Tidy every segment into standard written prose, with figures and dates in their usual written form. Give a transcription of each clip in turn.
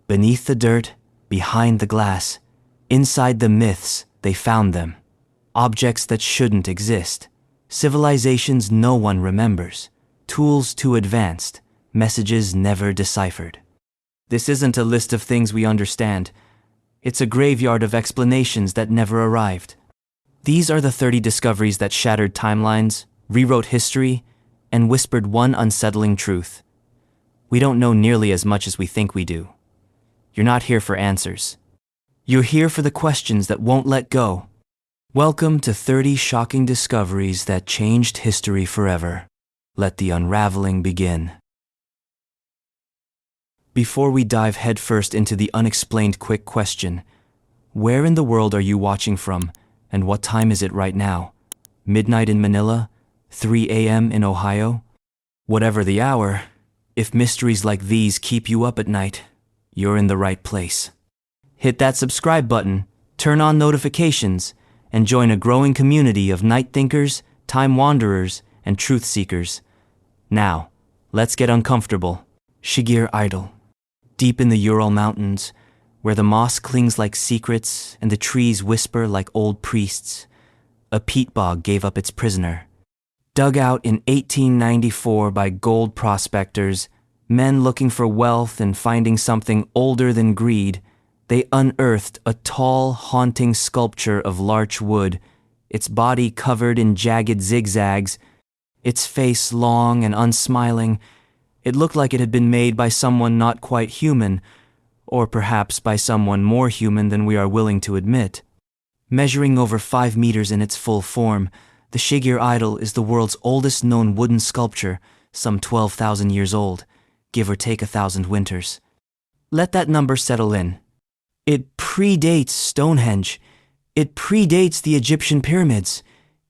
Beneath the dirt, behind the glass, inside the myths, they found them. Objects that shouldn't exist. Civilizations no one remembers. Tools too advanced. Messages never deciphered. This isn't a list of things we understand. It's a graveyard of explanations that never arrived. These are the 30 discoveries that shattered timelines, rewrote history, and whispered one unsettling truth. We don't know nearly as much as we think we do. You're not here for answers. You're here for the questions that won't let go. Welcome to 30 shocking discoveries that changed history forever. Let the unraveling begin. Before we dive headfirst into the unexplained quick question, where in the world are you watching from, and what time is it right now? Midnight in Manila? 3 a.m. in Ohio? Whatever the hour, if mysteries like these keep you up at night, you're in the right place. Hit that subscribe button, turn on notifications, and join a growing community of night thinkers, time wanderers, and truth seekers. Now, let's get uncomfortable. Shagir idol. Deep in the Ural Mountains, where the moss clings like secrets and the trees whisper like old priests, a peat bog gave up its prisoner. Dug out in 1894 by gold prospectors, men looking for wealth and finding something older than greed, they unearthed a tall, haunting sculpture of larch wood, its body covered in jagged zigzags, its face long and unsmiling. It looked like it had been made by someone not quite human, or perhaps by someone more human than we are willing to admit. Measuring over 5 meters in its full form, the Shagir idol is the world's oldest known wooden sculpture, some 12,000 years old, give or take 1,000 winters. Let that number settle in. It predates Stonehenge. It predates the Egyptian pyramids.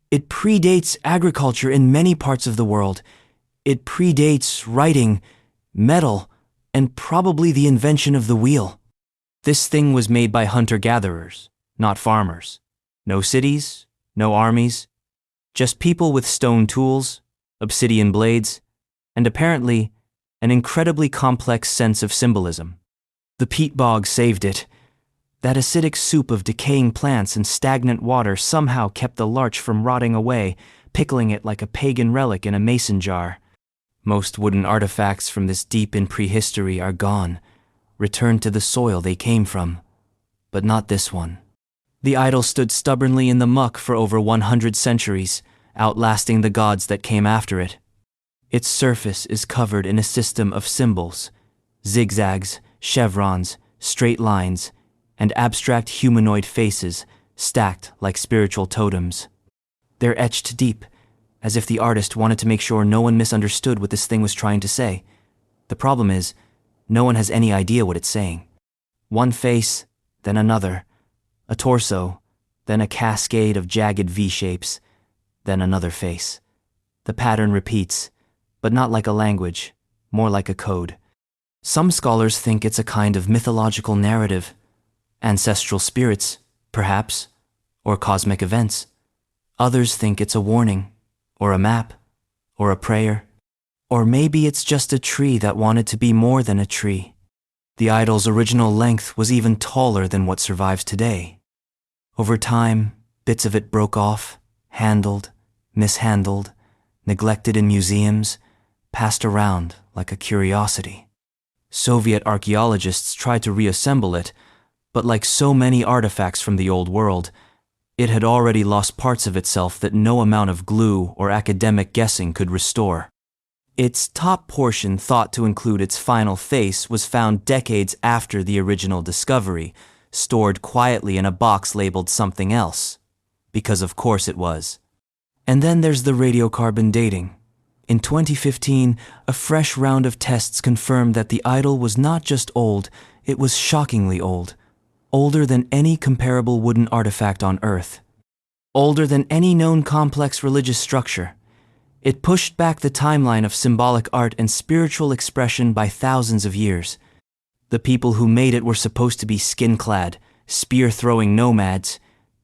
It predates agriculture in many parts of the world. It predates writing, metal, and probably the invention of the wheel. This thing was made by hunter-gatherers, not farmers. No cities, no armies, just people with stone tools, obsidian blades, and apparently an incredibly complex sense of symbolism. The peat bog saved it. That acidic soup of decaying plants and stagnant water somehow kept the larch from rotting away, pickling it like a pagan relic in a mason jar. Most wooden artifacts from this deep in prehistory are gone, returned to the soil they came from. But not this one. The idol stood stubbornly in the muck for over 100 centuries, outlasting the gods that came after it. Its surface is covered in a system of symbols, zigzags, chevrons, straight lines, and abstract humanoid faces stacked like spiritual totems. They're etched deep, as if the artist wanted to make sure no one misunderstood what this thing was trying to say. The problem is, no one has any idea what it's saying. One face, then another, a torso, then a cascade of jagged V-shapes, then another face. The pattern repeats, but not like a language, more like a code. Some scholars think it's a kind of mythological narrative, ancestral spirits, perhaps, or cosmic events. Others think it's a warning, or a map, or a prayer. Or maybe it's just a tree that wanted to be more than a tree. The idol's original length was even taller than what survives today. Over time, bits of it broke off, handled, mishandled, neglected in museums, passed around like a curiosity. Soviet archaeologists tried to reassemble it, but like so many artifacts from the old world, it had already lost parts of itself that no amount of glue or academic guessing could restore. Its top portion, thought to include its final face, was found decades after the original discovery, stored quietly in a box labeled something else. Because of course it was. And then there's the radiocarbon dating. In 2015, a fresh round of tests confirmed that the idol was not just old, it was shockingly old. Older than any comparable wooden artifact on Earth. Older than any known complex religious structure. It pushed back the timeline of symbolic art and spiritual expression by thousands of years. The people who made it were supposed to be skin-clad, spear-throwing nomads,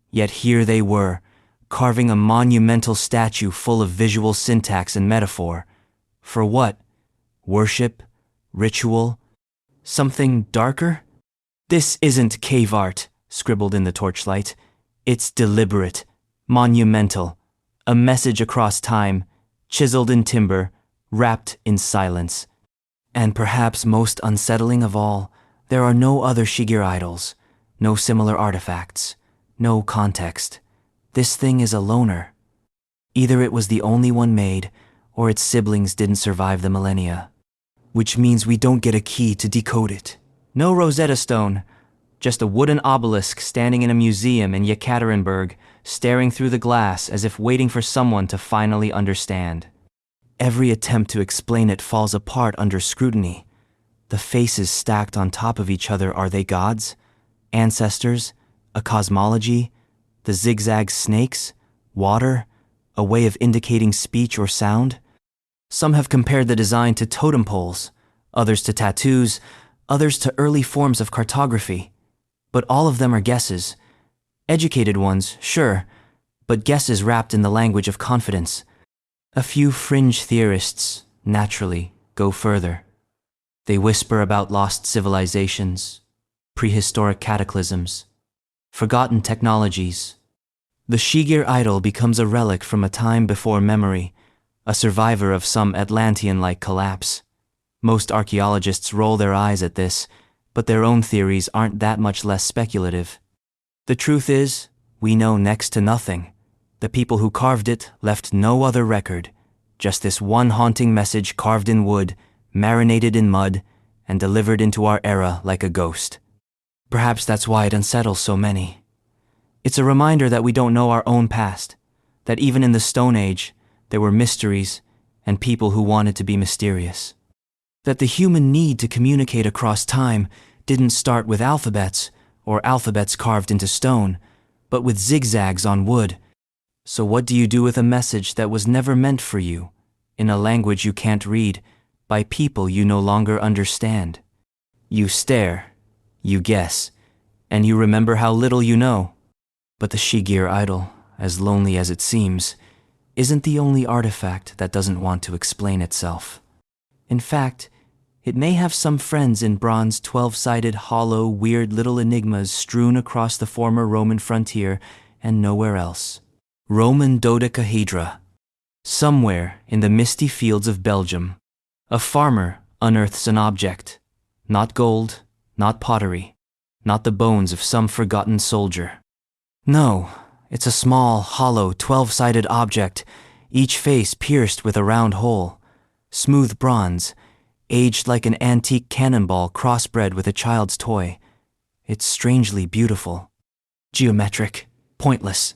yet here they were, carving a monumental statue full of visual syntax and metaphor. For what? Worship? Ritual? Something darker? This isn't cave art, scribbled in the torchlight. It's deliberate, monumental, a message across time, chiseled in timber, wrapped in silence. And perhaps most unsettling of all, there are no other shagir idols, no similar artifacts, no context. This thing is a loner. Either it was the only one made, or its siblings didn't survive the millennia. Which means we don't get a key to decode it. No Rosetta Stone, just a wooden obelisk standing in a museum in Yekaterinburg, staring through the glass as if waiting for someone to finally understand. Every attempt to explain it falls apart under scrutiny. The faces stacked on top of each other, are they gods? Ancestors? A cosmology? The zigzag snakes? Water? A way of indicating speech or sound? Some have compared the design to totem poles, others to tattoos, others to early forms of cartography. But all of them are guesses. Educated ones, sure, but guesses wrapped in the language of confidence. A few fringe theorists, naturally, go further. They whisper about lost civilizations, prehistoric cataclysms, forgotten technologies. The shagir idol becomes a relic from a time before memory, a survivor of some Atlantean-like collapse. Most archaeologists roll their eyes at this, but their own theories aren't that much less speculative. The truth is, we know next to nothing. The people who carved it left no other record, just this one haunting message carved in wood, marinated in mud, and delivered into our era like a ghost. Perhaps that's why it unsettles so many. It's a reminder that we don't know our own past, that even in the Stone Age, there were mysteries and people who wanted to be mysterious. That the human need to communicate across time didn't start with alphabets or alphabets carved into stone, but with zigzags on wood. So what do you do with a message that was never meant for you, in a language you can't read, by people you no longer understand? You stare, you guess, and you remember how little you know. But the shagir idol, as lonely as it seems, isn't the only artifact that doesn't want to explain itself. In fact, it may have some friends in bronze 12-sided, hollow, weird little enigmas strewn across the former Roman frontier and nowhere else. Roman dodecahedra. Somewhere in the misty fields of Belgium, a farmer unearths an object. Not gold, not pottery, not the bones of some forgotten soldier. No, it's a small, hollow, 12-sided object, each face pierced with a round hole. Smooth bronze, aged like an antique cannonball crossbred with a child's toy. It's strangely beautiful. Geometric, pointless.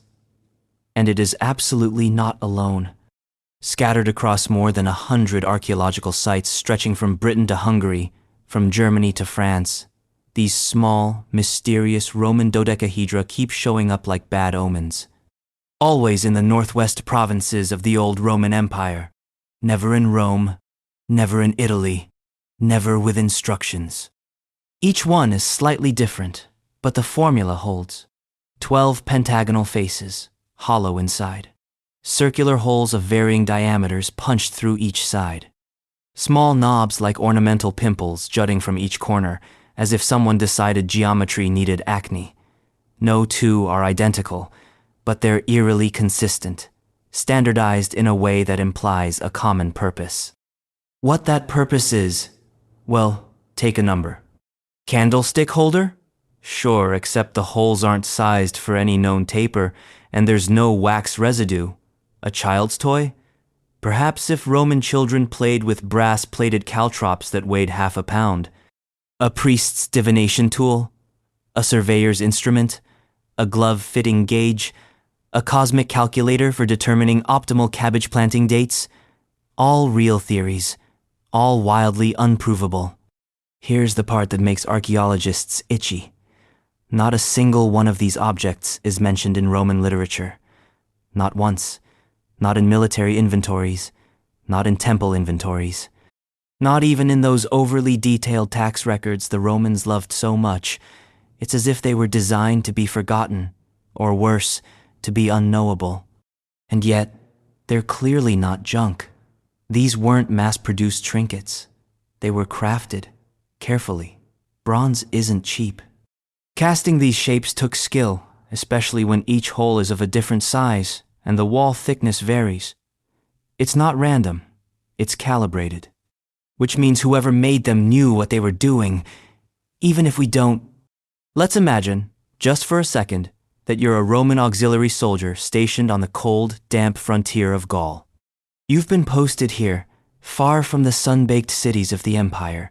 And it is absolutely not alone. Scattered across more than 100 archaeological sites stretching from Britain to Hungary, from Germany to France, these small, mysterious Roman dodecahedra keep showing up like bad omens. Always in the northwest provinces of the old Roman Empire. Never in Rome, never in Italy, never with instructions. Each one is slightly different, but the formula holds. 12 pentagonal faces, hollow inside. Circular holes of varying diameters punched through each side. Small knobs like ornamental pimples jutting from each corner, as if someone decided geometry needed acne. No two are identical, but they're eerily consistent, standardized in a way that implies a common purpose. What that purpose is, well, take a number. Candlestick holder? Sure, except the holes aren't sized for any known taper, and there's no wax residue. A child's toy? Perhaps if Roman children played with brass-plated caltrops that weighed half a pound. A priest's divination tool? A surveyor's instrument? A glove-fitting gauge? A cosmic calculator for determining optimal cabbage planting dates? All real theories, all wildly unprovable. Here's the part that makes archaeologists itchy. Not a single one of these objects is mentioned in Roman literature. Not once. Not in military inventories. Not in temple inventories. Not even in those overly detailed tax records the Romans loved so much. It's as if they were designed to be forgotten, or worse, to be unknowable. And yet, they're clearly not junk. These weren't mass-produced trinkets. They were crafted, carefully, bronze isn't cheap. Casting these shapes took skill, especially when each hole is of a different size and the wall thickness varies. It's not random, it's calibrated. Which means whoever made them knew what they were doing, even if we don't. Let's imagine, just for a second, that you're a Roman auxiliary soldier stationed on the cold, damp frontier of Gaul. You've been posted here, far from the sun-baked cities of the empire,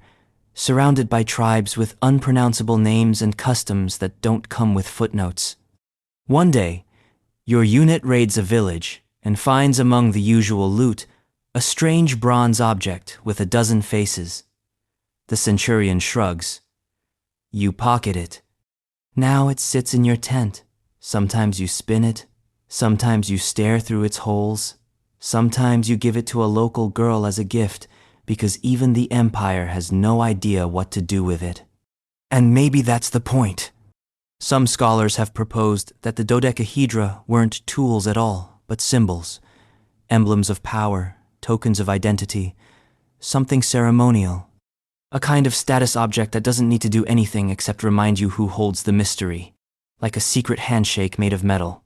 surrounded by tribes with unpronounceable names and customs that don't come with footnotes. One day, your unit raids a village and finds among the usual loot a strange bronze object with a dozen faces. The centurion shrugs. You pocket it. Now it sits in your tent. Sometimes you spin it, sometimes you stare through its holes, sometimes you give it to a local girl as a gift because even the empire has no idea what to do with it. And maybe that's the point. Some scholars have proposed that the dodecahedra weren't tools at all, but symbols, emblems of power, tokens of identity, something ceremonial, a kind of status object that doesn't need to do anything except remind you who holds the mystery, like a secret handshake made of metal.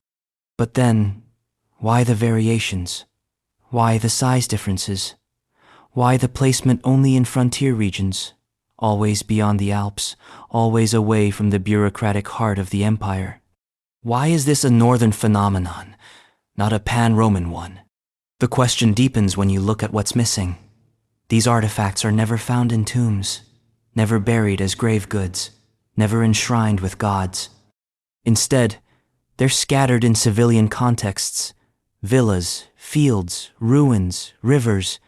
But then, why the variations? Why the size differences? Why the placement only in frontier regions, always beyond the Alps, always away from the bureaucratic heart of the empire? Why is this a northern phenomenon, not a pan-Roman one? The question deepens when you look at what's missing. These artifacts are never found in tombs, never buried as grave goods, never enshrined with gods. Instead, they're scattered in civilian contexts, villas, fields, ruins, rivers.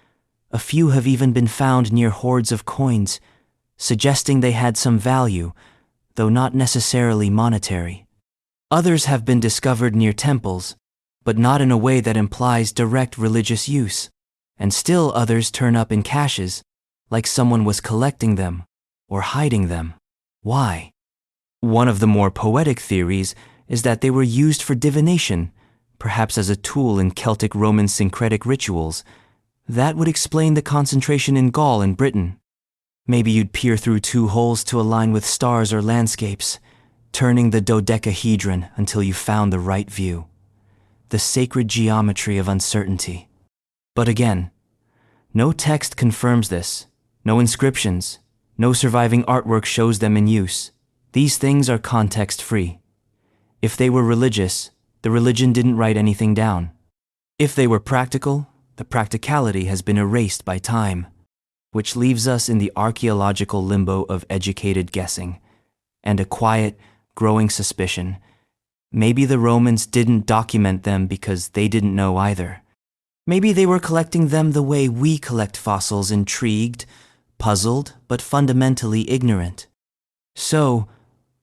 A few have even been found near hoards of coins, suggesting they had some value, though not necessarily monetary. Others have been discovered near temples, but not in a way that implies direct religious use. And still others turn up in caches, like someone was collecting them or hiding them. Why? One of the more poetic theories is that they were used for divination, perhaps as a tool in Celtic Roman syncretic rituals. That would explain the concentration in Gaul and Britain. Maybe you'd peer through two holes to align with stars or landscapes, turning the dodecahedron until you found the right view. The sacred geometry of uncertainty. But again, no text confirms this, no inscriptions, no surviving artwork shows them in use. These things are context-free. If they were religious, the religion didn't write anything down. If they were practical, the practicality has been erased by time, which leaves us in the archaeological limbo of educated guessing and a quiet, growing suspicion. Maybe the Romans didn't document them because they didn't know either. Maybe they were collecting them the way we collect fossils, intrigued, puzzled, but fundamentally ignorant. So,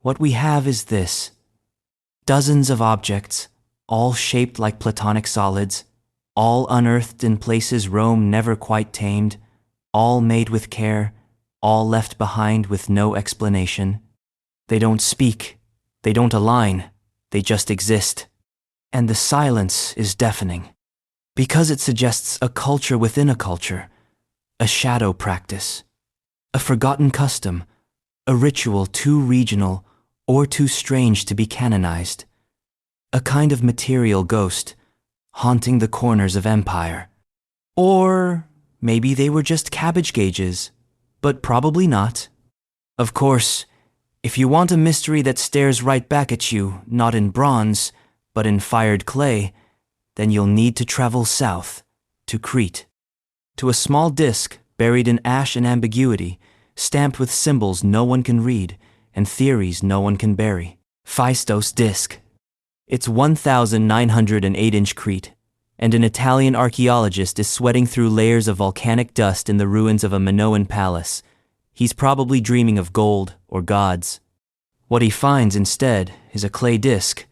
what we have is this. Dozens of objects, all shaped like platonic solids, all unearthed in places Rome never quite tamed, all made with care, all left behind with no explanation. They don't speak, they don't align, they just exist. And the silence is deafening. Because it suggests a culture within a culture, a shadow practice, a forgotten custom, a ritual too regional or too strange to be canonized, a kind of material ghost haunting the corners of empire. Or maybe they were just cabbage gauges, but probably not. Of course, if you want a mystery that stares right back at you, not in bronze, but in fired clay, then you'll need to travel south, to Crete, to a small disk buried in ash and ambiguity, stamped with symbols no one can read and theories no one can bury. Phaistos disk. It's 1,908-inch Crete, and an Italian archaeologist is sweating through layers of volcanic dust in the ruins of a Minoan palace. He's probably dreaming of gold or gods. What he finds instead is a clay disk,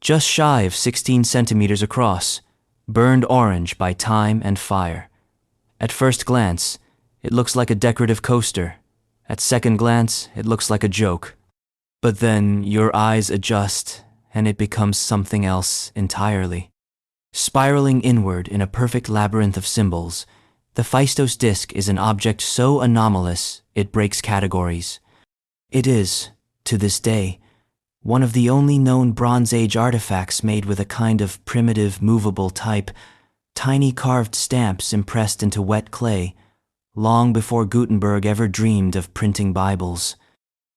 just shy of 16 centimeters across, burned orange by time and fire. At first glance, it looks like a decorative coaster. At second glance, it looks like a joke. But then your eyes adjust, and it becomes something else entirely. Spiraling inward in a perfect labyrinth of symbols, the Phaistos disk is an object so anomalous it breaks categories. It is, to this day, one of the only known Bronze Age artifacts made with a kind of primitive movable type, tiny carved stamps impressed into wet clay, long before Gutenberg ever dreamed of printing Bibles.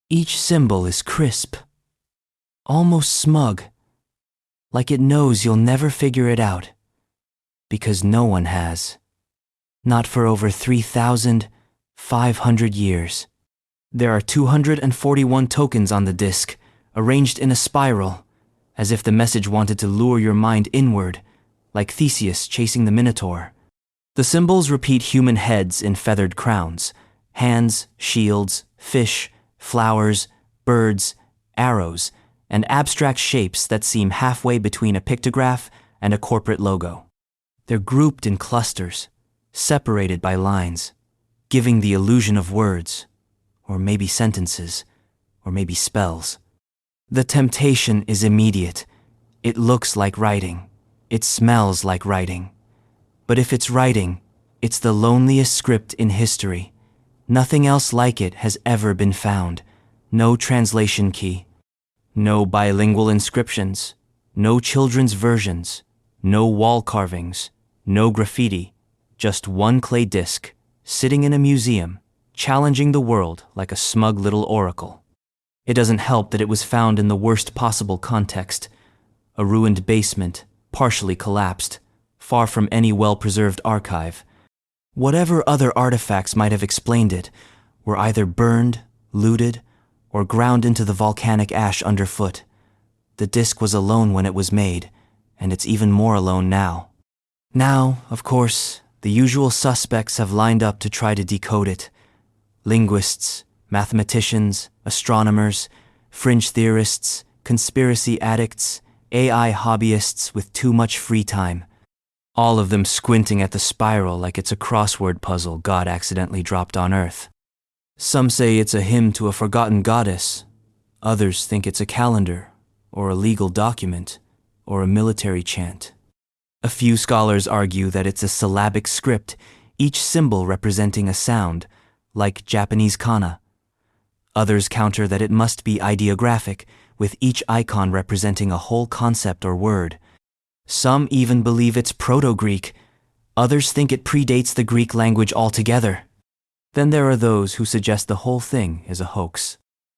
Each symbol is crisp, almost smug, like it knows you'll never figure it out, because no one has. Not for over 3,500 years. There are 241 tokens on the disc, arranged in a spiral, as if the message wanted to lure your mind inward, like Theseus chasing the Minotaur. The symbols repeat human heads in feathered crowns, hands, shields, fish, flowers, birds, arrows, and abstract shapes that seem halfway between a pictograph and a corporate logo. They're grouped in clusters, separated by lines, giving the illusion of words, or maybe sentences, or maybe spells. The temptation is immediate. It looks like writing. It smells like writing. But if it's writing, it's the loneliest script in history. Nothing else like it has ever been found. No translation key. No bilingual inscriptions. No children's versions. No wall carvings. No graffiti. Just one clay disc, sitting in a museum, challenging the world like a smug little oracle. It doesn't help that it was found in the worst possible context. A ruined basement, partially collapsed, far from any well-preserved archive. Whatever other artifacts might have explained it were either burned, looted, or ground into the volcanic ash underfoot. The disc was alone when it was made, and it's even more alone now. Now, of course, the usual suspects have lined up to try to decode it. Linguists, mathematicians, astronomers, fringe theorists, conspiracy addicts, AI hobbyists with too much free time. All of them squinting at the spiral like it's a crossword puzzle God accidentally dropped on Earth. Some say it's a hymn to a forgotten goddess. Others think it's a calendar, or a legal document, or a military chant. A few scholars argue that it's a syllabic script, each symbol representing a sound, like Japanese kana. Others counter that it must be ideographic, with each icon representing a whole concept or word. Some even believe it's Proto-Greek. Others think it predates the Greek language altogether. Then there are those who suggest the whole thing is a hoax,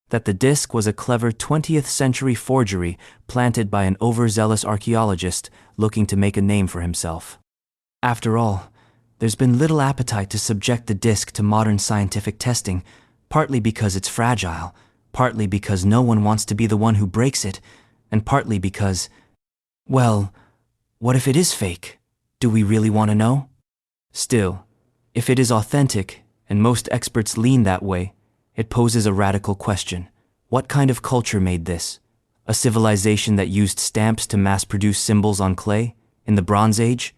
that the disc was a clever 20th century forgery planted by an overzealous archaeologist looking to make a name for himself. After all, there's been little appetite to subject the disc to modern scientific testing, partly because it's fragile, partly because no one wants to be the one who breaks it, and partly because, well, what if it is fake? Do we really want to know? Still, if it is authentic, and most experts lean that way, it poses a radical question. What kind of culture made this? A civilization that used stamps to mass-produce symbols on clay in the Bronze Age?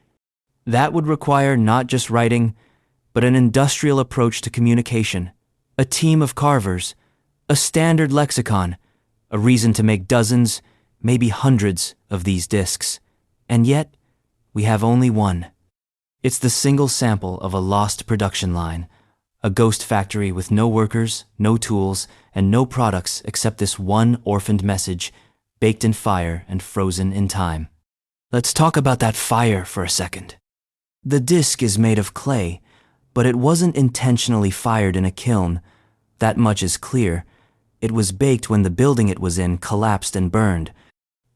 That would require not just writing, but an industrial approach to communication, a team of carvers, a standard lexicon, a reason to make dozens, maybe hundreds of these discs. And yet, we have only one. It's the single sample of a lost production line, a ghost factory with no workers, no tools, and no products except this one orphaned message, baked in fire and frozen in time. Let's talk about that fire for a second. The disc is made of clay, but it wasn't intentionally fired in a kiln. That much is clear. It was baked when the building it was in collapsed and burned.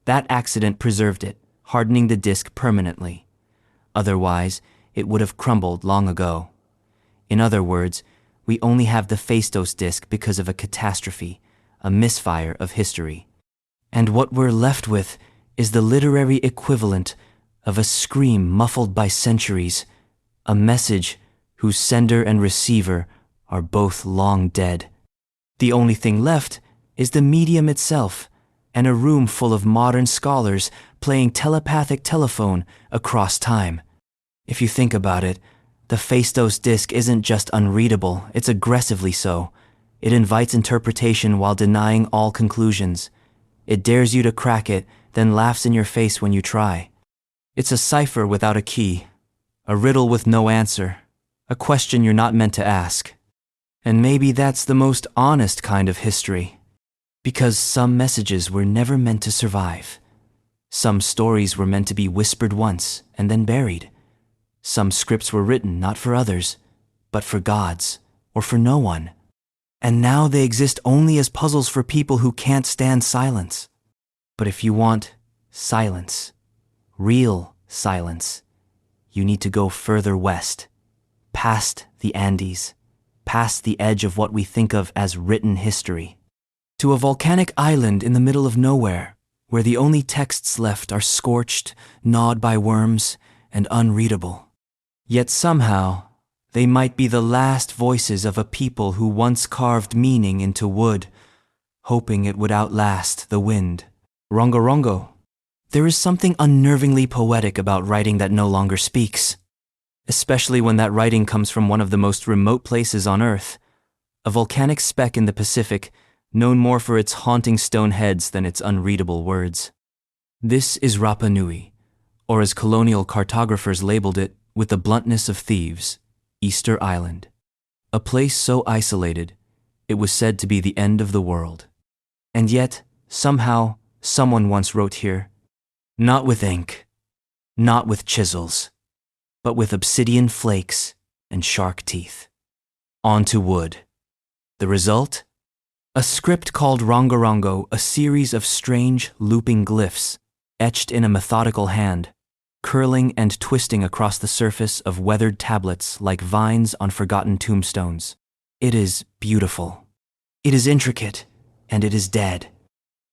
That accident preserved it, hardening the disc permanently. Otherwise, it would have crumbled long ago. In other words, we only have the phaistos disc because of a catastrophe, a misfire of history. And what we're left with is the literary equivalent of a scream muffled by centuries, a message whose sender and receiver are both long dead. The only thing left is the medium itself, and a room full of modern scholars playing telepathic telephone across time. If you think about it, the phaistos disc isn't just unreadable, it's aggressively so. It invites interpretation while denying all conclusions. It dares you to crack it, then laughs in your face when you try. It's a cipher without a key, a riddle with no answer, a question you're not meant to ask. And maybe that's the most honest kind of history, because some messages were never meant to survive. Some stories were meant to be whispered once and then buried. Some scripts were written not for others, but for gods or for no one. And now they exist only as puzzles for people who can't stand silence. But if you want silence, real silence, you need to go further west, past the Andes, past the edge of what we think of as written history, to a volcanic island in the middle of nowhere, where the only texts left are scorched, gnawed by worms, and unreadable. Yet somehow, they might be the last voices of a people who once carved meaning into wood, hoping it would outlast the wind. Rongorongo. There is something unnervingly poetic about writing that no longer speaks, especially when that writing comes from one of the most remote places on Earth, a volcanic speck in the Pacific, known more for its haunting stone heads than its unreadable words. This is Rapa Nui, or as colonial cartographers labeled it, with the bluntness of thieves, Easter Island, a place so isolated, it was said to be the end of the world. And yet, somehow, someone once wrote here, not with ink, not with chisels, but with obsidian flakes and shark teeth. Onto wood. The result? A script called Rongorongo, a series of strange, looping glyphs, etched in a methodical hand, curling and twisting across the surface of weathered tablets like vines on forgotten tombstones. It is beautiful. It is intricate, and it is dead.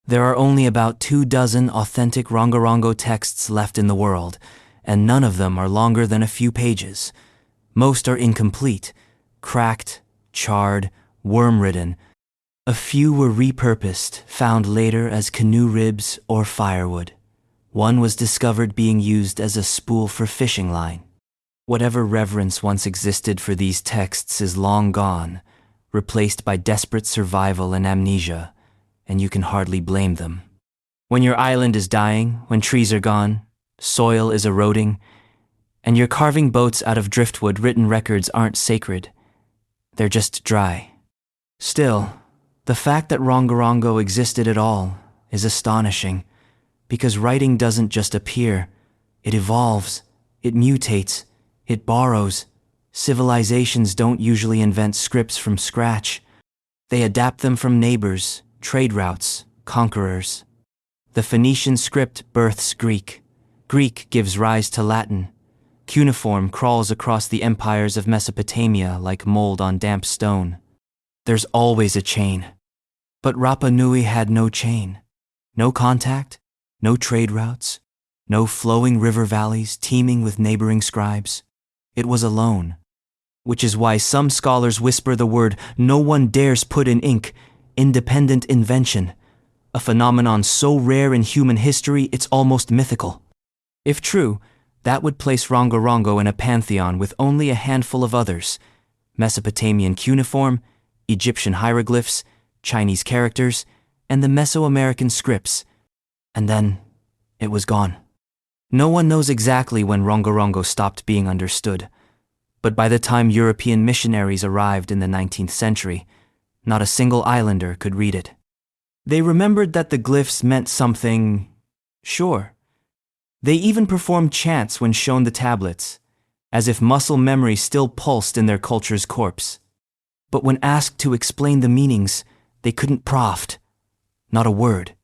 There are only about 24 authentic Rongorongo texts left in the world, and none of them are longer than a few pages. Most are incomplete, cracked, charred, worm-ridden. A few were repurposed, found later as canoe ribs or firewood. One was discovered being used as a spool for fishing line. Whatever reverence once existed for these texts is long gone, replaced by desperate survival and amnesia, and you can hardly blame them. When your island is dying, when trees are gone, soil is eroding, and you're carving boats out of driftwood, written records aren't sacred. They're just dry. Still, the fact that Rongorongo existed at all is astonishing, because writing doesn't just appear, it evolves, it mutates, it borrows. Civilizations don't usually invent scripts from scratch. They adapt them from neighbors, trade routes, conquerors. The Phoenician script births Greek. Greek gives rise to Latin. Cuneiform crawls across the empires of Mesopotamia like mold on damp stone. There's always a chain. But Rapa Nui had no chain. No contact, no trade routes, no flowing river valleys teeming with neighboring scribes. It was alone. Which is why some scholars whisper the word no one dares put in ink, independent invention, a phenomenon so rare in human history it's almost mythical. If true, that would place Rongorongo in a pantheon with only a handful of others: Mesopotamian cuneiform, Egyptian hieroglyphs, Chinese characters, and the Mesoamerican scripts. And then, it was gone. No one knows exactly when Rongorongo stopped being understood, but by the time European missionaries arrived in the 19th century, not a single islander could read it. They remembered that the glyphs meant something, sure. They even performed chants when shown the tablets, as if muscle memory still pulsed in their culture's corpse. But when asked to explain the meanings, they couldn't proft. Not a word.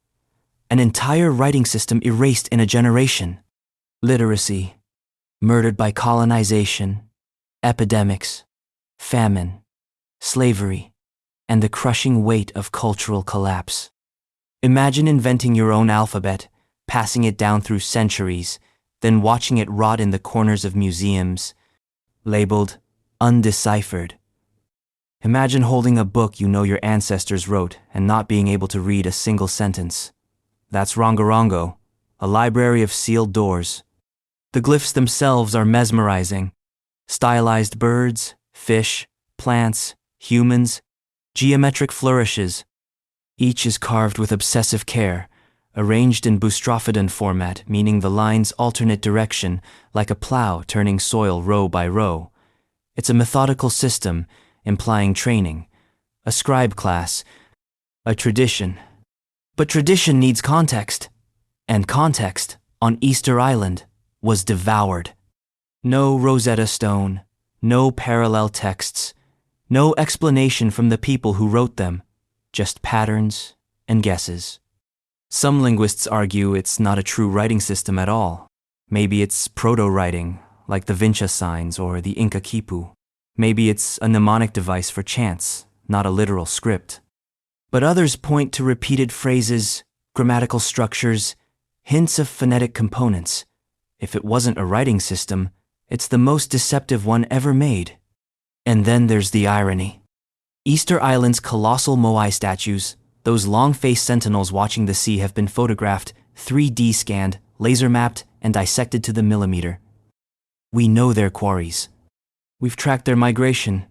An entire writing system erased in a generation. Literacy, murdered by colonization, epidemics, famine, slavery, and the crushing weight of cultural collapse. Imagine inventing your own alphabet, passing it down through centuries, then watching it rot in the corners of museums, labeled undeciphered. Imagine holding a book you know your ancestors wrote and not being able to read a single sentence. That's Rongorongo, a library of sealed doors. The glyphs themselves are mesmerizing. Stylized birds, fish, plants, humans, geometric flourishes. Each is carved with obsessive care, arranged in boustrophodon format, meaning the lines alternate direction like a plow turning soil row by row. It's a methodical system, implying training, a scribe class, a tradition. But tradition needs context, and context, on Easter Island, was devoured. No Rosetta Stone, no parallel texts, no explanation from the people who wrote them, just patterns and guesses. Some linguists argue it's not a true writing system at all. Maybe it's proto-writing, like the Vinca signs or the Inca quipu. Maybe it's a mnemonic device for chants, not a literal script. But others point to repeated phrases, grammatical structures, hints of phonetic components. If it wasn't a writing system, it's the most deceptive one ever made. And then there's the irony. Easter Island's colossal moai statues, those long-faced sentinels watching the sea, have been photographed, 3D scanned, laser mapped, and dissected to the millimeter. We know their quarries. We've tracked their migration.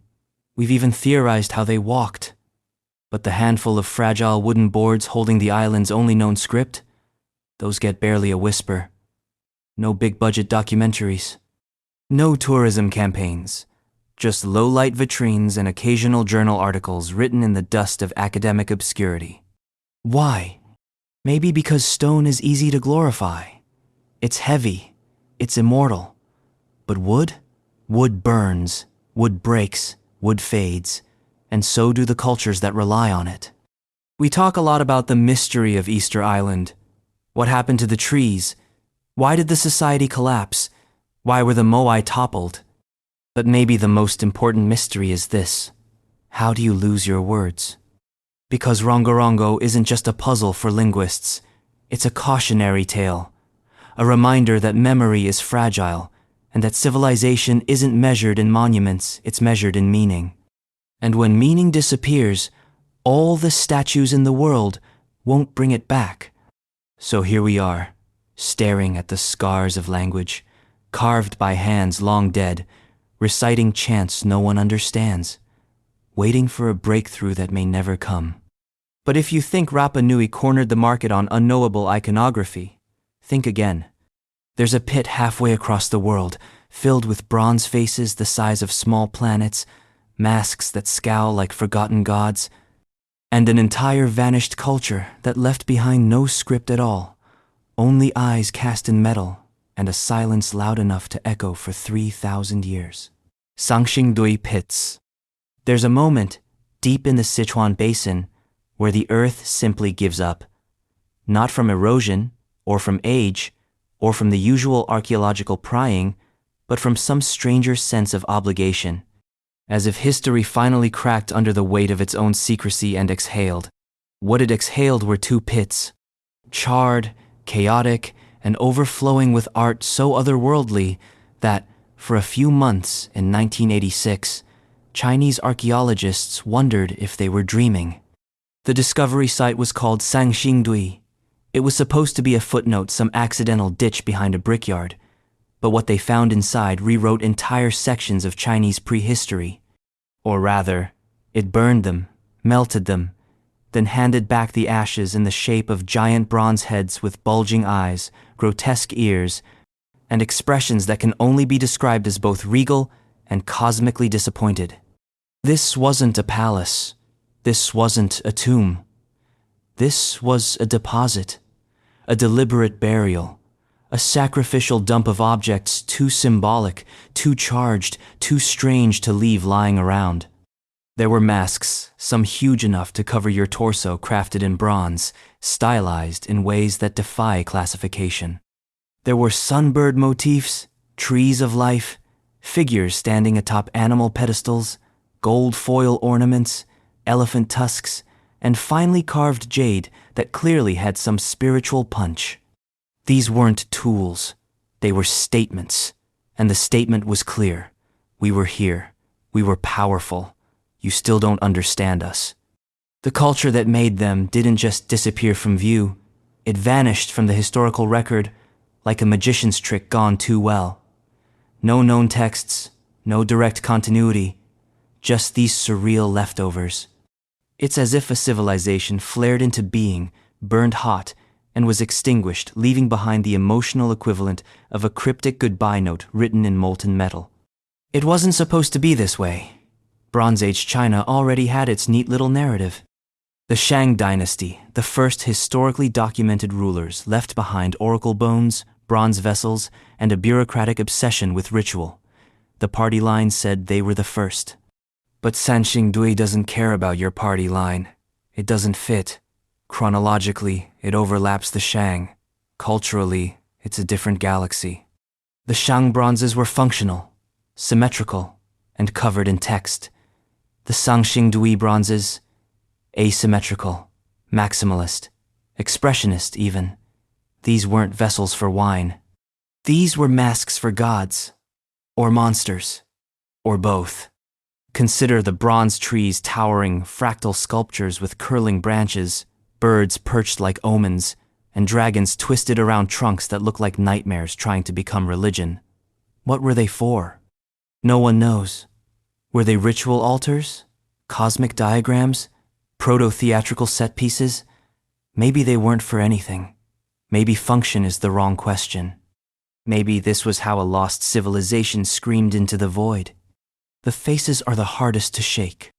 We've even theorized how they walked. But the handful of fragile wooden boards holding the island's only known script, those get barely a whisper. No big-budget documentaries. No tourism campaigns. Just low-light vitrines and occasional journal articles written in the dust of academic obscurity. Why? Maybe because stone is easy to glorify. It's heavy. It's immortal. But wood? Wood burns. Wood breaks. Wood fades. And so do the cultures that rely on it. We talk a lot about the mystery of Easter Island. What happened to the trees? Why did the society collapse? Why were the moai toppled? But maybe the most important mystery is this. How do you lose your words? Because Rongorongo isn't just a puzzle for linguists. It's a cautionary tale. A reminder that memory is fragile, and that civilization isn't measured in monuments, it's measured in meaning. And when meaning disappears, all the statues in the world won't bring it back. So here we are, staring at the scars of language, carved by hands long dead, reciting chants no one understands, waiting for a breakthrough that may never come. But if you think Rapa Nui cornered the market on unknowable iconography, think again. There's a pit halfway across the world, filled with bronze faces the size of small planets, masks that scowl like forgotten gods, and an entire vanished culture that left behind no script at all, only eyes cast in metal, and a silence loud enough to echo for 3,000 years. Sanxingdui pits. There's a moment, deep in the Sichuan Basin, where the earth simply gives up. Not from erosion, or from age, or from the usual archaeological prying, but from some stranger sense of obligation, as if history finally cracked under the weight of its own secrecy and exhaled. What it exhaled were two pits, charred, chaotic, and overflowing with art so otherworldly that, for a few months in 1986, Chinese archaeologists wondered if they were dreaming. The discovery site was called Sanxingdui. It was supposed to be a footnote, some accidental ditch behind a brickyard, but what they found inside rewrote entire sections of Chinese prehistory. Or rather, it burned them, melted them, then handed back the ashes in the shape of giant bronze heads with bulging eyes, grotesque ears, and expressions that can only be described as both regal and cosmically disappointed. This wasn't a palace. This wasn't a tomb. This was a deposit, a deliberate burial, a sacrificial dump of objects too symbolic, too charged, too strange to leave lying around. There were masks, some huge enough to cover your torso, crafted in bronze, stylized in ways that defy classification. There were sunbird motifs, trees of life, figures standing atop animal pedestals, gold foil ornaments, elephant tusks, and finely carved jade that clearly had some spiritual punch. These weren't tools, they were statements, and the statement was clear. We were here, we were powerful, you still don't understand us. The culture that made them didn't just disappear from view, it vanished from the historical record like a magician's trick gone too well. No known texts, no direct continuity, just these surreal leftovers. It's as if a civilization flared into being, burned hot, and was extinguished, leaving behind the emotional equivalent of a cryptic goodbye note written in molten metal. It wasn't supposed to be this way. Bronze Age China already had its neat little narrative. The Shang dynasty, the first historically documented rulers, left behind oracle bones, bronze vessels, and a bureaucratic obsession with ritual. The party line said they were the first. But Sanxingdui doesn't care about your party line. It doesn't fit. Chronologically, it overlaps the Shang. Culturally, it's a different galaxy. The Shang bronzes were functional, symmetrical, and covered in text. The Sanxingdui bronzes, asymmetrical, maximalist, expressionist even. These weren't vessels for wine. These were masks for gods, or monsters, or both. Consider the bronze trees towering fractal sculptures with curling branches, birds perched like omens, and dragons twisted around trunks that look like nightmares trying to become religion. What were they for? No one knows. Were they ritual altars? Cosmic diagrams? Proto-theatrical set pieces? Maybe they weren't for anything. Maybe function is the wrong question. Maybe this was how a lost civilization screamed into the void. The faces are the hardest to shake.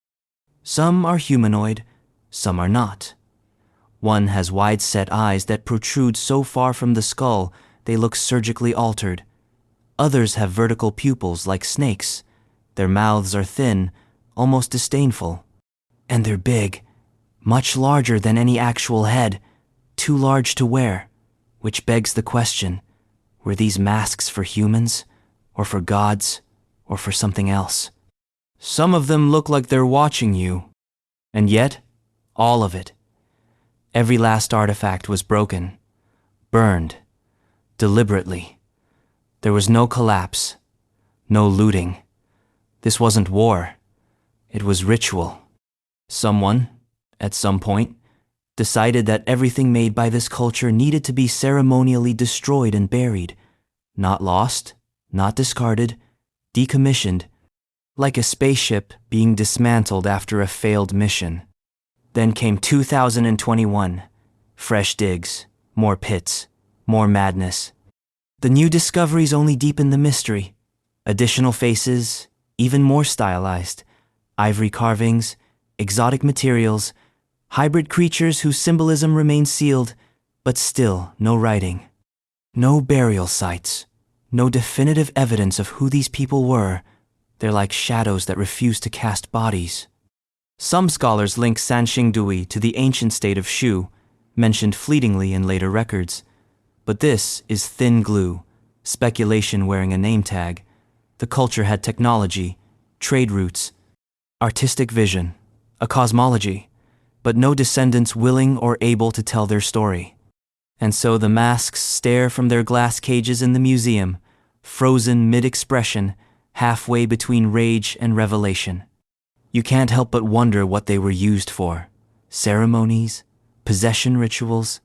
Some are humanoid, some are not. One has wide-set eyes that protrude so far from the skull they look surgically altered. Others have vertical pupils like snakes. Their mouths are thin, almost disdainful. And they're big, much larger than any actual head, too large to wear, which begs the question, were these masks for humans, or for gods, or for something else? Some of them look like they're watching you. And yet, all of it. Every last artifact was broken, burned, deliberately. There was no collapse, no looting. This wasn't war. It was ritual. Someone, at some point, decided that everything made by this culture needed to be ceremonially destroyed and buried, not lost, not discarded, decommissioned, like a spaceship being dismantled after a failed mission. Then came 2021. Fresh digs, more pits, more madness. The new discoveries only deepen the mystery. Additional faces, even more stylized. Ivory carvings, exotic materials, hybrid creatures whose symbolism remains sealed, but still no writing. No burial sites, no definitive evidence of who these people were. They're like shadows that refuse to cast bodies. Some scholars link Sanxingdui to the ancient state of Shu, mentioned fleetingly in later records. But this is thin glue, speculation wearing a name tag. The culture had technology, trade routes, artistic vision, a cosmology, but no descendants willing or able to tell their story. And so the masks stare from their glass cages in the museum, frozen mid-expression, halfway between rage and revelation. You can't help but wonder what they were used for. Ceremonies? Possession rituals?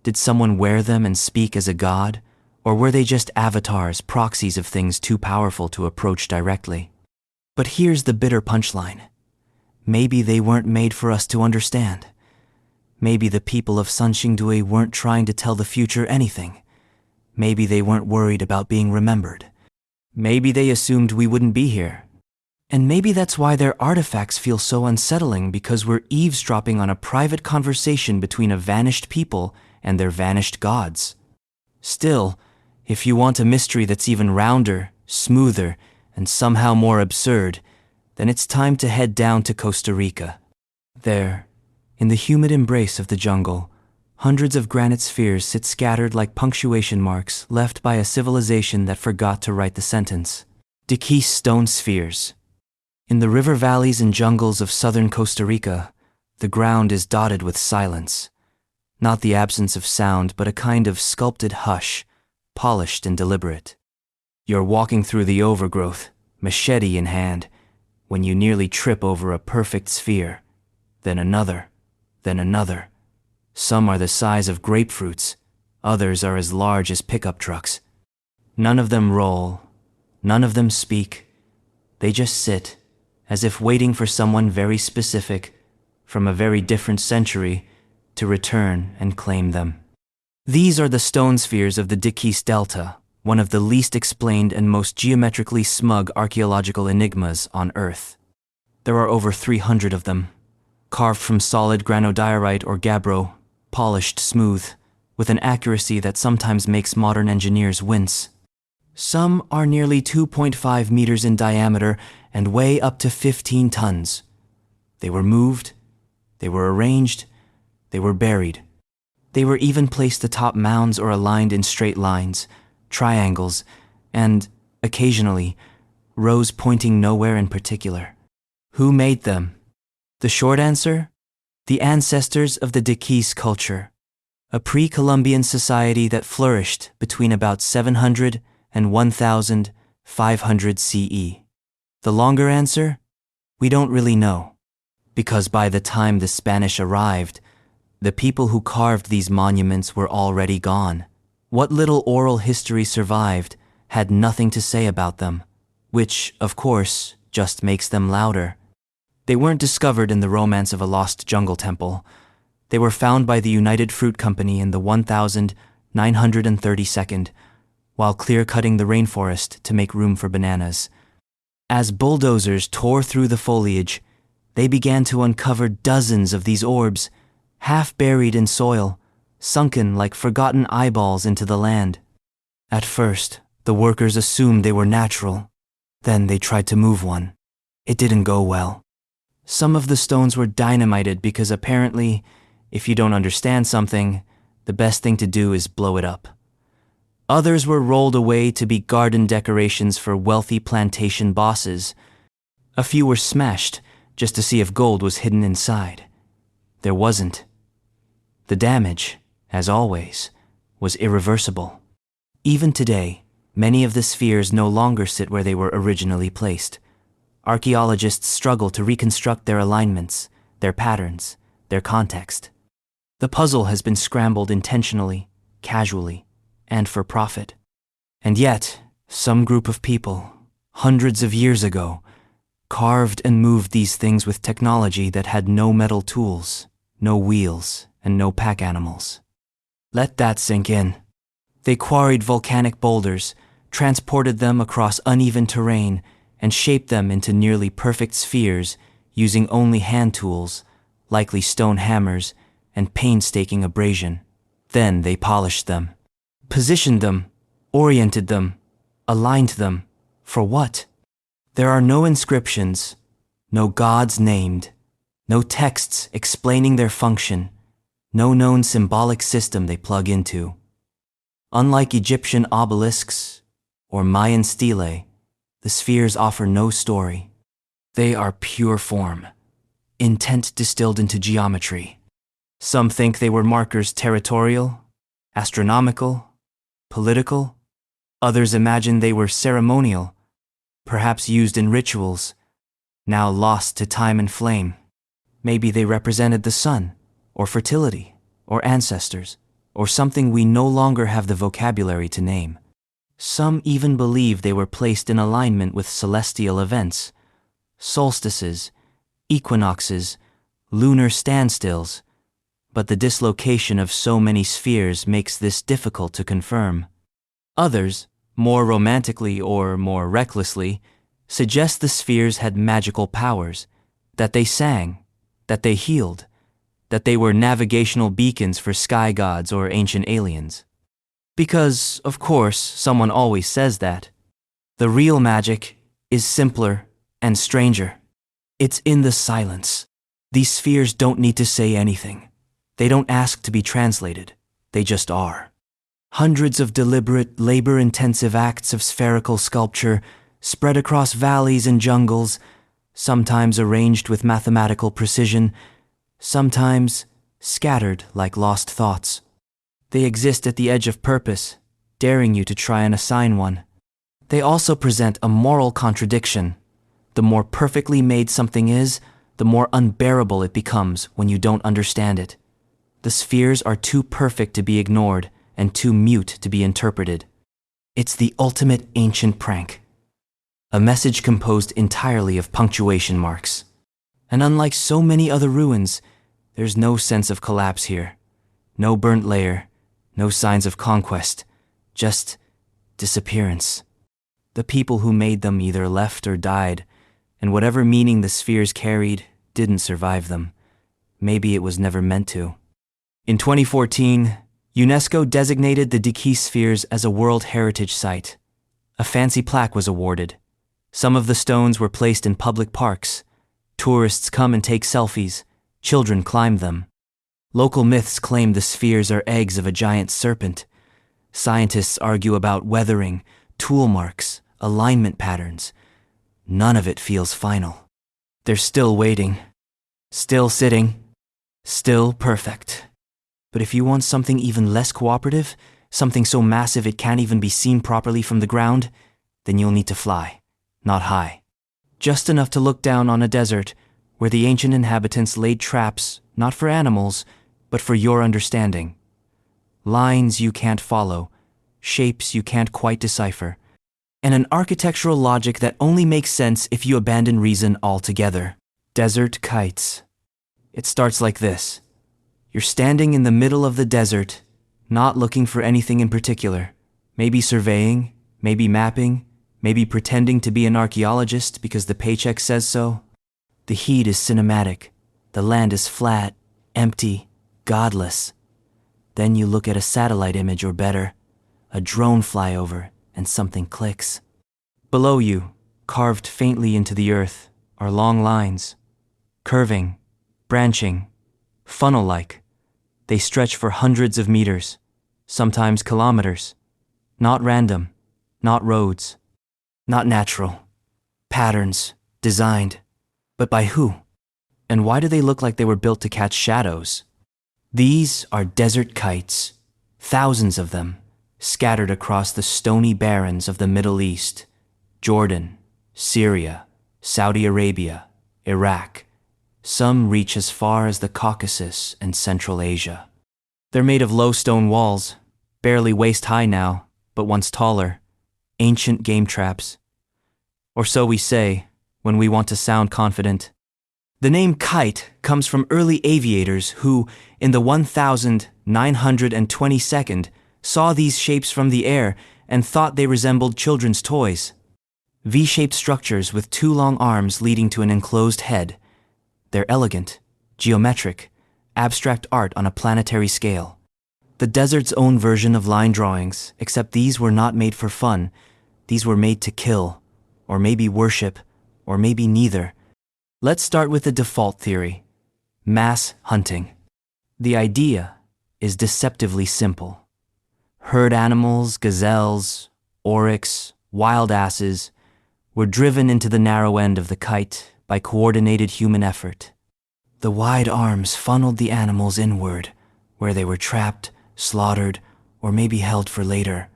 Did someone wear them and speak as a god? Or were they just avatars, proxies of things too powerful to approach directly? But here's the bitter punchline. Maybe they weren't made for us to understand. Maybe the people of Sanxingdui weren't trying to tell the future anything. Maybe they weren't worried about being remembered. Maybe they assumed we wouldn't be here. And maybe that's why their artifacts feel so unsettling, because we're eavesdropping on a private conversation between a vanished people and their vanished gods. Still, if you want a mystery that's even rounder, smoother, and somehow more absurd, then it's time to head down to Costa Rica. There, in the humid embrace of the jungle, hundreds of granite spheres sit scattered like punctuation marks left by a civilization that forgot to write the sentence. Deciphered stone spheres. In the river valleys and jungles of southern Costa Rica, the ground is dotted with silence. Not the absence of sound, but a kind of sculpted hush, polished and deliberate. You're walking through the overgrowth, machete in hand, when you nearly trip over a perfect sphere. Then another, then another. Some are the size of grapefruits, others are as large as pickup trucks. None of them roll, none of them speak. They just sit, as if waiting for someone very specific, from a very different century, to return and claim them. These are the stone spheres of the Deciphered Delta, one of the least explained and most geometrically smug archaeological enigmas on Earth. There are over 300 of them, carved from solid granodiorite or gabbro, polished smooth, with an accuracy that sometimes makes modern engineers wince. Some are nearly 2.5 meters in diameter and weigh up to 15 tons. They were moved, they were arranged, they were buried. They were even placed atop mounds or aligned in straight lines, triangles, and, occasionally, rows pointing nowhere in particular. Who made them? The short answer? The ancestors of the Dikis culture, a pre-Columbian society that flourished between about 700 and 1500 CE. The longer answer? We don't really know, because by the time the Spanish arrived, the people who carved these monuments were already gone. What little oral history survived had nothing to say about them, which, of course, just makes them louder. They weren't discovered in the romance of a lost jungle temple. They were found by the United Fruit Company in the 1932nd, while clear-cutting the rainforest to make room for bananas. As bulldozers tore through the foliage, they began to uncover dozens of these orbs, half buried in soil, sunken like forgotten eyeballs into the land. At first, the workers assumed they were natural. Then they tried to move one. It didn't go well. Some of the stones were dynamited because apparently, if you don't understand something, the best thing to do is blow it up. Others were rolled away to be garden decorations for wealthy plantation bosses. A few were smashed just to see if gold was hidden inside. There wasn't. The damage, as always, was irreversible. Even today, many of the spheres no longer sit where they were originally placed. Archaeologists struggle to reconstruct their alignments, their patterns, their context. The puzzle has been scrambled intentionally, casually, and for profit. And yet, some group of people, hundreds of years ago, carved and moved these things with technology that had no metal tools, no wheels, and no pack animals. Let that sink in. They quarried volcanic boulders, transported them across uneven terrain, and shaped them into nearly perfect spheres using only hand tools, likely stone hammers, and painstaking abrasion. Then they polished them, positioned them, oriented them, aligned them. For what? There are no inscriptions, no gods named, no texts explaining their function, no known symbolic system they plug into. Unlike Egyptian obelisks or Mayan stelae, the spheres offer no story. They are pure form, intent distilled into geometry. Some think they were markers territorial, astronomical, political. Others imagine they were ceremonial, perhaps used in rituals, now lost to time and flame. Maybe they represented the sun, or fertility, or ancestors, or something we no longer have the vocabulary to name. Some even believe they were placed in alignment with celestial events, solstices, equinoxes, lunar standstills, but the dislocation of so many spheres makes this difficult to confirm. Others, more romantically or more recklessly, suggest the spheres had magical powers, that they sang, that they healed, that they were navigational beacons for sky gods or ancient aliens. Because, of course, someone always says that. The real magic is simpler and stranger. It's in the silence. These spheres don't need to say anything. They don't ask to be translated. They just are. Hundreds of deliberate, labor-intensive acts of spherical sculpture spread across valleys and jungles, sometimes arranged with mathematical precision, sometimes scattered like lost thoughts. They exist at the edge of purpose, daring you to try and assign one. They also present a moral contradiction. The more perfectly made something is, the more unbearable it becomes when you don't understand it. The spheres are too perfect to be ignored and too mute to be interpreted. It's the ultimate ancient prank. A message composed entirely of punctuation marks. And unlike so many other ruins, there's no sense of collapse here. No burnt layer, no signs of conquest, just disappearance. The people who made them either left or died, and whatever meaning the spheres carried didn't survive them. Maybe it was never meant to. In 2014, UNESCO designated the deciphered spheres as a World Heritage Site. A fancy plaque was awarded. Some of the stones were placed in public parks. Tourists come and take selfies. Children climb them. Local myths claim the spheres are eggs of a giant serpent. Scientists argue about weathering, tool marks, alignment patterns. None of it feels final. They're still waiting. Still sitting. Still perfect. But if you want something even less cooperative, something so massive it can't even be seen properly from the ground, then you'll need to fly, not high. Just enough to look down on a desert where the ancient inhabitants laid traps, not for animals, but for your understanding. Lines you can't follow, shapes you can't quite decipher, and an architectural logic that only makes sense if you abandon reason altogether. Desert kites. It starts like this. You're standing in the middle of the desert, not looking for anything in particular. Maybe surveying, maybe mapping, maybe pretending to be an archaeologist because the paycheck says so. The heat is cinematic. The land is flat, empty, godless. Then you look at a satellite image, or better, a drone flyover, and something clicks. Below you, carved faintly into the earth, are long lines. Curving, branching, funnel-like. They stretch for hundreds of meters, sometimes kilometers. Not random, not roads, not natural. Patterns, designed. But by who? And why do they look like they were built to catch shadows? These are desert kites, thousands of them, scattered across the stony barrens of the Middle East, Jordan, Syria, Saudi Arabia, Iraq. Some reach as far as the Caucasus and Central Asia. They're made of low stone walls, barely waist high now, but once taller, ancient game traps. Or so we say when we want to sound confident. The name kite comes from early aviators who, in the 1922nd, saw these shapes from the air and thought they resembled children's toys. V-shaped structures with two long arms leading to an enclosed head. They're elegant, geometric, abstract art on a planetary scale. The desert's own version of line drawings, except these were not made for fun. These were made to kill, or maybe worship, or maybe neither. Let's start with the default theory: mass hunting. The idea is deceptively simple. Herd animals, gazelles, oryx, wild asses were driven into the narrow end of the kite by coordinated human effort. The wide arms funneled the animals inward, where they were trapped, slaughtered, or maybe held for later,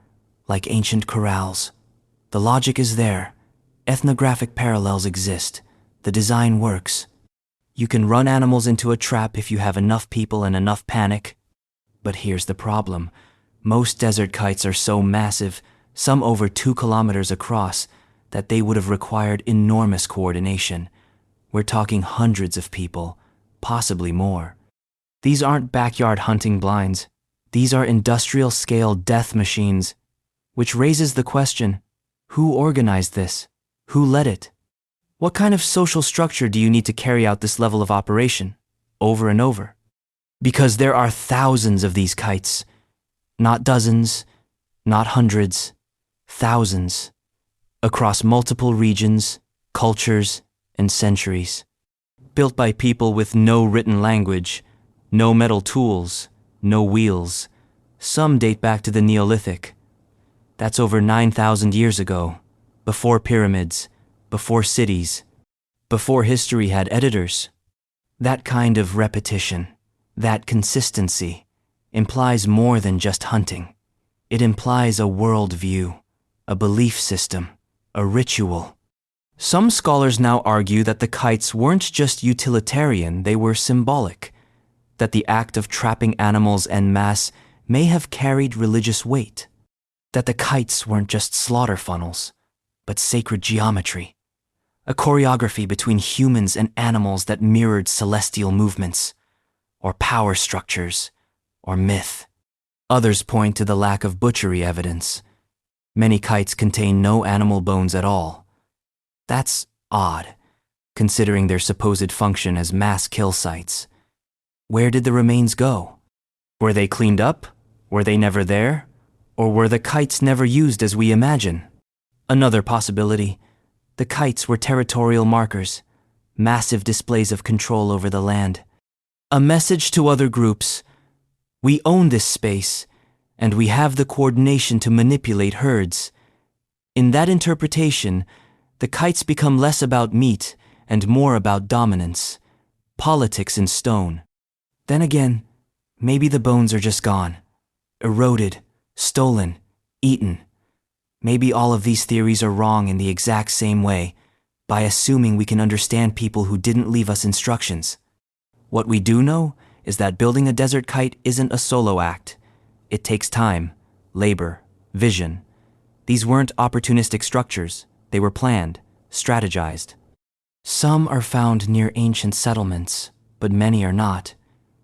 like ancient corrals. The logic is there. Ethnographic parallels exist. The design works. You can run animals into a trap if you have enough people and enough panic. But here's the problem. Most desert kites are so massive, some over 2 kilometers across, that they would have required enormous coordination. We're talking hundreds of people, possibly more. These aren't backyard hunting blinds. These are industrial-scale death machines, which raises the question, who organized this? Who led it? What kind of social structure do you need to carry out this level of operation, over and over? Because there are thousands of these kites. Not dozens, not hundreds, thousands, across multiple regions, cultures, and centuries. Built by people with no written language, no metal tools, no wheels. Some date back to the Neolithic. That's over 9,000 years ago, before pyramids, before cities, before history had editors. That kind of repetition, that consistency, implies more than just hunting. It implies a worldview, a belief system, a ritual. Some scholars now argue that the kites weren't just utilitarian, they were symbolic, that the act of trapping animals en masse may have carried religious weight, that the kites weren't just slaughter funnels, but sacred geometry, a choreography between humans and animals that mirrored celestial movements, or power structures, or myth. Others point to the lack of butchery evidence. Many kites contain no animal bones at all. That's odd. considering their supposed function as mass kill sites. Where did the remains go? Were they cleaned up? Were they never there? Or were the kites never used as we imagine? Another possibility. The kites were territorial markers, massive displays of control over the land. A message to other groups: we own this space, and we have the coordination to manipulate herds. In that interpretation, the kites become less about meat and more about dominance, politics in stone. Then again, maybe the bones are just gone, eroded, stolen, eaten. Maybe all of these theories are wrong in the exact same way, by assuming we can understand people who didn't leave us instructions. What we do know is that building a desert kite isn't a solo act. It takes time, labor, vision. These weren't opportunistic structures. They were planned, strategized. Some are found near ancient settlements, but many are not.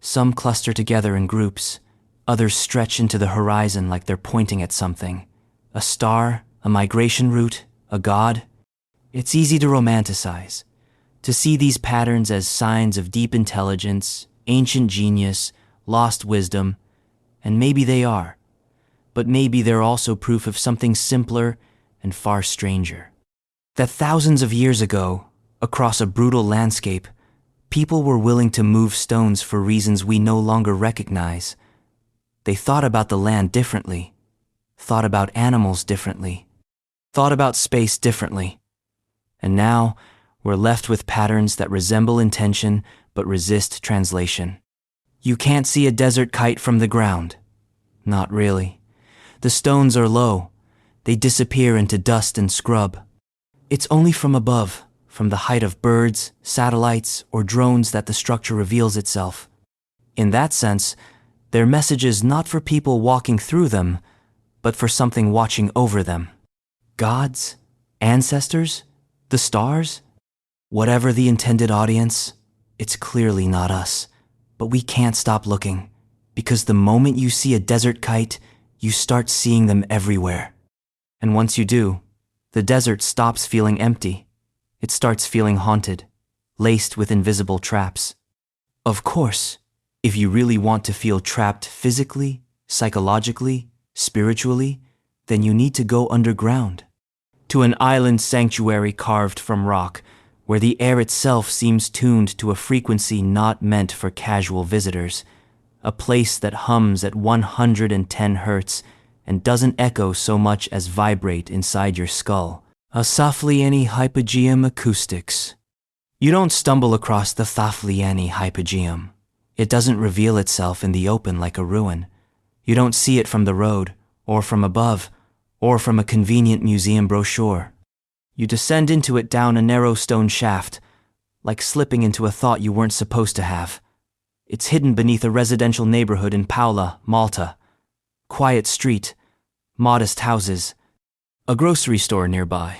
Some cluster together in groups. Others stretch into the horizon like they're pointing at something. A star, a migration route, a god. It's easy to romanticize, to see these patterns as signs of deep intelligence, ancient genius, lost wisdom, and maybe they are. But maybe they're also proof of something simpler and far stranger. That thousands of years ago, across a brutal landscape, people were willing to move stones for reasons we no longer recognize. They thought about the land differently, thought about animals differently, thought about space differently. And now, we're left with patterns that resemble intention but resist translation. You can't see a desert kite from the ground. Not really. The stones are low. They disappear into dust and scrub. It's only from above, from the height of birds, satellites, or drones that the structure reveals itself. In that sense, they're messages not for people walking through them, but for something watching over them. Gods? Ancestors? The stars? Whatever the intended audience, it's clearly not us. But we can't stop looking, because the moment you see a desert kite, you start seeing them everywhere. And once you do, the desert stops feeling empty. It starts feeling haunted, laced with invisible traps. Of course, if you really want to feel trapped physically, psychologically, spiritually, then you need to go underground, to an island sanctuary carved from rock, where the air itself seems tuned to a frequency not meant for casual visitors, a place that hums at 110 hertz and doesn't echo so much as vibrate inside your skull. Ħal-Saflieni hypogeum acoustics. You don't stumble across the Ħal-Saflieni hypogeum. It doesn't reveal itself in the open like a ruin. You don't see it from the road, or from above, or from a convenient museum brochure. You descend into it down a narrow stone shaft, like slipping into a thought you weren't supposed to have. It's hidden beneath a residential neighborhood in Paola, Malta. Quiet street, modest houses, a grocery store nearby.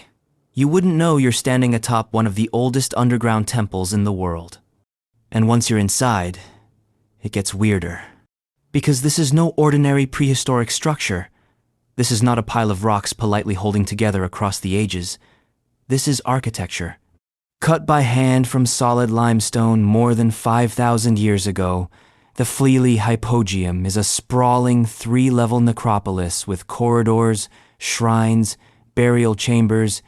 You wouldn't know you're standing atop one of the oldest underground temples in the world. And once you're inside, it gets weirder. Because this is no ordinary prehistoric structure. This is not a pile of rocks politely holding together across the ages. This is architecture. Cut by hand from solid limestone more than 5,000 years ago, the Ħal-Saflieni hypogeum is a sprawling 3-level necropolis with corridors, shrines, burial chambers,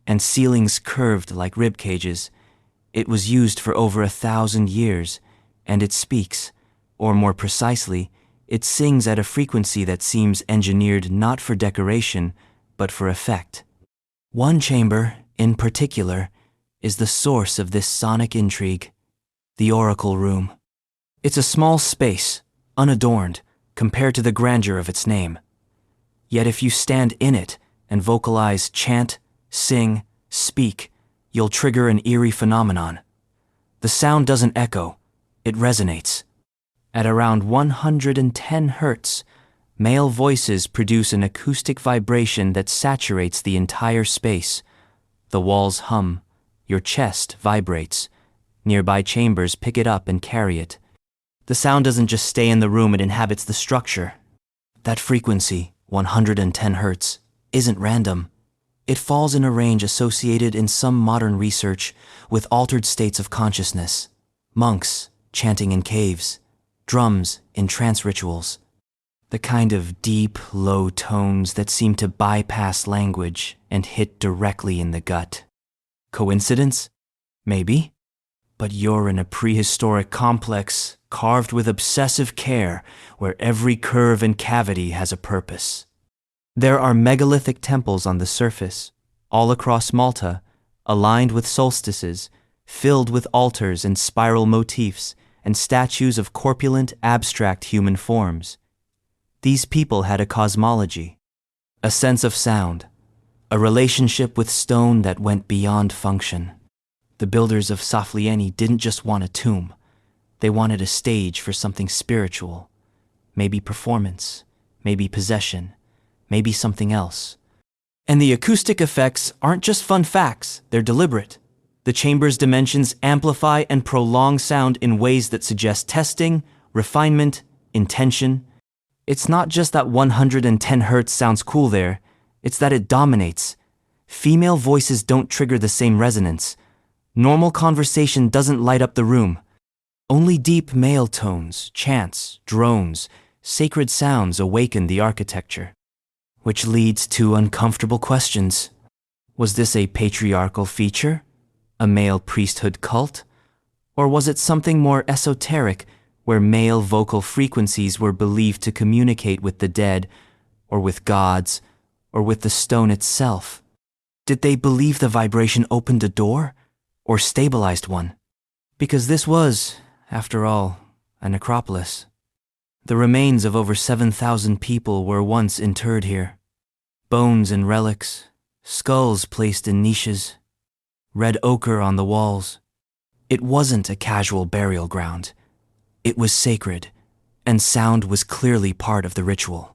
and ceilings curved like rib cages. It was used for over 1,000 years, and it speaks, or more precisely, it sings at a frequency that seems engineered not for decoration, but for effect. One chamber, in particular, is the source of this sonic intrigue, the oracle room. It's a small space, unadorned, compared to the grandeur of its name. Yet if you stand in it and vocalize, chant, sing, speak, you'll trigger an eerie phenomenon. The sound doesn't echo, it resonates. At around 110 hertz, male voices produce an acoustic vibration that saturates the entire space. The walls hum, your chest vibrates. Nearby chambers pick it up and carry it. The sound doesn't just stay in the room, it inhabits the structure. That frequency, 110 hertz, isn't random. It falls in a range associated in some modern research with altered states of consciousness, monks chanting in caves, drums in trance rituals, the kind of deep, low tones that seem to bypass language and hit directly in the gut. Coincidence? Maybe. But you're in a prehistoric complex carved with obsessive care where every curve and cavity has a purpose. There are megalithic temples on the surface, all across Malta, aligned with solstices, filled with altars and spiral motifs and statues of corpulent, abstract human forms. These people had a cosmology, a sense of sound, a relationship with stone that went beyond function. The builders of Saflieni didn't just want a tomb. They wanted a stage for something spiritual, maybe performance, maybe possession, maybe something else. And the acoustic effects aren't just fun facts, they're deliberate. The chamber's dimensions amplify and prolong sound in ways that suggest testing, refinement, intention. It's not just that 110 Hz sounds cool there, it's that it dominates. Female voices don't trigger the same resonance. Normal conversation doesn't light up the room. Only deep male tones, chants, drones, sacred sounds awaken the architecture. Which leads to uncomfortable questions. Was this a patriarchal feature? A male priesthood cult? Or was it something more esoteric, where male vocal frequencies were believed to communicate with the dead, or with gods, or with the stone itself? Did they believe the vibration opened a door, or stabilized one? Because this was, after all, a necropolis. The remains of over 7,000 people were once interred here. Bones and relics, skulls placed in niches, red ochre on the walls. It wasn't a casual burial ground. It was sacred, and sound was clearly part of the ritual.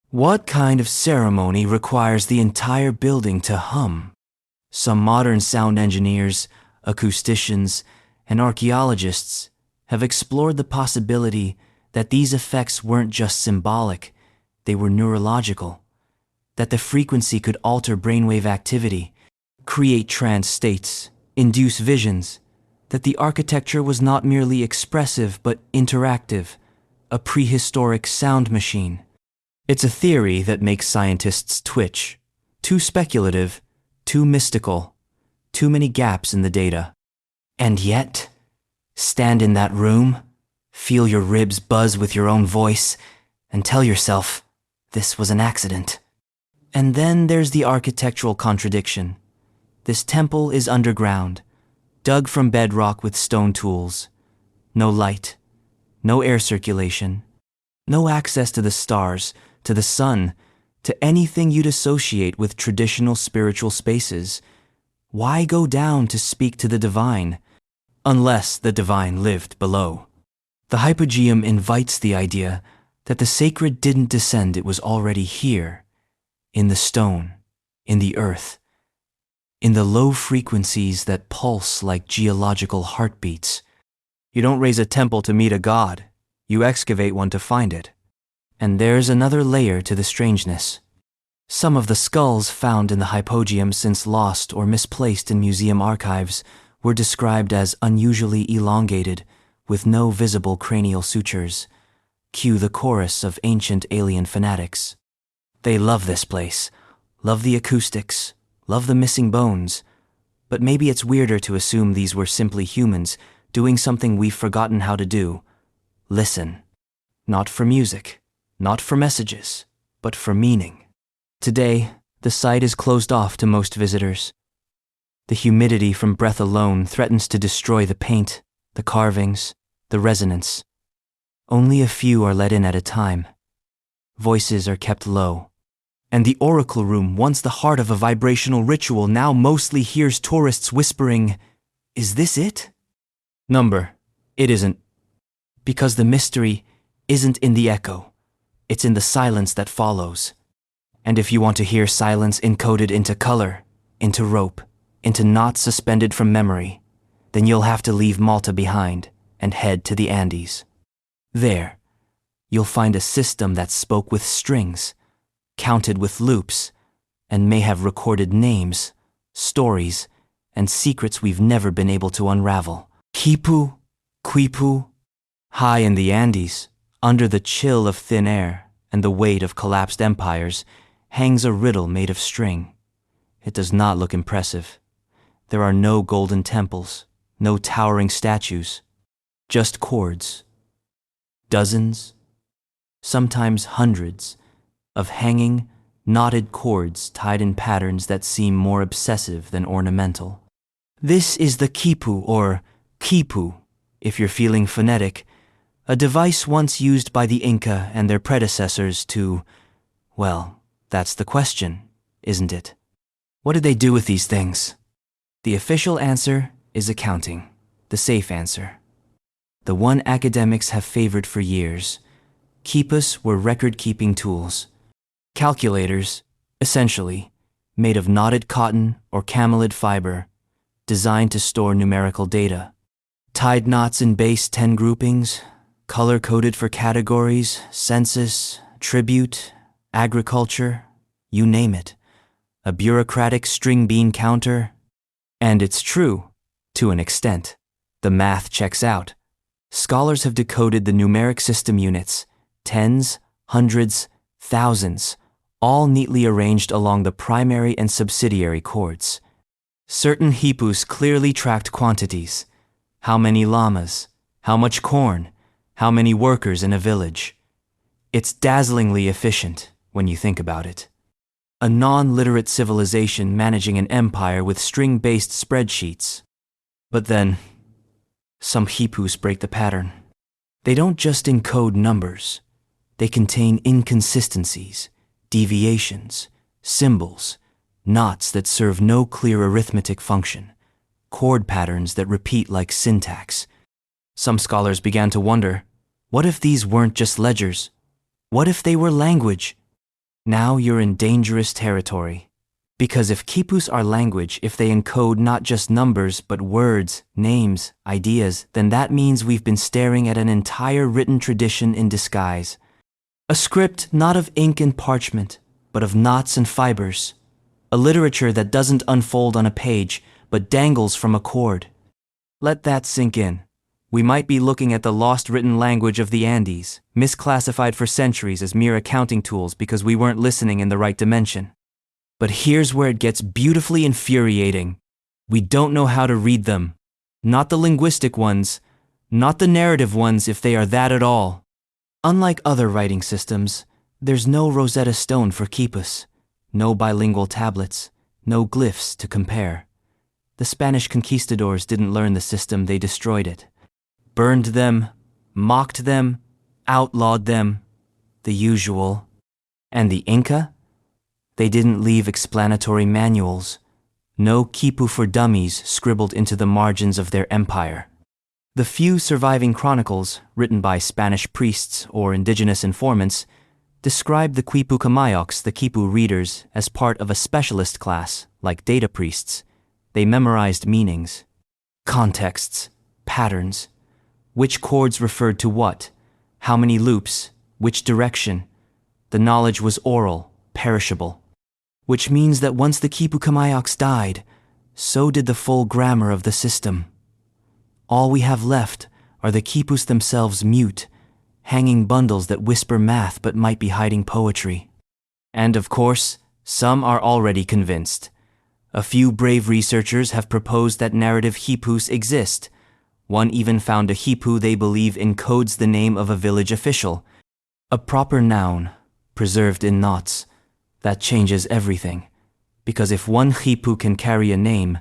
What kind of ceremony requires the entire building to hum? Some modern sound engineers, acousticians, and archaeologists have explored the possibility that these effects weren't just symbolic, they were neurological, that the frequency could alter brainwave activity, create trance states, induce visions, that the architecture was not merely expressive but interactive, a prehistoric sound machine. It's a theory that makes scientists twitch. Too speculative, too mystical, too many gaps in the data. And yet, stand in that room, feel your ribs buzz with your own voice, and tell yourself, this was an accident. And then there's the architectural contradiction. This temple is underground, dug from bedrock with stone tools. No light, no air circulation, no access to the stars, to the sun, to anything you'd associate with traditional spiritual spaces. Why go down to speak to the divine, unless the divine lived below? The hypogeum invites the idea that the sacred didn't descend, it was already here, in the stone, in the earth, in the low frequencies that pulse like geological heartbeats. You don't raise a temple to meet a god, you excavate one to find it. And there's another layer to the strangeness. Some of the skulls found in the hypogeum, since lost or misplaced in museum archives, were described as unusually elongated, with no visible cranial sutures. Cue the chorus of ancient alien fanatics. They love this place, love the acoustics, love the missing bones, but maybe it's weirder to assume these were simply humans doing something we've forgotten how to do. Listen. Not for music, not for messages, but for meaning. Today, the site is closed off to most visitors. The humidity from breath alone threatens to destroy the paint, the carvings, the resonance. Only a few are let in at a time. Voices are kept low. And the oracle room, once the heart of a vibrational ritual, now mostly hears tourists whispering, "Is this it?" It isn't. Because the mystery isn't in the echo. It's in the silence that follows. And if you want to hear silence encoded into color, into rope, into knots suspended from memory, then you'll have to leave Malta behind and head to the Andes. There, you'll find a system that spoke with strings, counted with loops, and may have recorded names, stories, and secrets we've never been able to unravel. Quipu, quipu, high in the Andes, under the chill of thin air and the weight of collapsed empires, hangs a riddle made of string. It does not look impressive. There are no golden temples, no towering statues, just cords. Dozens, sometimes hundreds, of hanging, knotted cords tied in patterns that seem more obsessive than ornamental. This is the quipu, or quipu, if you're feeling phonetic, a device once used by the Inca and their predecessors to, well, that's the question, isn't it? What did they do with these things? The official answer is accounting, the safe answer. The one academics have favored for years. Quipus were record-keeping tools. Calculators, essentially, made of knotted cotton or camelid fiber, designed to store numerical data. Tied knots in base 10 groupings, color-coded for categories, census, tribute, agriculture, you name it. A bureaucratic string bean counter. And it's true, to an extent. The math checks out. Scholars have decoded the numeric system units, tens, hundreds, thousands, all neatly arranged along the primary and subsidiary chords. Certain quipus clearly tracked quantities. How many llamas? How much corn? How many workers in a village? It's dazzlingly efficient when you think about it. A non-literate civilization managing an empire with string-based spreadsheets. But then, some quipus break the pattern. They don't just encode numbers. They contain inconsistencies, deviations, symbols, knots that serve no clear arithmetic function, chord patterns that repeat like syntax. Some scholars began to wonder, what if these weren't just ledgers? What if they were language? Now you're in dangerous territory. Because if quipus are language, if they encode not just numbers but words, names, ideas, then that means we've been staring at an entire written tradition in disguise. A script not of ink and parchment, but of knots and fibers. A literature that doesn't unfold on a page, but dangles from a cord. Let that sink in. We might be looking at the lost written language of the Andes, misclassified for centuries as mere accounting tools because we weren't listening in the right dimension. But here's where it gets beautifully infuriating. We don't know how to read them. Not the linguistic ones, not the narrative ones if they are that at all. Unlike other writing systems, there's no Rosetta Stone for quipus, no bilingual tablets, no glyphs to compare. The Spanish conquistadors didn't learn the system, they destroyed it. Burned them, mocked them, outlawed them, the usual. And the Inca? They didn't leave explanatory manuals. No quipu for dummies scribbled into the margins of their empire. The few surviving chronicles, written by Spanish priests or indigenous informants, describe the quipu Kamayoks, the quipu readers, as part of a specialist class, like data priests. They memorized meanings, contexts, patterns, which chords referred to what, how many loops, which direction. The knowledge was oral, perishable. Which means that once the quipu Kamayoks died, so did the full grammar of the system. All we have left are the quipus themselves mute, hanging bundles that whisper math but might be hiding poetry. And of course, some are already convinced. A few brave researchers have proposed that narrative quipus exist. One even found a quipu they believe encodes the name of a village official, a proper noun, preserved in knots. That changes everything, because if one quipu can carry a name,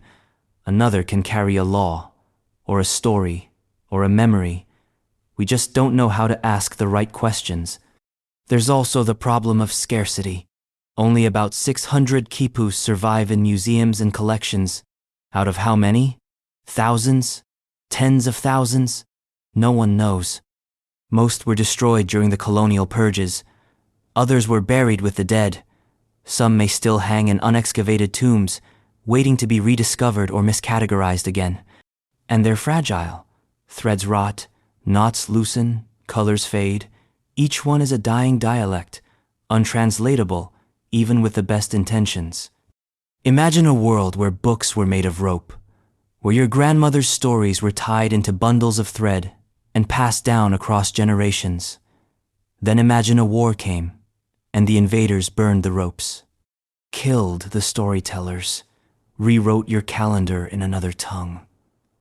another can carry a law, or a story, or a memory. We just don't know how to ask the right questions. There's also the problem of scarcity. Only about 600 quipus survive in museums and collections. Out of how many? Thousands? Tens of thousands? No one knows. Most were destroyed during the colonial purges. Others were buried with the dead. Some may still hang in unexcavated tombs, waiting to be rediscovered or miscategorized again. And they're fragile. Threads rot, knots loosen, colors fade. Each one is a dying dialect, untranslatable, even with the best intentions. Imagine a world where books were made of rope, where your grandmother's stories were tied into bundles of thread and passed down across generations. Then imagine a war came, and the invaders burned the ropes, killed the storytellers, rewrote your calendar in another tongue.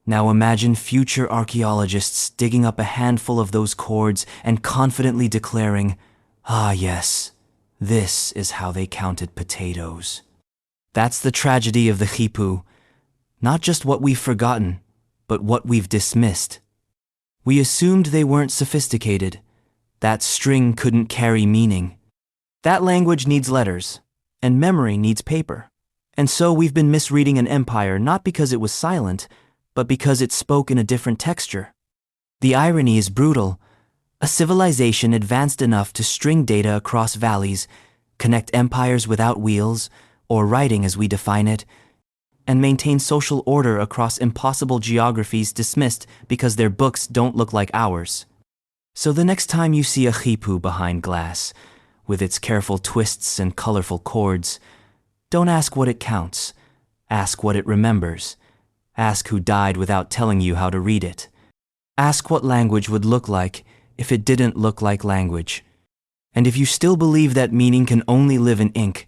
Now imagine future archaeologists digging up a handful of those cords and confidently declaring, "Ah yes, this is how they counted potatoes." That's the tragedy of the quipu, not just what we've forgotten, but what we've dismissed. We assumed they weren't sophisticated. That string couldn't carry meaning. That language needs letters, and memory needs paper. And so we've been misreading an empire not because it was silent, but because it spoke in a different texture. The irony is brutal. A civilization advanced enough to string data across valleys, connect empires without wheels, or writing as we define it, and maintain social order across impossible geographies dismissed because their books don't look like ours. So the next time you see a quipu behind glass, with its careful twists and colorful chords, don't ask what it counts. Ask what it remembers. Ask who died without telling you how to read it. Ask what language would look like if it didn't look like language. And if you still believe that meaning can only live in ink,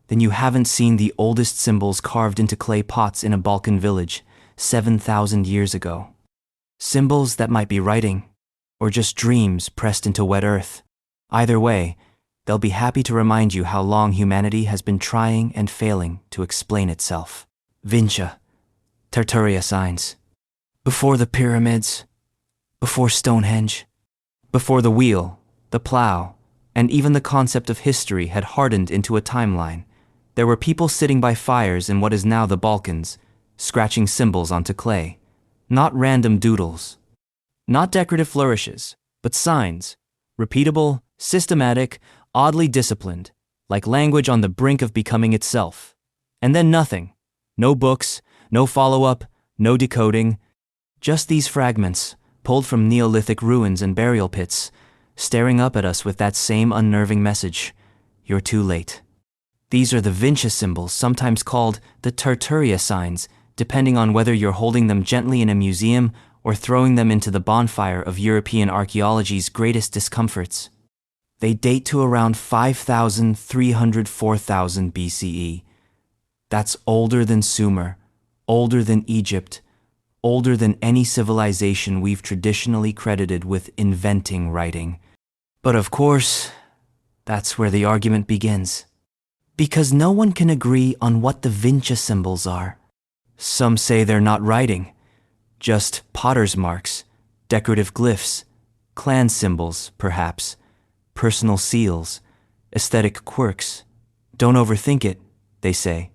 then you haven't seen the oldest symbols carved into clay pots in a Balkan village 7,000 years ago. Symbols that might be writing, or just dreams pressed into wet earth. Either way, they'll be happy to remind you how long humanity has been trying and failing to explain itself. Vinca, Tartaria signs. Before the pyramids, before Stonehenge, before the wheel, the plow, and even the concept of history had hardened into a timeline, there were people sitting by fires in what is now the Balkans, scratching symbols onto clay. Not random doodles. Not decorative flourishes, but signs. Repeatable, systematic, oddly disciplined, like language on the brink of becoming itself. And then nothing. No books, no follow-up, no decoding. Just these fragments, pulled from Neolithic ruins and burial pits, staring up at us with that same unnerving message: you're too late. These are the Vinca symbols, sometimes called the Tartaria signs, depending on whether you're holding them gently in a museum or throwing them into the bonfire of European archaeology's greatest discomforts. They date to around 5,304,000 BCE. That's older than Sumer, older than Egypt, older than any civilization we've traditionally credited with inventing writing. But of course, that's where the argument begins. Because no one can agree on what the Vinca symbols are. Some say they're not writing, just potter's marks, decorative glyphs, clan symbols, perhaps, personal seals, aesthetic quirks. Don't overthink it, they say.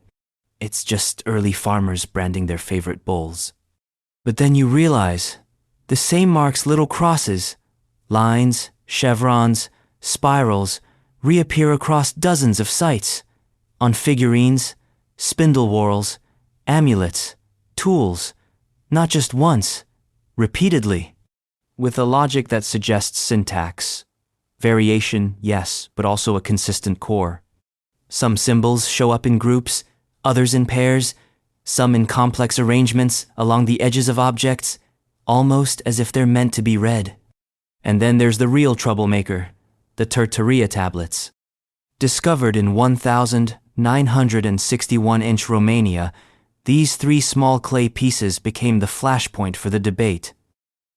It's just early farmers branding their favorite bulls. But then you realize, the same marks, little crosses, lines, chevrons, spirals, reappear across dozens of sites. On figurines, spindle whorls, amulets, tools, not just once, repeatedly. With a logic that suggests syntax. Variation, yes, but also a consistent core. Some symbols show up in groups, others in pairs, some in complex arrangements along the edges of objects, almost as if they're meant to be read. And then there's the real troublemaker, the Tartaria tablets. Discovered in 1961-inch Romania, these 3 small clay pieces became the flashpoint for the debate.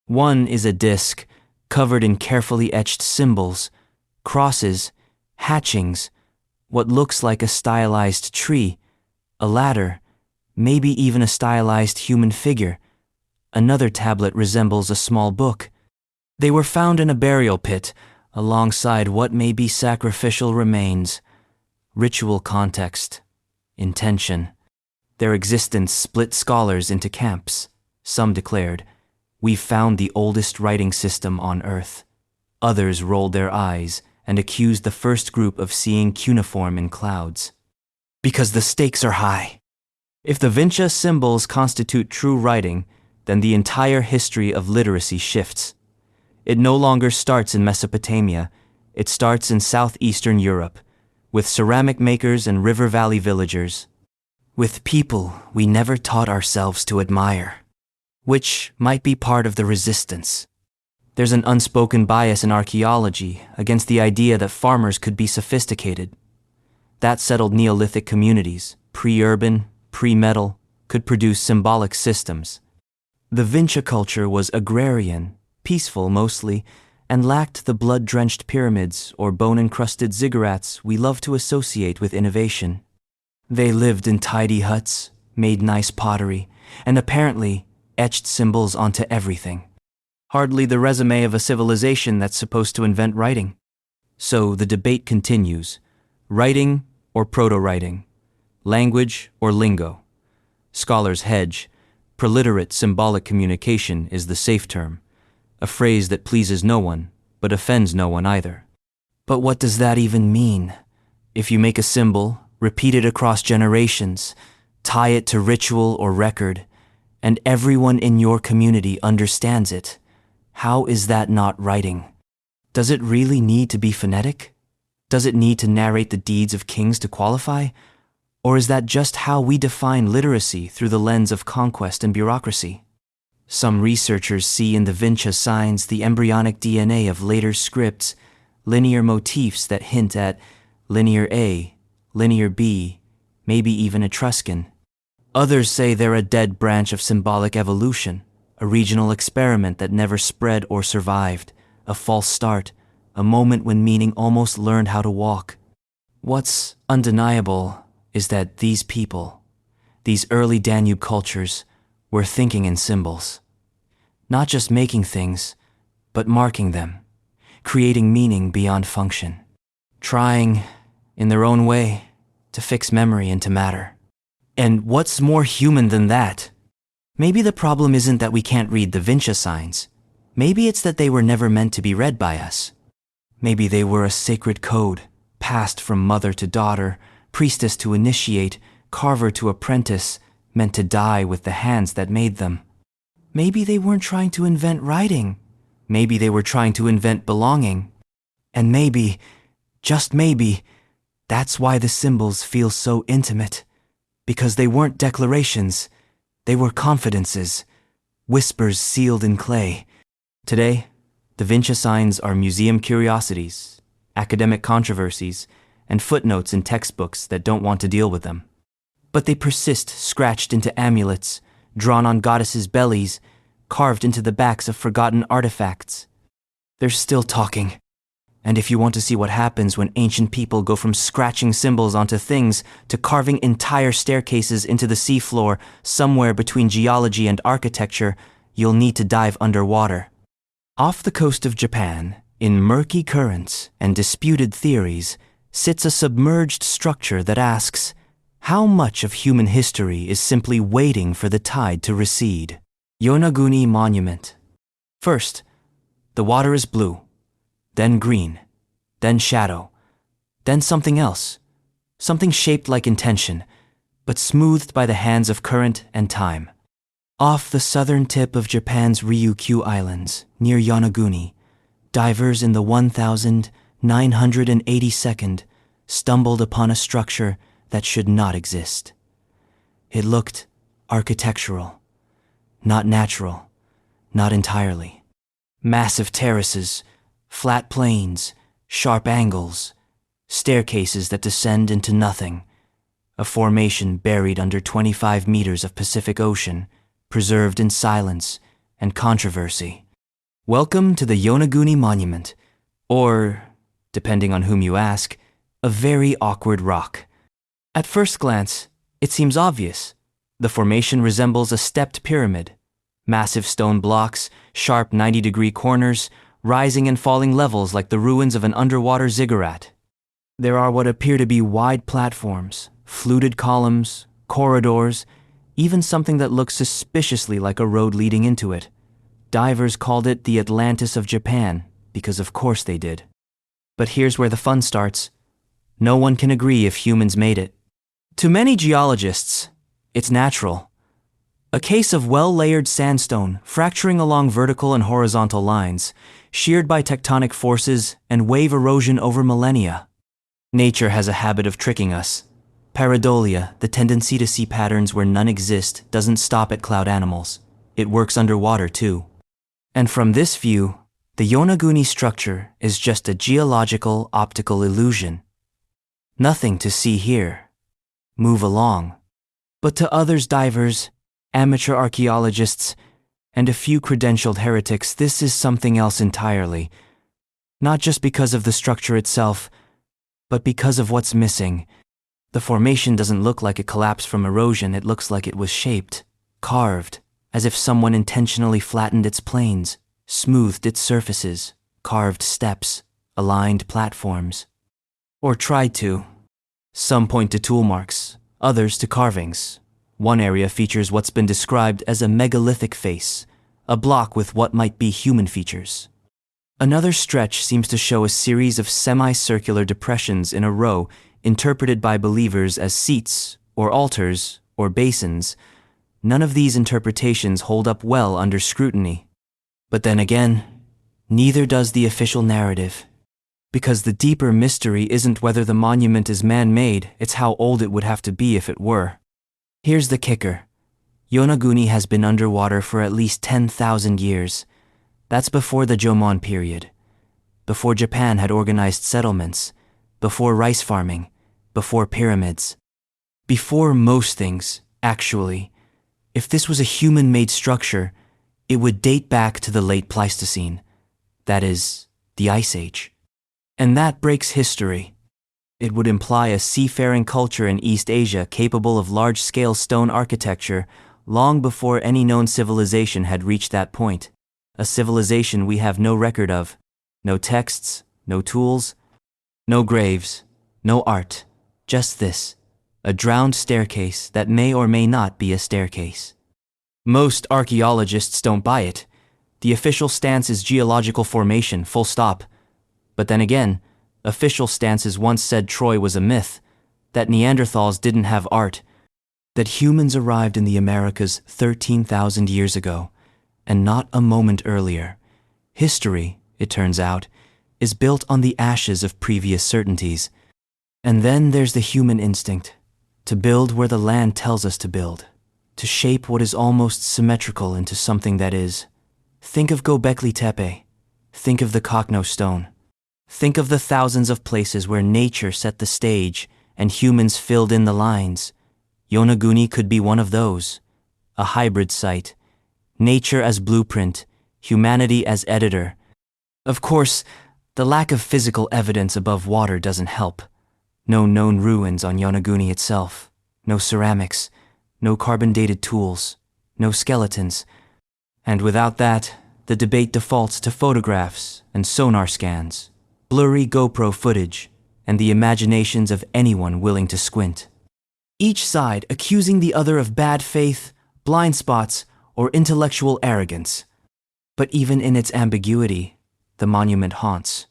One is a disc, covered in carefully etched symbols, crosses, hatchings, what looks like a stylized tree, a ladder, maybe even a stylized human figure. Another tablet resembles a small book. They were found in a burial pit, alongside what may be sacrificial remains. Ritual context, intention. Their existence split scholars into camps. Some declared, "We've found the oldest writing system on Earth." Others rolled their eyes and accused the first group of seeing cuneiform in clouds. Because the stakes are high. If the Vinca symbols constitute true writing, then the entire history of literacy shifts. It no longer starts in Mesopotamia, it starts in southeastern Europe, with ceramic makers and river valley villagers, with people we never taught ourselves to admire, which might be part of the resistance. There's an unspoken bias in archaeology against the idea that farmers could be sophisticated. That settled Neolithic communities, pre-urban, pre-metal, could produce symbolic systems. The Vinca culture was agrarian, peaceful mostly, and lacked the blood-drenched pyramids or bone-encrusted ziggurats we love to associate with innovation. They lived in tidy huts, made nice pottery, and apparently etched symbols onto everything. Hardly the resume of a civilization that's supposed to invent writing. So the debate continues: writing or proto-writing, language or lingo. Scholars hedge. Proliterate symbolic communication is the safe term, a phrase that pleases no one, but offends no one either. But what does that even mean? If you make a symbol, repeat it across generations, tie it to ritual or record, and everyone in your community understands it, how is that not writing? Does it really need to be phonetic? Does it need to narrate the deeds of kings to qualify? Or is that just how we define literacy through the lens of conquest and bureaucracy? Some researchers see in the Vinca signs the embryonic DNA of later scripts, linear motifs that hint at linear A, linear B, maybe even Etruscan. Others say they're a dead branch of symbolic evolution, a regional experiment that never spread or survived, a false start, a moment when meaning almost learned how to walk. What's undeniable is that these people, these early Danube cultures, were thinking in symbols. Not just making things, but marking them, creating meaning beyond function, trying, in their own way, to fix memory into matter. And what's more human than that? Maybe the problem isn't that we can't read the Vinca signs. Maybe it's that they were never meant to be read by us. Maybe they were a sacred code, passed from mother to daughter, priestess to initiate, carver to apprentice, meant to die with the hands that made them. Maybe they weren't trying to invent writing. Maybe they were trying to invent belonging. And maybe, just maybe, that's why the symbols feel so intimate. Because they weren't declarations, they were confidences, whispers sealed in clay. Today, the Vinca signs are museum curiosities, academic controversies, and footnotes in textbooks that don't want to deal with them. But they persist scratched into amulets, drawn on goddesses' bellies, carved into the backs of forgotten artifacts. They're still talking. And if you want to see what happens when ancient people go from scratching symbols onto things to carving entire staircases into the seafloor somewhere between geology and architecture, you'll need to dive underwater. Off the coast of Japan, in murky currents and disputed theories, sits a submerged structure that asks, how much of human history is simply waiting for the tide to recede? Yonaguni Monument. First, the water is blue, then green, then shadow, then something else, something shaped like intention, but smoothed by the hands of current and time. Off the southern tip of Japan's Ryukyu Islands, near Yonaguni, divers in the 1982nd stumbled upon a structure that should not exist. It looked architectural, not natural, not entirely. Massive terraces, flat plains, sharp angles, staircases that descend into nothing, a formation buried under 25 meters of Pacific Ocean, preserved in silence and controversy. Welcome to the Yonaguni Monument, or, depending on whom you ask, a very awkward rock. At first glance, it seems obvious. The formation resembles a stepped pyramid. Massive stone blocks, sharp 90-degree corners, rising and falling levels like the ruins of an underwater ziggurat. There are what appear to be wide platforms, fluted columns, corridors, even something that looks suspiciously like a road leading into it. Divers called it the Atlantis of Japan, because of course they did. But here's where the fun starts. No one can agree if humans made it. To many geologists, it's natural. A case of well-layered sandstone fracturing along vertical and horizontal lines, sheared by tectonic forces and wave erosion over millennia. Nature has a habit of tricking us. Pareidolia, the tendency to see patterns where none exist, doesn't stop at cloud animals. It works underwater too. And from this view, the Yonaguni structure is just a geological optical illusion. Nothing to see here. Move along. But to others, divers, amateur archaeologists, and a few credentialed heretics, this is something else entirely. Not just because of the structure itself, but because of what's missing. The formation doesn't look like it collapsed from erosion, it looks like it was shaped, carved, as if someone intentionally flattened its planes, smoothed its surfaces, carved steps, aligned platforms. Or tried to. Some point to tool marks, others to carvings. One area features what's been described as a megalithic face, a block with what might be human features. Another stretch seems to show a series of semicircular depressions in a row, interpreted by believers as seats, or altars, or basins. None of these interpretations hold up well under scrutiny. But then again, neither does the official narrative. Because the deeper mystery isn't whether the monument is man-made, it's how old it would have to be if it were. Here's the kicker. Yonaguni has been underwater for at least 10,000 years. That's before the Jomon period. Before Japan had organized settlements. Before rice farming. Before pyramids. Before most things, actually. If this was a human-made structure, it would date back to the late Pleistocene. That is, the Ice Age. And that breaks history. It would imply a seafaring culture in East Asia capable of large-scale stone architecture long before any known civilization had reached that point. A civilization we have no record of. No texts, no tools, no graves, no art. Just this, a drowned staircase that may or may not be a staircase. Most archaeologists don't buy it. The official stance is geological formation, full stop. But then again, official stances once said Troy was a myth, that Neanderthals didn't have art, that humans arrived in the Americas 13,000 years ago, and not a moment earlier. History, it turns out, is built on the ashes of previous certainties. And then there's the human instinct, to build where the land tells us to build, to shape what is almost symmetrical into something that is. Think of Göbekli Tepe. Think of the Kokno stone. Think of the thousands of places where nature set the stage and humans filled in the lines. Yonaguni could be one of those, a hybrid site. Nature as blueprint, humanity as editor. Of course, the lack of physical evidence above water doesn't help. No known ruins on Yonaguni itself, no ceramics, no carbon-dated tools, no skeletons. And without that, the debate defaults to photographs and sonar scans, blurry GoPro footage, and the imaginations of anyone willing to squint. Each side accusing the other of bad faith, blind spots, or intellectual arrogance. But even in its ambiguity, the monument haunts.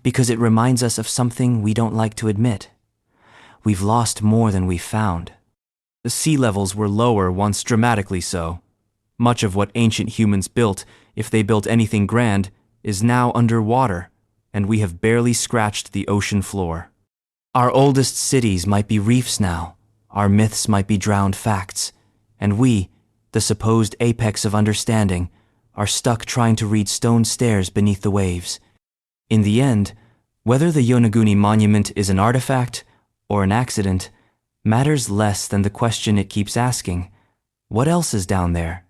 Because it reminds us of something we don't like to admit. We've lost more than we've found. The sea levels were lower once, dramatically so. Much of what ancient humans built, if they built anything grand, is now underwater, and we have barely scratched the ocean floor. Our oldest cities might be reefs now, our myths might be drowned facts, and we, the supposed apex of understanding, are stuck trying to read stone stairs beneath the waves. In the end, whether the Yonaguni monument is an artifact or an accident matters less than the question it keeps asking: what else is down there?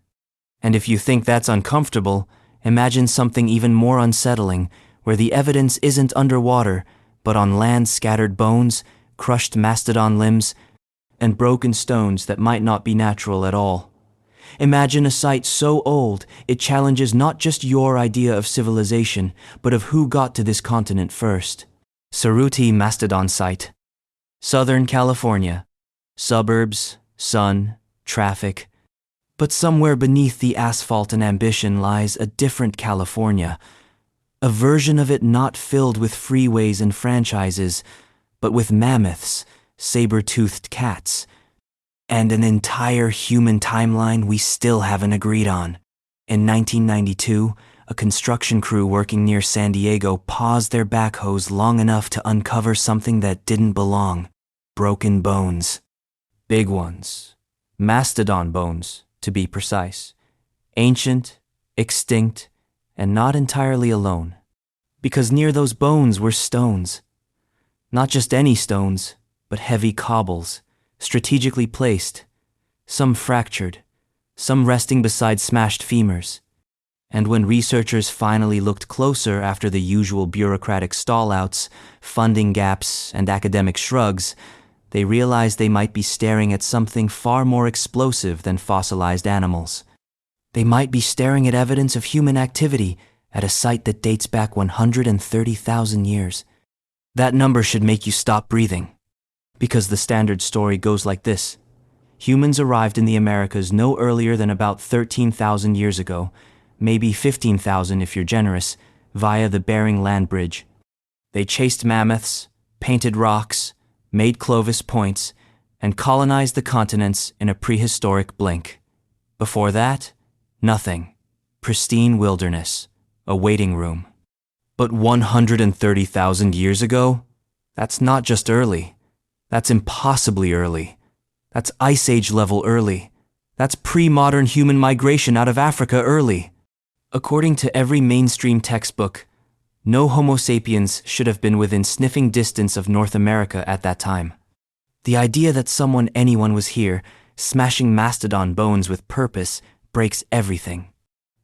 And if you think that's uncomfortable, imagine something even more unsettling, where the evidence isn't underwater, but on land scattered bones, crushed mastodon limbs, and broken stones that might not be natural at all. Imagine a site so old it challenges not just your idea of civilization, but of who got to this continent first. Cerutti Mastodon Site. Southern California. Suburbs, sun, traffic. But somewhere beneath the asphalt and ambition lies a different California. A version of it not filled with freeways and franchises, but with mammoths, saber-toothed cats, and an entire human timeline we still haven't agreed on. In 1992, a construction crew working near San Diego paused their backhoes long enough to uncover something that didn't belong: broken bones. Big ones. Mastodon bones, to be precise. Ancient, extinct, and not entirely alone. Because near those bones were stones. Not just any stones, but heavy cobbles, strategically placed, some fractured, some resting beside smashed femurs. And when researchers finally looked closer after the usual bureaucratic stallouts, funding gaps, and academic shrugs, they realized they might be staring at something far more explosive than fossilized animals. They might be staring at evidence of human activity at a site that dates back 130,000 years. That number should make you stop breathing. Because the standard story goes like this. Humans arrived in the Americas no earlier than about 13,000 years ago, maybe 15,000 if you're generous, via the Bering Land Bridge. They chased mammoths, painted rocks, made Clovis points, and colonized the continents in a prehistoric blink. Before that, nothing. Pristine wilderness, a waiting room. But 130,000 years ago? That's not just early. That's impossibly early. That's Ice Age level early. That's pre-modern human migration out of Africa early. According to every mainstream textbook, no Homo sapiens should have been within sniffing distance of North America at that time. The idea that anyone was here, smashing mastodon bones with purpose, breaks everything.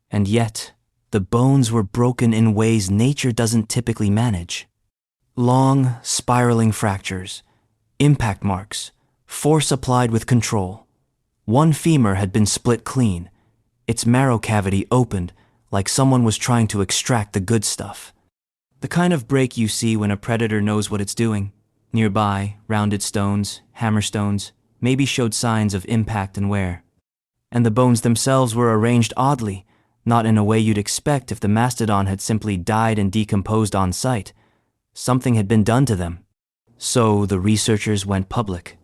And yet, the bones were broken in ways nature doesn't typically manage. Long, spiraling fractures, impact marks, force applied with control. One femur had been split clean, its marrow cavity opened, like someone was trying to extract the good stuff. The kind of break you see when a predator knows what it's doing. Nearby, rounded stones, hammerstones, maybe showed signs of impact and wear. And the bones themselves were arranged oddly, not in a way you'd expect if the mastodon had simply died and decomposed on site. Something had been done to them. So the researchers went public.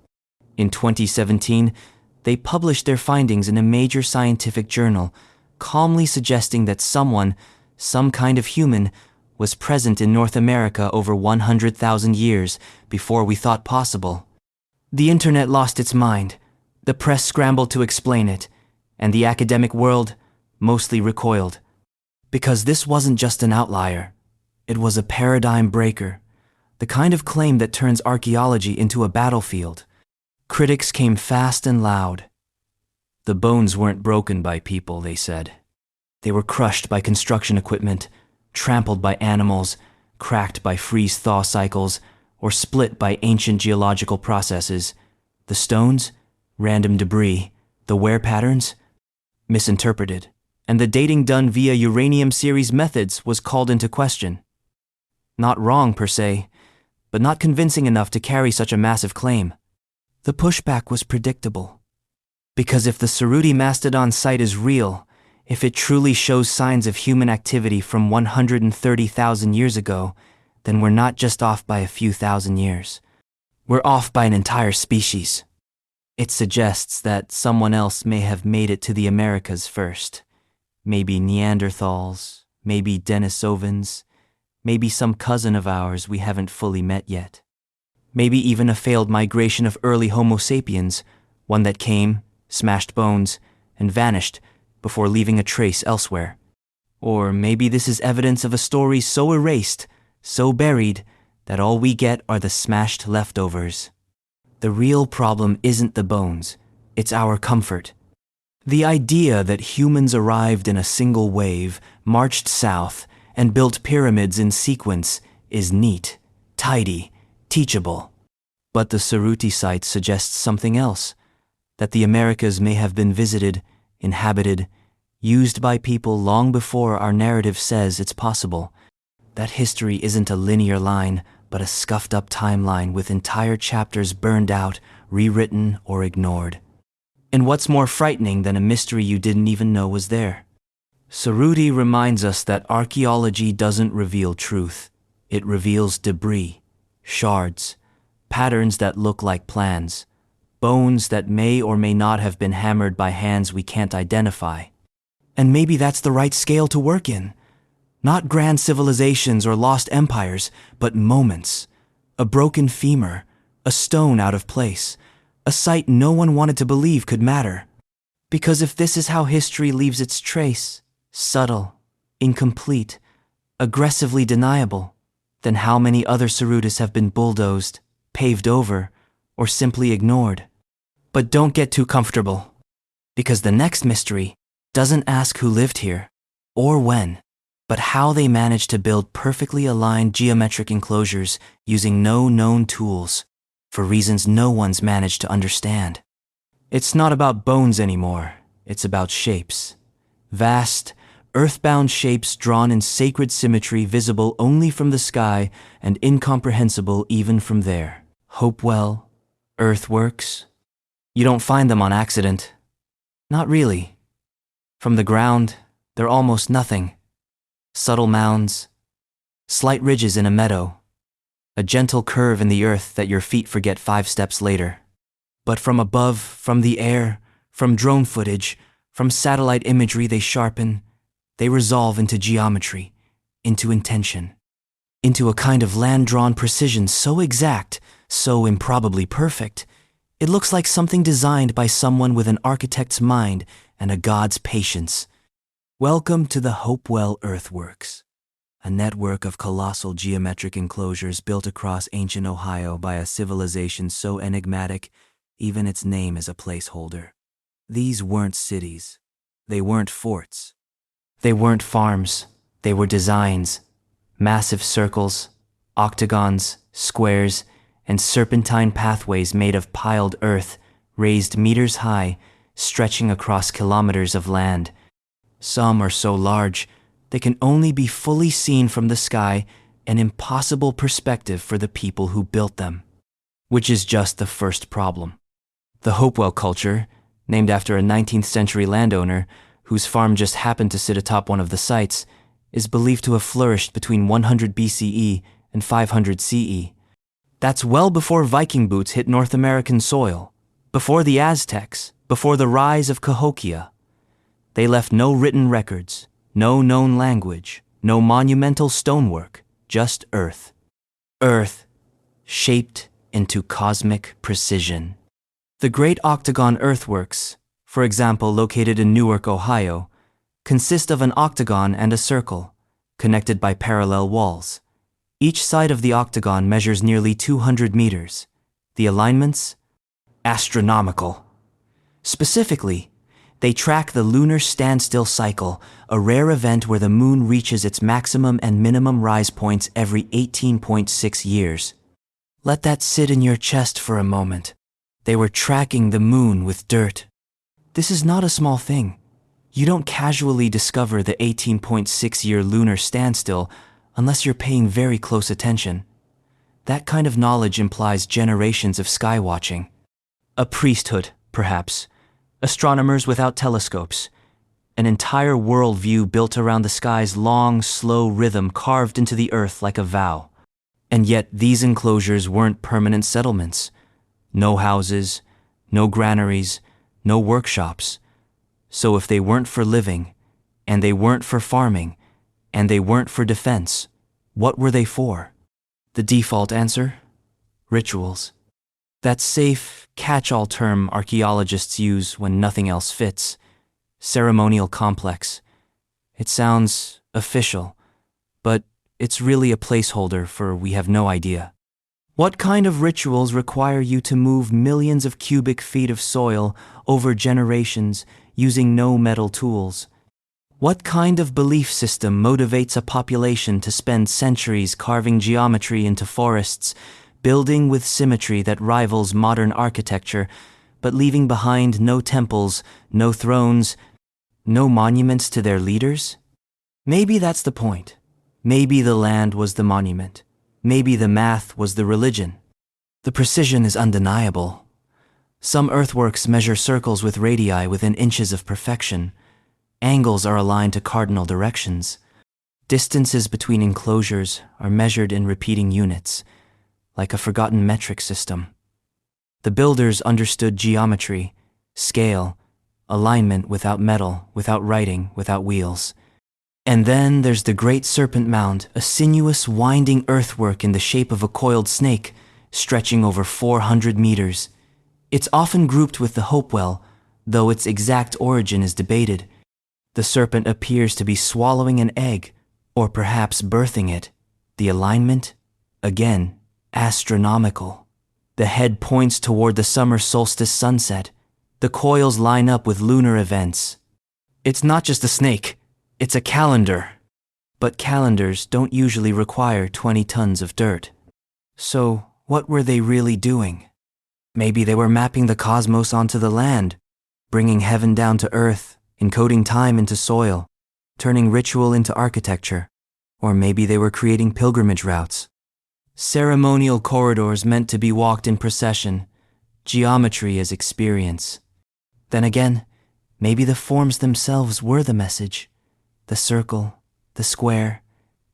In 2017, they published their findings in a major scientific journal, calmly suggesting that some kind of human, was present in North America over 100,000 years before we thought possible. The internet lost its mind, the press scrambled to explain it, and the academic world mostly recoiled. Because this wasn't just an outlier, it was a paradigm breaker, the kind of claim that turns archaeology into a battlefield. Critics came fast and loud. The bones weren't broken by people, they said. They were crushed by construction equipment, trampled by animals, cracked by freeze-thaw cycles, or split by ancient geological processes. The stones? Random debris. The wear patterns? Misinterpreted. And the dating done via uranium series methods was called into question. Not wrong per se, but not convincing enough to carry such a massive claim. The pushback was predictable. Because if the Cerutti mastodon site is real, if it truly shows signs of human activity from 130,000 years ago, then we're not just off by a few thousand years. We're off by an entire species. It suggests that someone else may have made it to the Americas first. Maybe Neanderthals, maybe Denisovans, maybe some cousin of ours we haven't fully met yet. Maybe even a failed migration of early Homo sapiens, one that came, smashed bones, and vanished before leaving a trace elsewhere. Or maybe this is evidence of a story so erased, so buried, that all we get are the smashed leftovers. The real problem isn't the bones, it's our comfort. The idea that humans arrived in a single wave, marched south, and built pyramids in sequence is neat, tidy, teachable. But the Cerutti site suggests something else, that the Americas may have been visited, inhabited, used by people long before our narrative says it's possible. That history isn't a linear line, but a scuffed-up timeline with entire chapters burned out, rewritten, or ignored. And what's more frightening than a mystery you didn't even know was there? Cerutti reminds us that archaeology doesn't reveal truth. It reveals debris, shards, patterns that look like plans, bones that may or may not have been hammered by hands we can't identify. And maybe that's the right scale to work in. Not grand civilizations or lost empires, but moments. A broken femur, a stone out of place, a sight no one wanted to believe could matter. Because if this is how history leaves its trace, subtle, incomplete, aggressively deniable, then how many other Ceruttis have been bulldozed, paved over, or simply ignored? But don't get too comfortable, because the next mystery doesn't ask who lived here, or when, but how they managed to build perfectly aligned geometric enclosures using no known tools, for reasons no one's managed to understand. It's not about bones anymore, it's about shapes. Vast, earthbound shapes drawn in sacred symmetry visible only from the sky and incomprehensible even from there. Hopewell, earthworks. You don't find them on accident. Not really. From the ground, they're almost nothing. Subtle mounds, slight ridges in a meadow, a gentle curve in the earth that your feet forget 5 steps later. But from above, from the air, from drone footage, from satellite imagery they sharpen, they resolve into geometry, into intention, into a kind of land-drawn precision so exact, so improbably perfect, it looks like something designed by someone with an architect's mind and a god's patience. Welcome to the Hopewell earthworks, a network of colossal geometric enclosures built across ancient Ohio by a civilization so enigmatic, even its name is a placeholder. These weren't cities. They weren't forts. They weren't farms. They were designs. Massive circles, octagons, squares, and serpentine pathways made of piled earth, raised meters high, stretching across kilometers of land. Some are so large, they can only be fully seen from the sky, an impossible perspective for the people who built them. Which is just the first problem. The Hopewell culture, named after a 19th century landowner whose farm just happened to sit atop one of the sites, is believed to have flourished between 100 BCE and 500 CE. That's well before Viking boots hit North American soil, before the Aztecs, before the rise of Cahokia. They left no written records, no known language, no monumental stonework, just earth. Earth, shaped into cosmic precision. The Great Octagon earthworks, for example located in Newark, Ohio, consist of an octagon and a circle, connected by parallel walls. Each side of the octagon measures nearly 200 meters. The alignments? Astronomical. Specifically, they track the lunar standstill cycle, a rare event where the moon reaches its maximum and minimum rise points every 18.6 years. Let that sit in your chest for a moment. They were tracking the moon with dirt. This is not a small thing. You don't casually discover the 18.6-year lunar standstill unless you're paying very close attention. That kind of knowledge implies generations of sky watching. A priesthood, perhaps. Astronomers without telescopes. An entire worldview built around the sky's long, slow rhythm carved into the earth like a vow. And yet these enclosures weren't permanent settlements. No houses, no granaries, no workshops. So if they weren't for living, and they weren't for farming, and they weren't for defense, what were they for? The default answer? Rituals. That safe, catch-all term archaeologists use when nothing else fits. Ceremonial complex. It sounds official, but it's really a placeholder for we have no idea. What kind of rituals require you to move millions of cubic feet of soil over generations using no metal tools? What kind of belief system motivates a population to spend centuries carving geometry into forests, building with symmetry that rivals modern architecture, but leaving behind no temples, no thrones, no monuments to their leaders? Maybe that's the point. Maybe the land was the monument. Maybe the math was the religion. The precision is undeniable. Some earthworks measure circles with radii within inches of perfection. Angles are aligned to cardinal directions. Distances between enclosures are measured in repeating units, like a forgotten metric system. The builders understood geometry, scale, alignment without metal, without writing, without wheels. And then there's the Great Serpent Mound, a sinuous, winding earthwork in the shape of a coiled snake, stretching over 400 meters. It's often grouped with the Hopewell, though its exact origin is debated. The serpent appears to be swallowing an egg, or perhaps birthing it. The alignment? Again, astronomical. The head points toward the summer solstice sunset. The coils line up with lunar events. It's not just a snake, it's a calendar. But calendars don't usually require 20 tons of dirt. So, what were they really doing? Maybe they were mapping the cosmos onto the land, bringing heaven down to earth, encoding time into soil, turning ritual into architecture. Or maybe they were creating pilgrimage routes. Ceremonial corridors meant to be walked in procession, geometry as experience. Then again, maybe the forms themselves were the message. The circle, the square,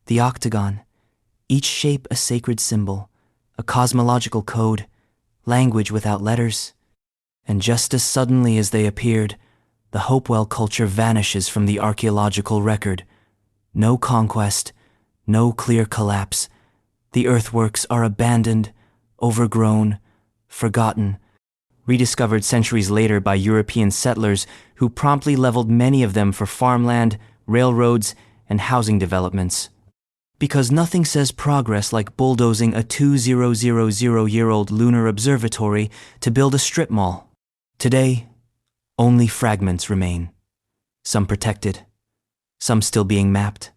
the octagon, each shape a sacred symbol, a cosmological code, language without letters. And just as suddenly as they appeared, the Hopewell culture vanishes from the archaeological record. No conquest, no clear collapse. The earthworks are abandoned, overgrown, forgotten, rediscovered centuries later by European settlers who promptly leveled many of them for farmland, railroads, and housing developments. Because nothing says progress like bulldozing a 2000-year-old lunar observatory to build a strip mall. Today, only fragments remain. Some protected, some still being mapped,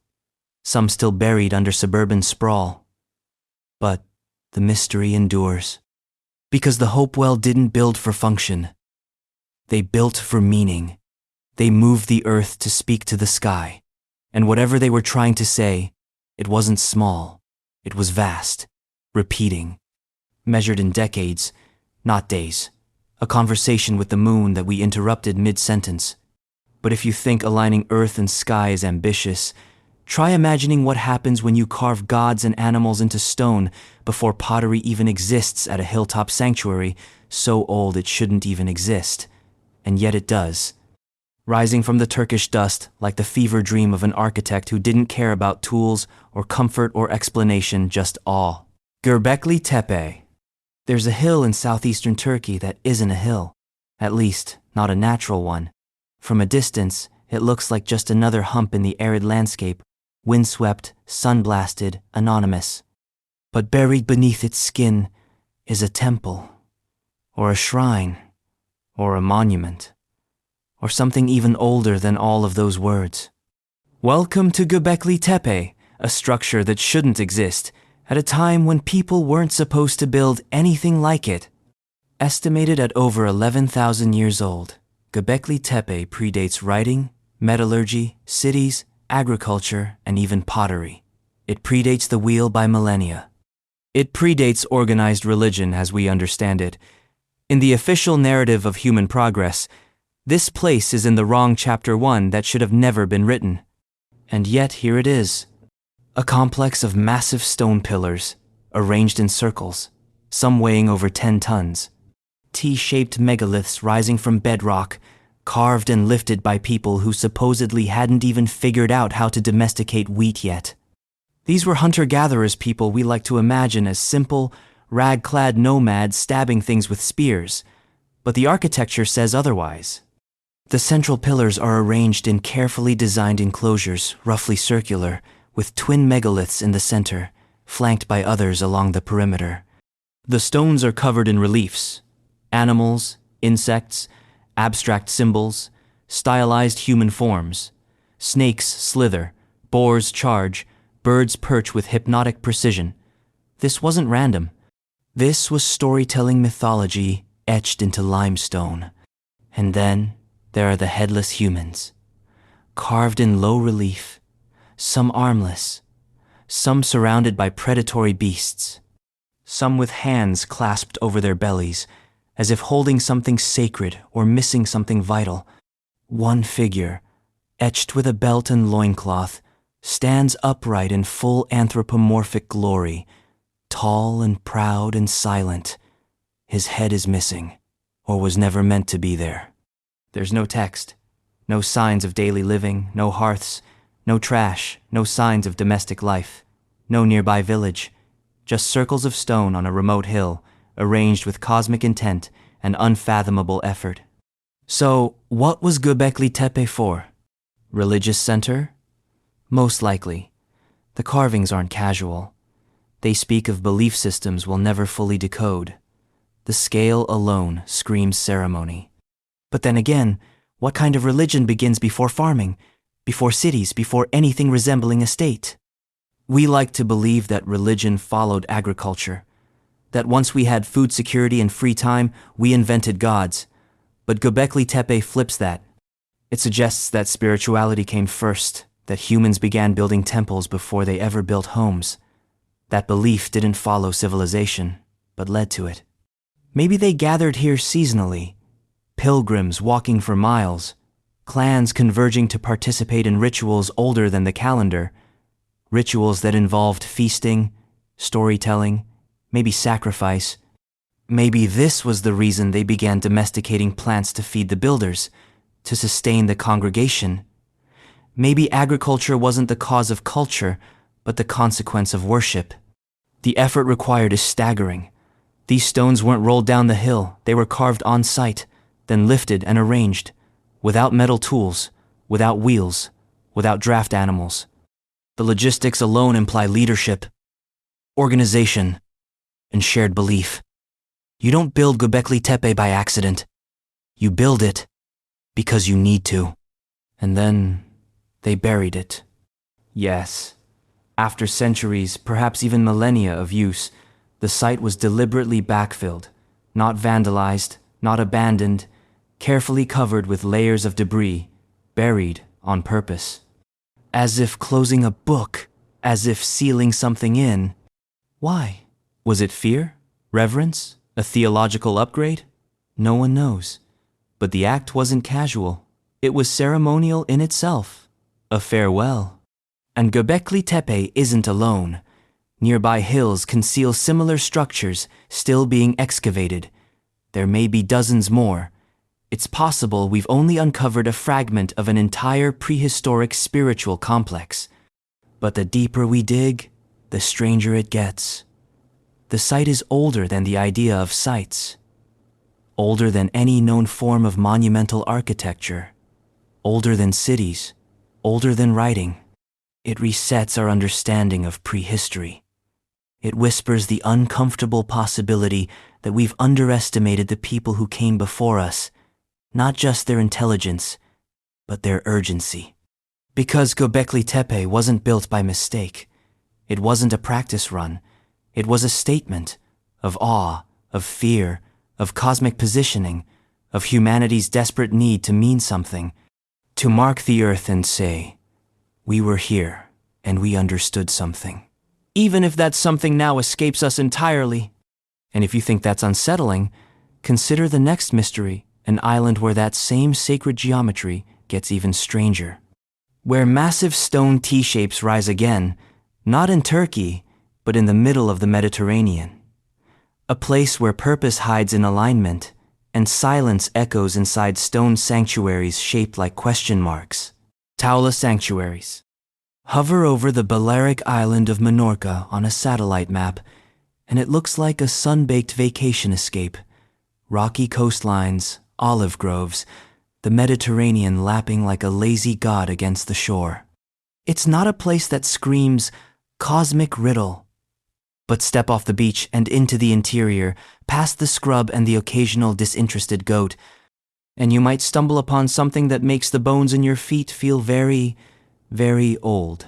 some still buried under suburban sprawl. But the mystery endures. Because the Hopewell didn't build for function. They built for meaning. They moved the earth to speak to the sky. And whatever they were trying to say, it wasn't small. It was vast, repeating, measured in decades, not days. A conversation with the moon that we interrupted mid-sentence. But if you think aligning earth and sky is ambitious, try imagining what happens when you carve gods and animals into stone before pottery even exists at a hilltop sanctuary so old it shouldn't even exist. And yet it does. Rising from the Turkish dust like the fever dream of an architect who didn't care about tools or comfort or explanation, just awe. Göbekli Tepe. There's a hill in southeastern Turkey that isn't a hill. At least, not a natural one. From a distance, it looks like just another hump in the arid landscape, windswept, sun-blasted, anonymous. But buried beneath its skin is a temple, or a shrine, or a monument, or something even older than all of those words. Welcome to Göbekli Tepe, a structure that shouldn't exist, at a time when people weren't supposed to build anything like it. Estimated at over 11,000 years old, Göbekli Tepe predates writing, metallurgy, cities, agriculture, and even pottery. It predates the wheel by millennia. It predates organized religion as we understand it. In the official narrative of human progress, this place is in the wrong chapter 1 that should have never been written. And yet here it is. A complex of massive stone pillars, arranged in circles, some weighing over 10 tons. T-shaped megaliths rising from bedrock, carved and lifted by people who supposedly hadn't even figured out how to domesticate wheat yet. These were hunter-gatherers people we like to imagine as simple, rag-clad nomads stabbing things with spears, but the architecture says otherwise. The central pillars are arranged in carefully designed enclosures, roughly circular, with twin megaliths in the center, flanked by others along the perimeter. The stones are covered in reliefs, animals, insects, abstract symbols, stylized human forms. Snakes slither, boars charge, birds perch with hypnotic precision. This wasn't random. This was storytelling mythology etched into limestone. And then there are the headless humans, carved in low relief, some armless, some surrounded by predatory beasts, some with hands clasped over their bellies, as if holding something sacred or missing something vital. One figure, etched with a belt and loincloth, stands upright in full anthropomorphic glory, tall and proud and silent. His head is missing, or was never meant to be there. There's no text, no signs of daily living, no hearths, No trash, no signs of domestic life, no nearby village, just circles of stone on a remote hill, arranged with cosmic intent and unfathomable effort. So, what was Göbekli Tepe for? Religious center? Most likely. The carvings aren't casual. They speak of belief systems we'll never fully decode. The scale alone screams ceremony. But then again, what kind of religion begins before farming, before cities, before anything resembling a state? We like to believe that religion followed agriculture, that once we had food security and free time, we invented gods. But Göbekli Tepe flips that. It suggests that spirituality came first, that humans began building temples before they ever built homes. That belief didn't follow civilization, but led to it. Maybe they gathered here seasonally, pilgrims walking for miles, clans converging to participate in rituals older than the calendar, rituals that involved feasting, storytelling, maybe sacrifice. Maybe this was the reason they began domesticating plants to feed the builders, to sustain the congregation. Maybe agriculture wasn't the cause of culture, but the consequence of worship. The effort required is staggering. These stones weren't rolled down the hill, they were carved on site, then lifted and arranged, without metal tools, without wheels, without draft animals. The logistics alone imply leadership, organization, and shared belief. You don't build Göbekli Tepe by accident. You build it because you need to. And then they buried it. Yes, after centuries, perhaps even millennia of use, the site was deliberately backfilled, not vandalized, not abandoned, carefully covered with layers of debris, buried on purpose. As if closing a book, as if sealing something in. Why? Was it fear? Reverence? A theological upgrade? No one knows. But the act wasn't casual. It was ceremonial in itself. A farewell. And Göbekli Tepe isn't alone. Nearby hills conceal similar structures still being excavated. There may be dozens more. It's possible we've only uncovered a fragment of an entire prehistoric spiritual complex. But the deeper we dig, the stranger it gets. The site is older than the idea of sites. Older than any known form of monumental architecture. Older than cities. Older than writing. It resets our understanding of prehistory. It whispers the uncomfortable possibility that we've underestimated the people who came before us, not just their intelligence, but their urgency. Because Göbekli Tepe wasn't built by mistake. It wasn't a practice run. It was a statement of awe, of fear, of cosmic positioning, of humanity's desperate need to mean something, to mark the earth and say, we were here and we understood something. Even if that something now escapes us entirely. And if you think that's unsettling, consider the next mystery, an island where that same sacred geometry gets even stranger. Where massive stone T-shapes rise again, not in Turkey, but in the middle of the Mediterranean. A place where purpose hides in alignment, and silence echoes inside stone sanctuaries shaped like question marks. Taula sanctuaries. Hover over the Balearic island of Menorca on a satellite map, and it looks like a sun-baked vacation escape. Rocky coastlines, olive groves, the Mediterranean lapping like a lazy god against the shore. It's not a place that screams, cosmic riddle. But step off the beach and into the interior, past the scrub and the occasional disinterested goat, and you might stumble upon something that makes the bones in your feet feel very, very old.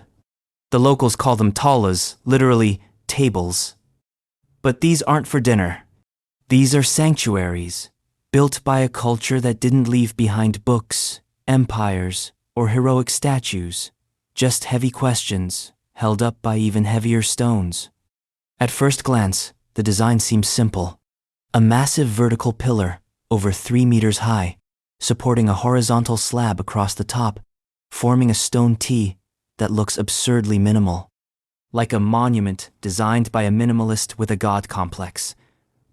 The locals call them taulas, literally tables. But these aren't for dinner. These are sanctuaries, built by a culture that didn't leave behind books, empires, or heroic statues, just heavy questions, held up by even heavier stones. At first glance, the design seems simple. A massive vertical pillar, over 3 meters high, supporting a horizontal slab across the top, forming a stone T that looks absurdly minimal. Like a monument designed by a minimalist with a god complex.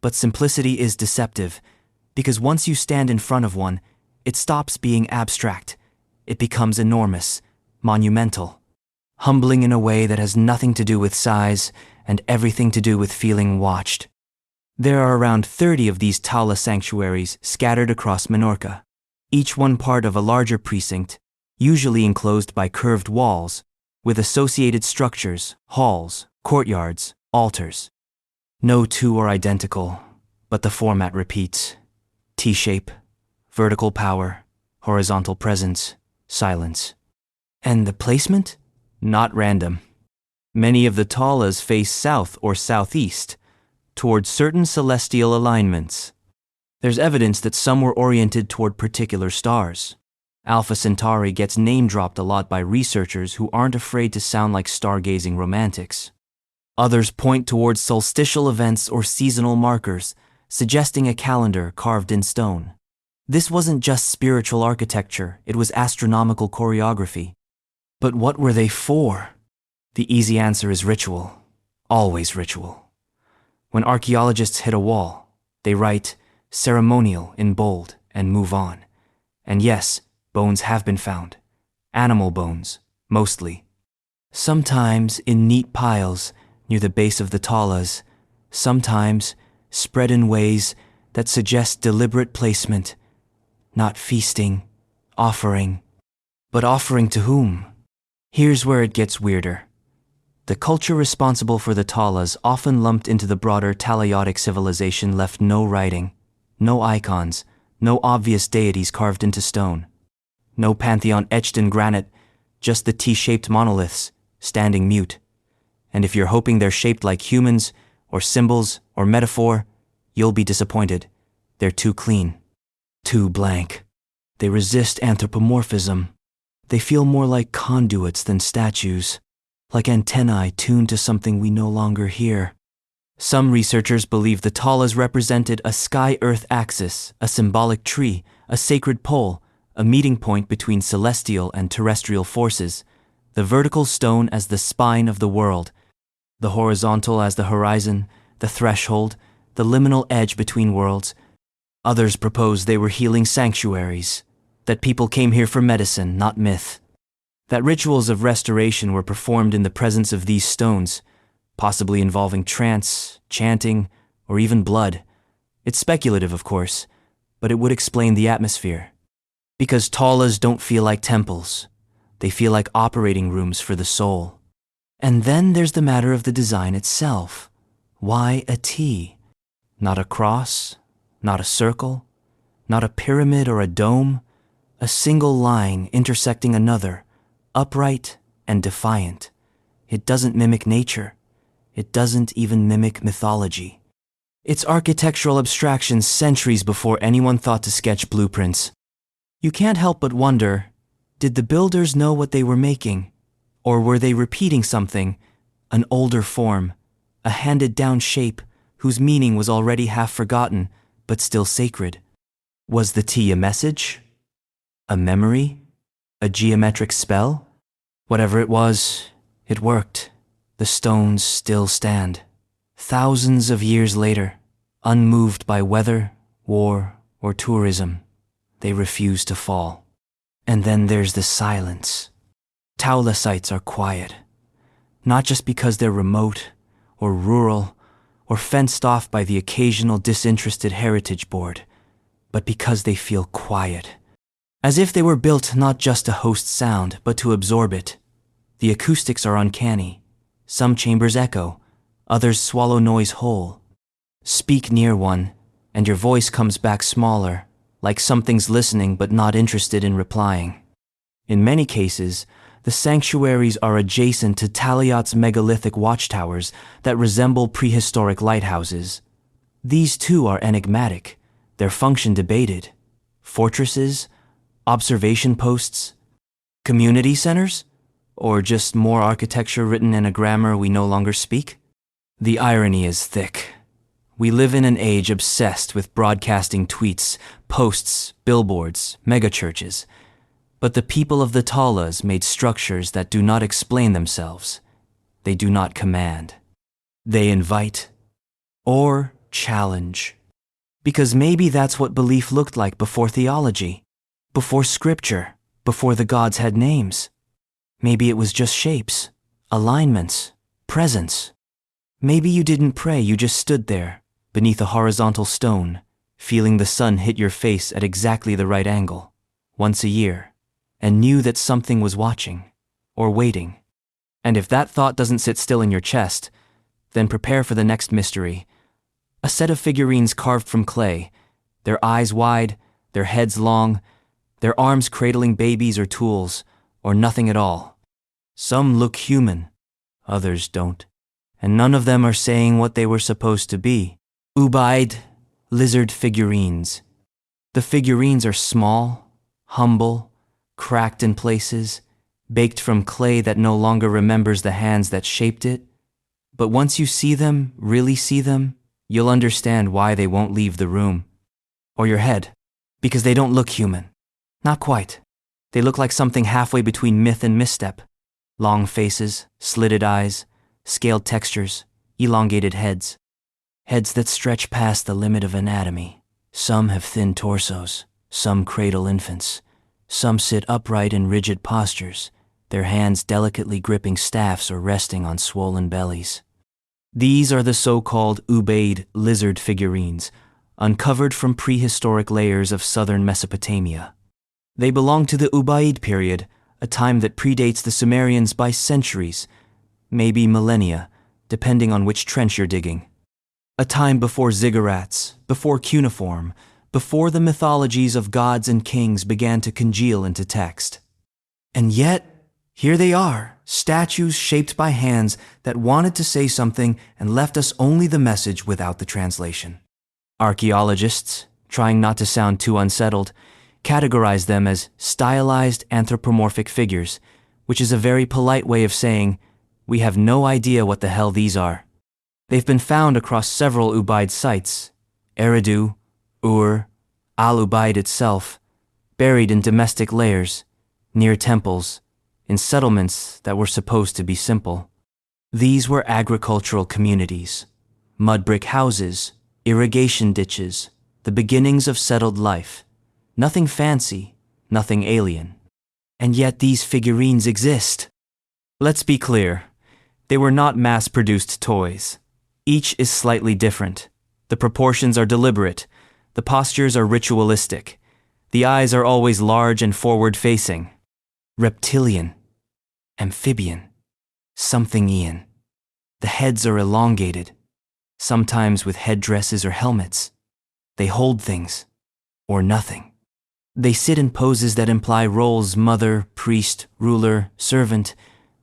But simplicity is deceptive, because once you stand in front of one, it stops being abstract. It becomes enormous, monumental, humbling in a way that has nothing to do with size and everything to do with feeling watched. There are around 30 of these Tala sanctuaries scattered across Menorca, each one part of a larger precinct, usually enclosed by curved walls, with associated structures, halls, courtyards, altars. No two are identical, but the format repeats. T-shape, vertical power, horizontal presence, silence. And the placement? Not random. Many of the talas face south or southeast, toward certain celestial alignments. There's evidence that some were oriented toward particular stars. Alpha Centauri gets name-dropped a lot by researchers who aren't afraid to sound like stargazing romantics. Others point towards solstitial events or seasonal markers, suggesting a calendar carved in stone. This wasn't just spiritual architecture, it was astronomical choreography. But what were they for? The easy answer is ritual. Always ritual. When archaeologists hit a wall, they write ceremonial in bold and move on. And yes, bones have been found. Animal bones, mostly. Sometimes in neat piles near the base of the talas, sometimes spread in ways that suggest deliberate placement, not feasting, offering. But offering to whom? Here's where it gets weirder. The culture responsible for the talas, often lumped into the broader Talaiotic civilization, left no writing, no icons, no obvious deities carved into stone. No pantheon etched in granite, just the T-shaped monoliths, standing mute. And if you're hoping they're shaped like humans, or symbols, or metaphor, you'll be disappointed. They're too clean. Too blank. They resist anthropomorphism. They feel more like conduits than statues, like antennae tuned to something we no longer hear. Some researchers believe the talas represented a sky-earth axis, a symbolic tree, a sacred pole, a meeting point between celestial and terrestrial forces, the vertical stone as the spine of the world, the horizontal as the horizon, the threshold, the liminal edge between worlds. Others propose they were healing sanctuaries, that people came here for medicine, not myth. That rituals of restoration were performed in the presence of these stones, possibly involving trance, chanting, or even blood. It's speculative, of course, but it would explain the atmosphere. Because talas don't feel like temples. They feel like operating rooms for the soul. And then there's the matter of the design itself. Why a T? Not a cross, not a circle, not a pyramid or a dome, a single line intersecting another, upright and defiant. It doesn't mimic nature. It doesn't even mimic mythology. It's architectural abstraction centuries before anyone thought to sketch blueprints. You can't help but wonder, did the builders know what they were making? Or were they repeating something, an older form, a handed-down shape whose meaning was already half forgotten but still sacred? Was the T a message? A memory? A geometric spell? Whatever it was, it worked. The stones still stand. Thousands of years later, unmoved by weather, war, or tourism, they refuse to fall. And then there's the silence. Taula sites are quiet, not just because they're remote, or rural, or fenced off by the occasional disinterested heritage board, but because they feel quiet. As if they were built not just to host sound, but to absorb it. The acoustics are uncanny. Some chambers echo, others swallow noise whole. Speak near one, and your voice comes back smaller, like something's listening but not interested in replying. In many cases, the sanctuaries are adjacent to Talaiots megalithic watchtowers that resemble prehistoric lighthouses. These too are enigmatic, their function debated. Fortresses? Observation posts? Community centers? Or just more architecture written in a grammar we no longer speak? The irony is thick. We live in an age obsessed with broadcasting tweets, posts, billboards, megachurches. But the people of the talas made structures that do not explain themselves. They do not command. They invite or challenge. Because maybe that's what belief looked like before theology, before scripture, before the gods had names. Maybe it was just shapes, alignments, presence. Maybe you didn't pray, you just stood there, beneath a horizontal stone, feeling the sun hit your face at exactly the right angle, once a year, and knew that something was watching, or waiting. And if that thought doesn't sit still in your chest, then prepare for the next mystery. A set of figurines carved from clay, their eyes wide, their heads long, their arms cradling babies or tools, or nothing at all. Some look human, others don't, and none of them are saying what they were supposed to be. Ubaid, lizard figurines. The figurines are small, humble, cracked in places, baked from clay that no longer remembers the hands that shaped it. But once you see them, really see them, you'll understand why they won't leave the room. Or your head, because they don't look human. Not quite. They look like something halfway between myth and misstep. Long faces, slitted eyes, scaled textures, elongated heads. Heads that stretch past the limit of anatomy. Some have thin torsos, some cradle infants. Some sit upright in rigid postures, their hands delicately gripping staffs or resting on swollen bellies. These are the so-called Ubaid lizard figurines, uncovered from prehistoric layers of southern Mesopotamia. They belong to the Ubaid period, a time that predates the Sumerians by centuries, maybe millennia, depending on which trench you're digging. A time before ziggurats, before cuneiform, before the mythologies of gods and kings began to congeal into text. And yet, here they are, statues shaped by hands that wanted to say something and left us only the message without the translation. Archaeologists, trying not to sound too unsettled, categorize them as stylized anthropomorphic figures, which is a very polite way of saying, we have no idea what the hell these are. They've been found across several Ubaid sites, Eridu, Ur, Al-Ubaid itself, buried in domestic layers, near temples, in settlements that were supposed to be simple. These were agricultural communities, mud brick houses, irrigation ditches, the beginnings of settled life. Nothing fancy, nothing alien. And yet these figurines exist. Let's be clear, they were not mass-produced toys. Each is slightly different. The proportions are deliberate. The postures are ritualistic. The eyes are always large and forward-facing. Reptilian, amphibian, something-ian. The heads are elongated, sometimes with headdresses or helmets. They hold things, or nothing. They sit in poses that imply roles: mother, priest, ruler, servant.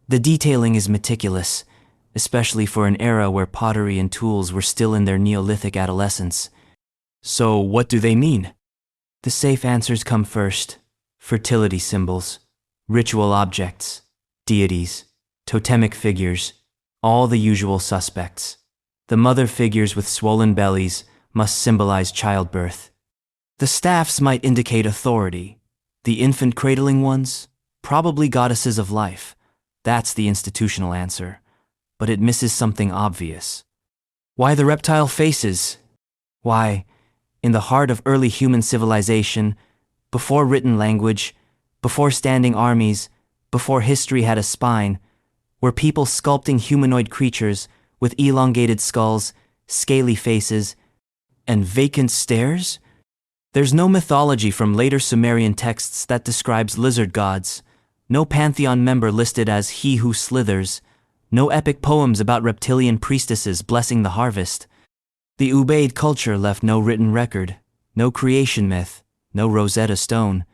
The detailing is meticulous, especially for an era where pottery and tools were still in their Neolithic adolescence. So what do they mean? The safe answers come first: fertility symbols, ritual objects, deities, totemic figures, all the usual suspects. The mother figures with swollen bellies must symbolize childbirth. The staffs might indicate authority. The infant cradling ones, probably goddesses of life. That's the institutional answer. But it misses something obvious. Why the reptile faces? Why, in the heart of early human civilization, before written language, before standing armies, before history had a spine, were people sculpting humanoid creatures with elongated skulls, scaly faces, and vacant stares? There's no mythology from later Sumerian texts that describes lizard gods, no pantheon member listed as he who slithers, no epic poems about reptilian priestesses blessing the harvest. The Ubaid culture left no written record, no creation myth, no Rosetta Stone,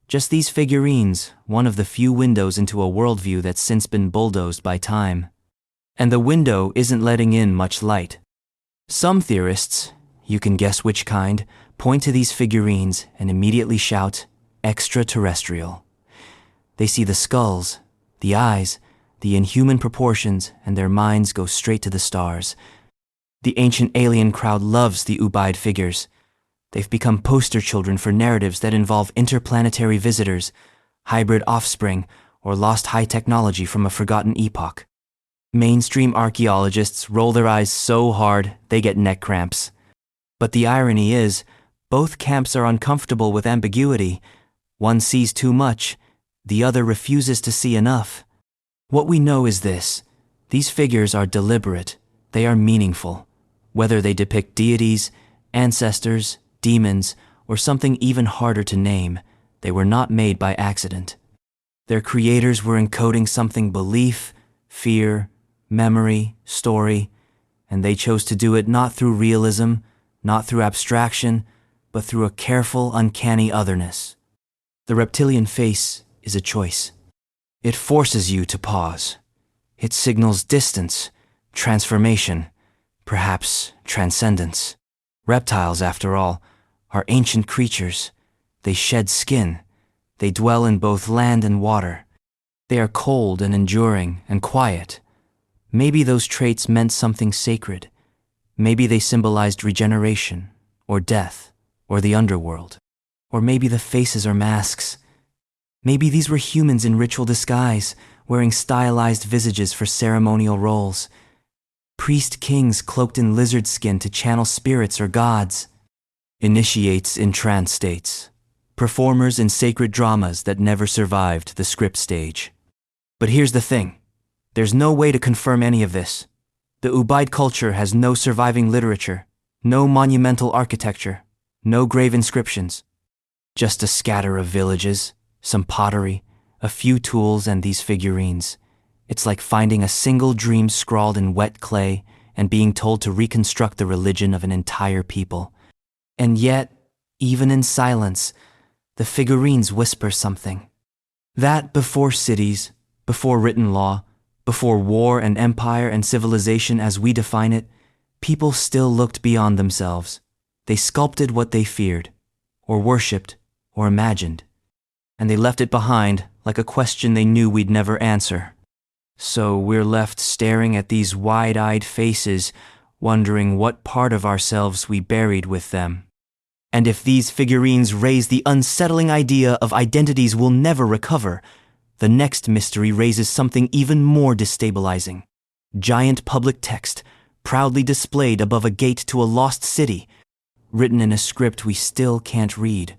just these figurines, one of the few windows into a worldview that's since been bulldozed by time. And the window isn't letting in much light. Some theorists, you can guess which kind, point to these figurines and immediately shout, extraterrestrial. They see the skulls, the eyes, the inhuman proportions, and their minds go straight to the stars. The ancient alien crowd loves the Ubaid figures. They've become poster children for narratives that involve interplanetary visitors, hybrid offspring, or lost high technology from a forgotten epoch. Mainstream archaeologists roll their eyes so hard they get neck cramps. But the irony is, both camps are uncomfortable with ambiguity. One sees too much, the other refuses to see enough. What we know is this: these figures are deliberate, they are meaningful. Whether they depict deities, ancestors, demons, or something even harder to name, they were not made by accident. Their creators were encoding something: belief, fear, memory, story, and they chose to do it not through realism, not through abstraction, but through a careful, uncanny otherness. The reptilian face is a choice. It forces you to pause. It signals distance, transformation, perhaps transcendence. Reptiles, after all, are ancient creatures. They shed skin. They dwell in both land and water. They are cold and enduring and quiet. Maybe those traits meant something sacred. Maybe they symbolized regeneration, or death, or the underworld. Or maybe the faces are masks. Maybe these were humans in ritual disguise, wearing stylized visages for ceremonial roles. Priest-kings cloaked in lizard skin to channel spirits or gods. Initiates in trance states. Performers in sacred dramas that never survived the script stage. But here's the thing. There's no way to confirm any of this. The Ubaid culture has no surviving literature, no monumental architecture, no grave inscriptions. Just a scatter of villages, some pottery, a few tools, and these figurines. It's like finding a single dream scrawled in wet clay and being told to reconstruct the religion of an entire people. And yet, even in silence, the figurines whisper something. That before cities, before written law, before war and empire and civilization as we define it, people still looked beyond themselves. They sculpted what they feared, or worshipped, or imagined. And they left it behind like a question they knew we'd never answer. So we're left staring at these wide-eyed faces, wondering what part of ourselves we buried with them. And if these figurines raise the unsettling idea of identities we'll never recover, the next mystery raises something even more destabilizing. Giant public text, proudly displayed above a gate to a lost city, written in a script we still can't read.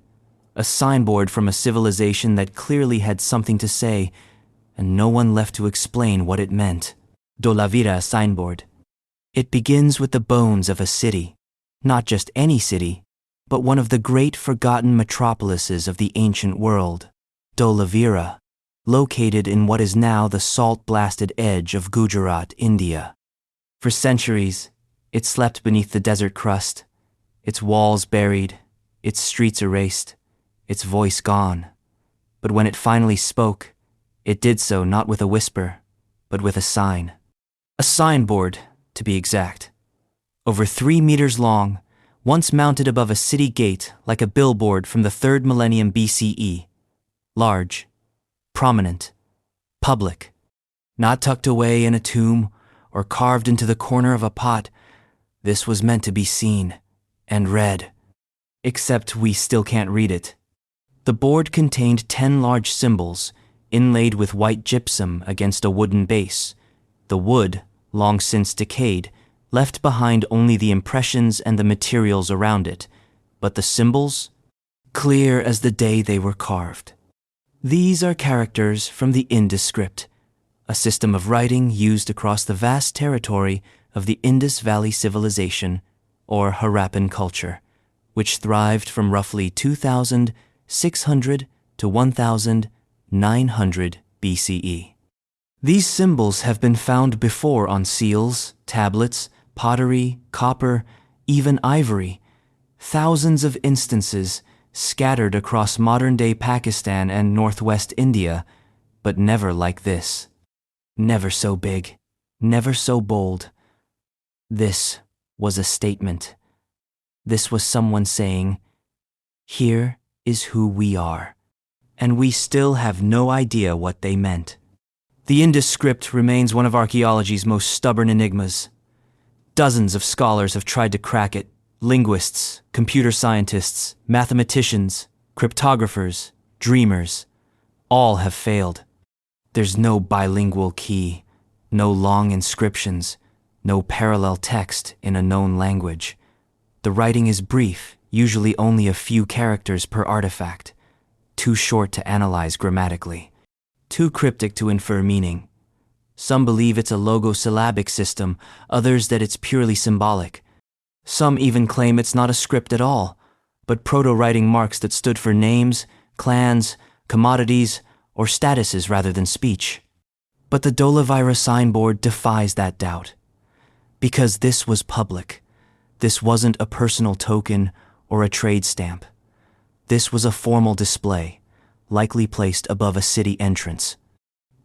A signboard from a civilization that clearly had something to say, and no one left to explain what it meant. Dholavira signboard. It begins with the bones of a city. Not just any city, but one of the great forgotten metropolises of the ancient world. Dholavira, located in what is now the salt-blasted edge of Gujarat, India. For centuries, it slept beneath the desert crust, its walls buried, its streets erased, its voice gone. But when it finally spoke, it did so not with a whisper, but with a sign. A signboard, to be exact. Over 3 meters long, once mounted above a city gate like a billboard from the 3rd millennium BCE. Large, prominent, public, not tucked away in a tomb or carved into the corner of a pot. This was meant to be seen and read. Except we still can't read it. The board contained 10 large symbols, inlaid with white gypsum against a wooden base. The wood, long since decayed, left behind only the impressions and the materials around it, but the symbols, clear as the day they were carved. These are characters from the Indus script, a system of writing used across the vast territory of the Indus Valley Civilization, or Harappan culture, which thrived from roughly 2,600 to 1,900 BCE. These symbols have been found before on seals, tablets, pottery, copper, even ivory. Thousands of instances scattered across modern-day Pakistan and northwest India, but never like this. Never so big, never so bold. This was a statement. This was someone saying, "Here is who we are." And we still have no idea what they meant. The Indus script remains one of archaeology's most stubborn enigmas. Dozens of scholars have tried to crack it. Linguists, computer scientists, mathematicians, cryptographers, dreamers, all have failed. There's no bilingual key, no long inscriptions, no parallel text in a known language. The writing is brief, usually only a few characters per artifact, too short to analyze grammatically, too cryptic to infer meaning. Some believe it's a logosyllabic system, others that it's purely symbolic. Some even claim it's not a script at all, but proto-writing marks that stood for names, clans, commodities, or statuses rather than speech. But the Dholavira signboard defies that doubt. Because this was public. This wasn't a personal token or a trade stamp. This was a formal display, likely placed above a city entrance,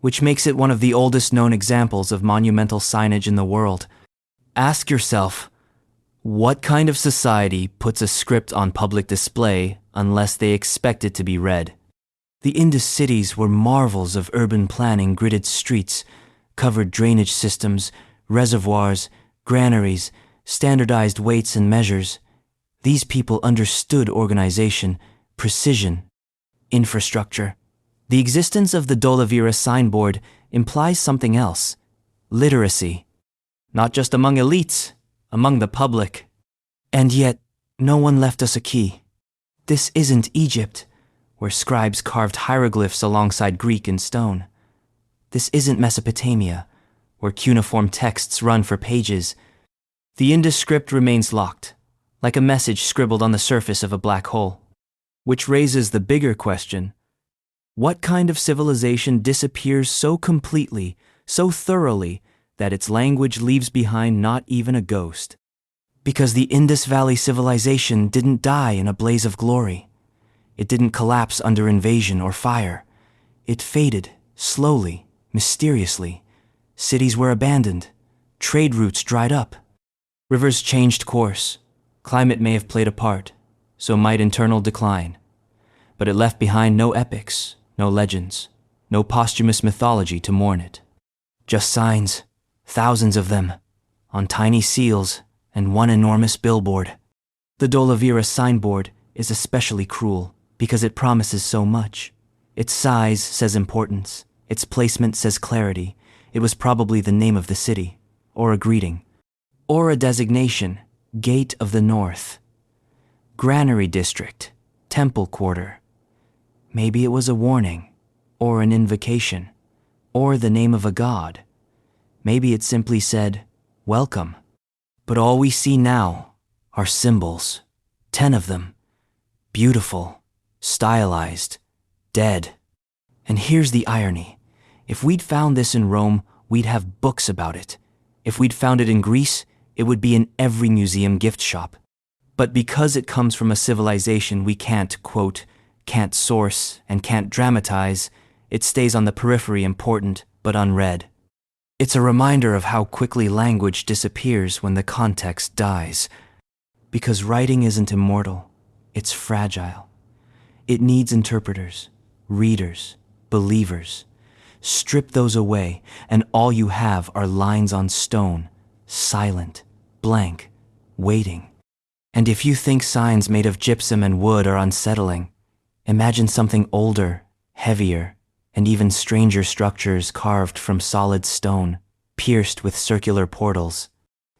which makes it one of the oldest known examples of monumental signage in the world. Ask yourself, what kind of society puts a script on public display unless they expect it to be read? The Indus cities were marvels of urban planning: gridded streets, covered drainage systems, reservoirs, granaries, standardized weights and measures. These people understood organization, precision, infrastructure. The existence of the Dholavira signboard implies something else: literacy. Not just among elites, among the public. And yet, no one left us a key. This isn't Egypt, where scribes carved hieroglyphs alongside Greek in stone. This isn't Mesopotamia, where cuneiform texts run for pages. The Indus script remains locked, like a message scribbled on the surface of a black hole. Which raises the bigger question: what kind of civilization disappears so completely, so thoroughly, that its language leaves behind not even a ghost? Because the Indus Valley civilization didn't die in a blaze of glory. It didn't collapse under invasion or fire. It faded, slowly, mysteriously. Cities were abandoned. Trade routes dried up. Rivers changed course. Climate may have played a part, so might internal decline. But it left behind no epics, no legends, no posthumous mythology to mourn it. Just signs, thousands of them, on tiny seals and one enormous billboard. The Dholavira signboard is especially cruel because it promises so much. Its size says importance. Its placement says clarity. It was probably the name of the city, or a greeting, or a designation: Gate of the North, Granary District, Temple Quarter. Maybe it was a warning, or an invocation, or the name of a god. Maybe it simply said, welcome. But all we see now are symbols, 10 of them, beautiful, stylized, dead. And here's the irony. If we'd found this in Rome, we'd have books about it. If we'd found it in Greece, it would be in every museum gift shop. But because it comes from a civilization we can't, quote, can't source and can't dramatize, it stays on the periphery, important but unread. It's a reminder of how quickly language disappears when the context dies. Because writing isn't immortal, it's fragile. It needs interpreters, readers, believers. Strip those away, and all you have are lines on stone, silent, blank, waiting. And if you think signs made of gypsum and wood are unsettling, imagine something older, heavier, and even stranger structures carved from solid stone, pierced with circular portals,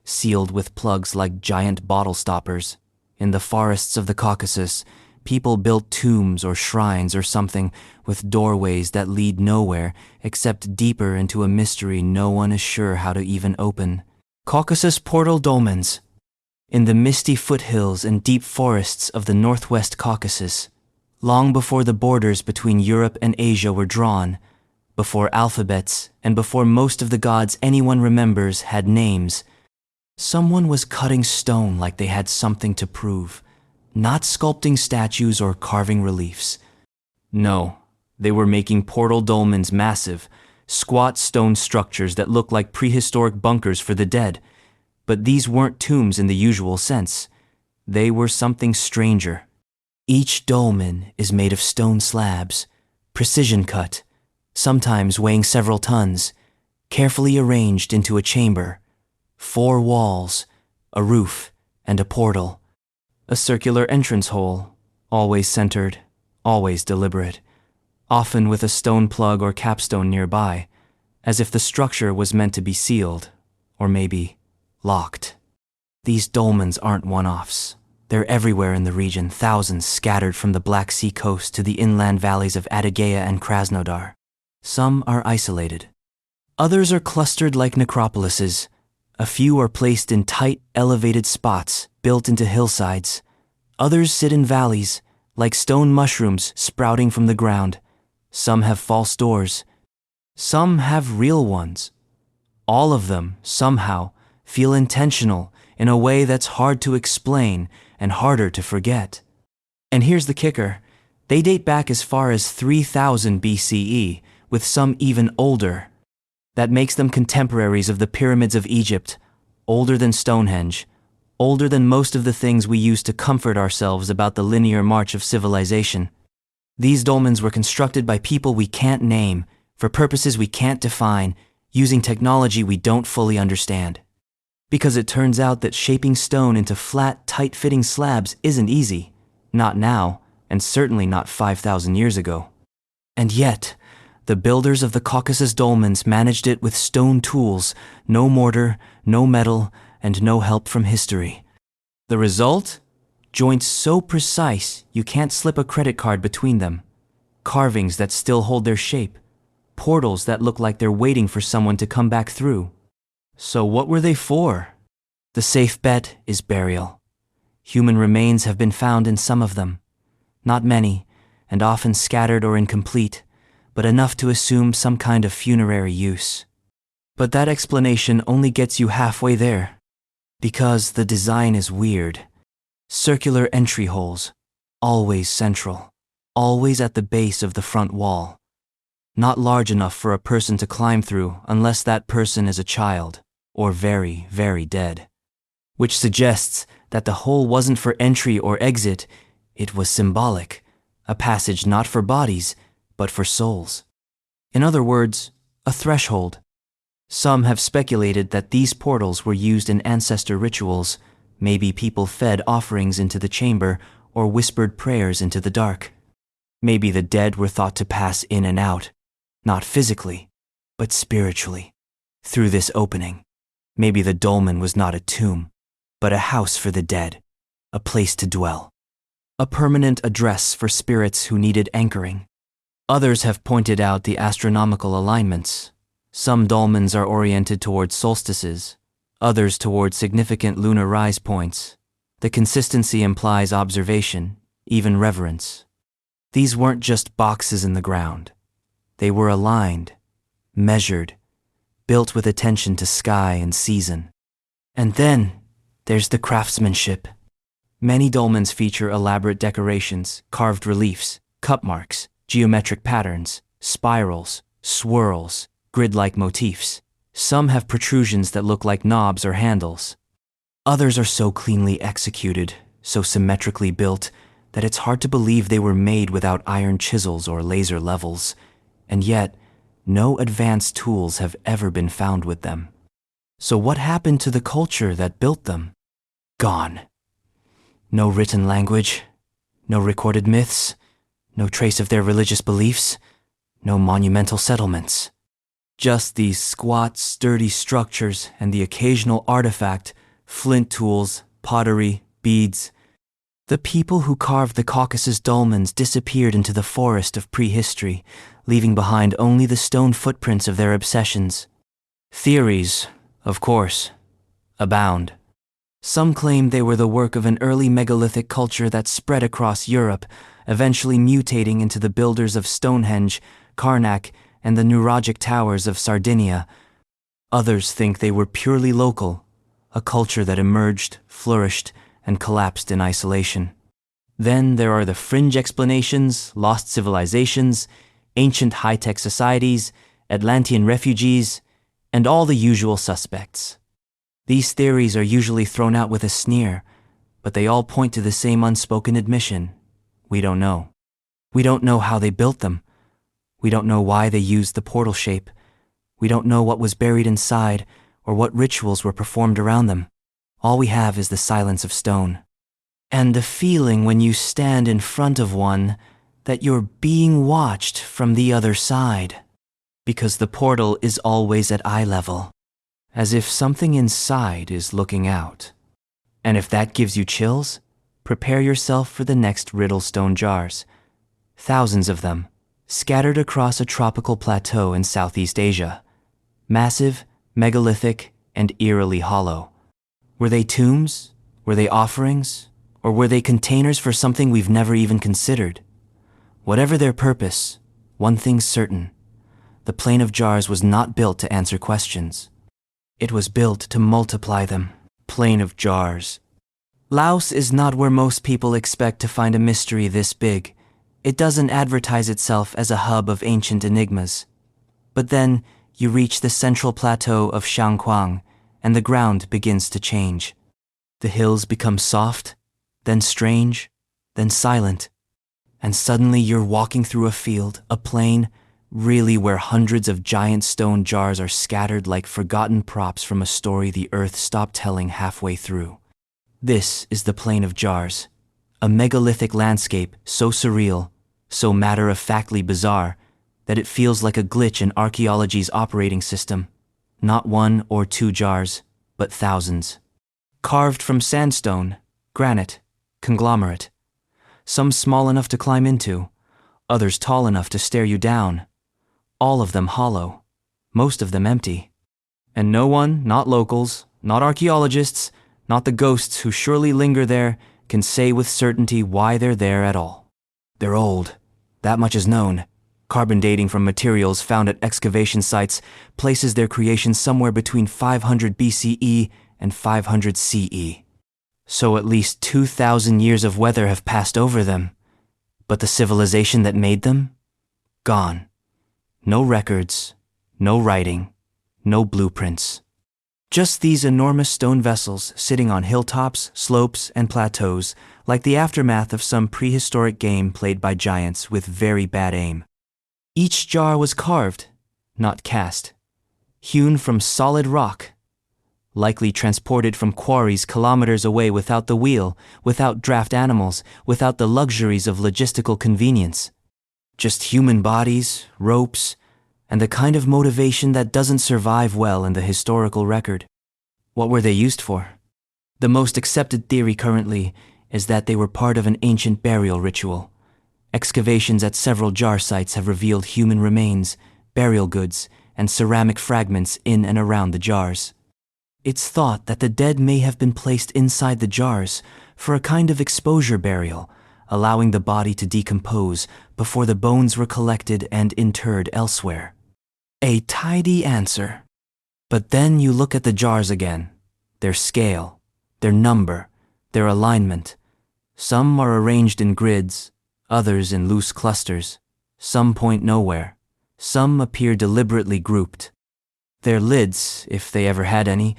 sealed with plugs like giant bottle stoppers. In the forests of the Caucasus, people built tombs or shrines or something with doorways that lead nowhere except deeper into a mystery no one is sure how to even open. Caucasus portal dolmens. In the misty foothills and deep forests of the northwest Caucasus, long before the borders between Europe and Asia were drawn, before alphabets and before most of the gods anyone remembers had names, someone was cutting stone like they had something to prove, not sculpting statues or carving reliefs. No, they were making portal dolmens, massive, squat stone structures that looked like prehistoric bunkers for the dead. But these weren't tombs in the usual sense. They were something stranger. Each dolmen is made of stone slabs, precision cut, sometimes weighing several tons, carefully arranged into a chamber, 4 walls, a roof, and a portal. A circular entrance hole, always centered, always deliberate, often with a stone plug or capstone nearby, as if the structure was meant to be sealed, or maybe locked. These dolmens aren't one-offs. They're everywhere in the region, thousands scattered from the Black Sea coast to the inland valleys of Adygea and Krasnodar. Some are isolated. Others are clustered like necropolises. A few are placed in tight, elevated spots built into hillsides. Others sit in valleys, like stone mushrooms sprouting from the ground. Some have false doors. Some have real ones. All of them, somehow, feel intentional in a way that's hard to explain and harder to forget. And here's the kicker. They date back as far as 3000 BCE, with some even older. That makes them contemporaries of the pyramids of Egypt, older than Stonehenge, older than most of the things we use to comfort ourselves about the linear march of civilization. These dolmens were constructed by people we can't name, for purposes we can't define, using technology we don't fully understand. Because it turns out that shaping stone into flat, tight-fitting slabs isn't easy. Not now, and certainly not 5,000 years ago. And yet, the builders of the Caucasus dolmens managed it with stone tools, no mortar, no metal, and no help from history. The result? Joints so precise you can't slip a credit card between them. Carvings that still hold their shape. Portals that look like they're waiting for someone to come back through. So what were they for? The safe bet is burial. Human remains have been found in some of them. Not many, and often scattered or incomplete, but enough to assume some kind of funerary use. But that explanation only gets you halfway there, because the design is weird. Circular entry holes, always central, always at the base of the front wall. Not large enough for a person to climb through unless that person is a child, or very, very dead. Which suggests that the hole wasn't for entry or exit, it was symbolic, a passage not for bodies, but for souls. In other words, a threshold. Some have speculated that these portals were used in ancestor rituals. Maybe people fed offerings into the chamber or whispered prayers into the dark. Maybe the dead were thought to pass in and out, not physically, but spiritually, through this opening. Maybe the dolmen was not a tomb, but a house for the dead, a place to dwell, a permanent address for spirits who needed anchoring. Others have pointed out the astronomical alignments. Some dolmens are oriented towards solstices, others towards significant lunar rise points. The consistency implies observation, even reverence. These weren't just boxes in the ground. They were aligned, measured, built with attention to sky and season. And then there's the craftsmanship. Many dolmens feature elaborate decorations, carved reliefs, cup marks, geometric patterns, spirals, swirls, grid-like motifs. Some have protrusions that look like knobs or handles. Others are so cleanly executed, so symmetrically built, that it's hard to believe they were made without iron chisels or laser levels. And yet, no advanced tools have ever been found with them. So what happened to the culture that built them? Gone. No written language, no recorded myths, no trace of their religious beliefs, no monumental settlements. Just these squat, sturdy structures and the occasional artifact, flint tools, pottery, beads. The people who carved the Caucasus dolmens disappeared into the forest of prehistory, leaving behind only the stone footprints of their obsessions. Theories, of course, abound. Some claim they were the work of an early megalithic culture that spread across Europe, eventually mutating into the builders of Stonehenge, Karnak, and the neuralgic towers of Sardinia. Others think they were purely local, a culture that emerged, flourished, and collapsed in isolation. Then there are the fringe explanations, lost civilizations, ancient high-tech societies, Atlantean refugees, and all the usual suspects. These theories are usually thrown out with a sneer, but they all point to the same unspoken admission. We don't know. We don't know how they built them. We don't know why they used the portal shape. We don't know what was buried inside or what rituals were performed around them. All we have is the silence of stone. And the feeling when you stand in front of one that you're being watched from the other side. Because the portal is always at eye level, as if something inside is looking out. And if that gives you chills, prepare yourself for the next riddle stone jars. Thousands of them, scattered across a tropical plateau in Southeast Asia. Massive, megalithic, and eerily hollow. Were they tombs? Were they offerings? Or were they containers for something we've never even considered? Whatever their purpose, one thing's certain. The plain of jars was not built to answer questions. It was built to multiply them. Plain of jars. Laos is not where most people expect to find a mystery this big. It doesn't advertise itself as a hub of ancient enigmas. But then, you reach the central plateau of Shangquang, and the ground begins to change. The hills become soft, then strange, then silent. And suddenly you're walking through a field, a plain, really where hundreds of giant stone jars are scattered like forgotten props from a story the earth stopped telling halfway through. This is the plain of jars, a megalithic landscape so surreal, so matter-of-factly bizarre, that it feels like a glitch in archaeology's operating system. Not one or two jars, but thousands. Carved from sandstone, granite, conglomerate. Some small enough to climb into, others tall enough to stare you down. All of them hollow, most of them empty. And no one, not locals, not archaeologists, not the ghosts who surely linger there, can say with certainty why they're there at all. They're old, that much is known. Carbon dating from materials found at excavation sites places their creation somewhere between 500 BCE and 500 CE. So at least 2,000 years of weather have passed over them. But the civilization that made them? Gone. No records, no writing, no blueprints. Just these enormous stone vessels sitting on hilltops, slopes, and plateaus, like the aftermath of some prehistoric game played by giants with very bad aim. Each jar was carved, not cast, hewn from solid rock, likely transported from quarries kilometers away without the wheel, without draft animals, without the luxuries of logistical convenience. Just human bodies, ropes, and the kind of motivation that doesn't survive well in the historical record. What were they used for? The most accepted theory currently is that they were part of an ancient burial ritual. Excavations at several jar sites have revealed human remains, burial goods, and ceramic fragments in and around the jars. It's thought that the dead may have been placed inside the jars for a kind of exposure burial, allowing the body to decompose before the bones were collected and interred elsewhere. A tidy answer. But then you look at the jars again, their scale, their number, their alignment. Some are arranged in grids, others in loose clusters. Some point nowhere. Some appear deliberately grouped. Their lids, if they ever had any,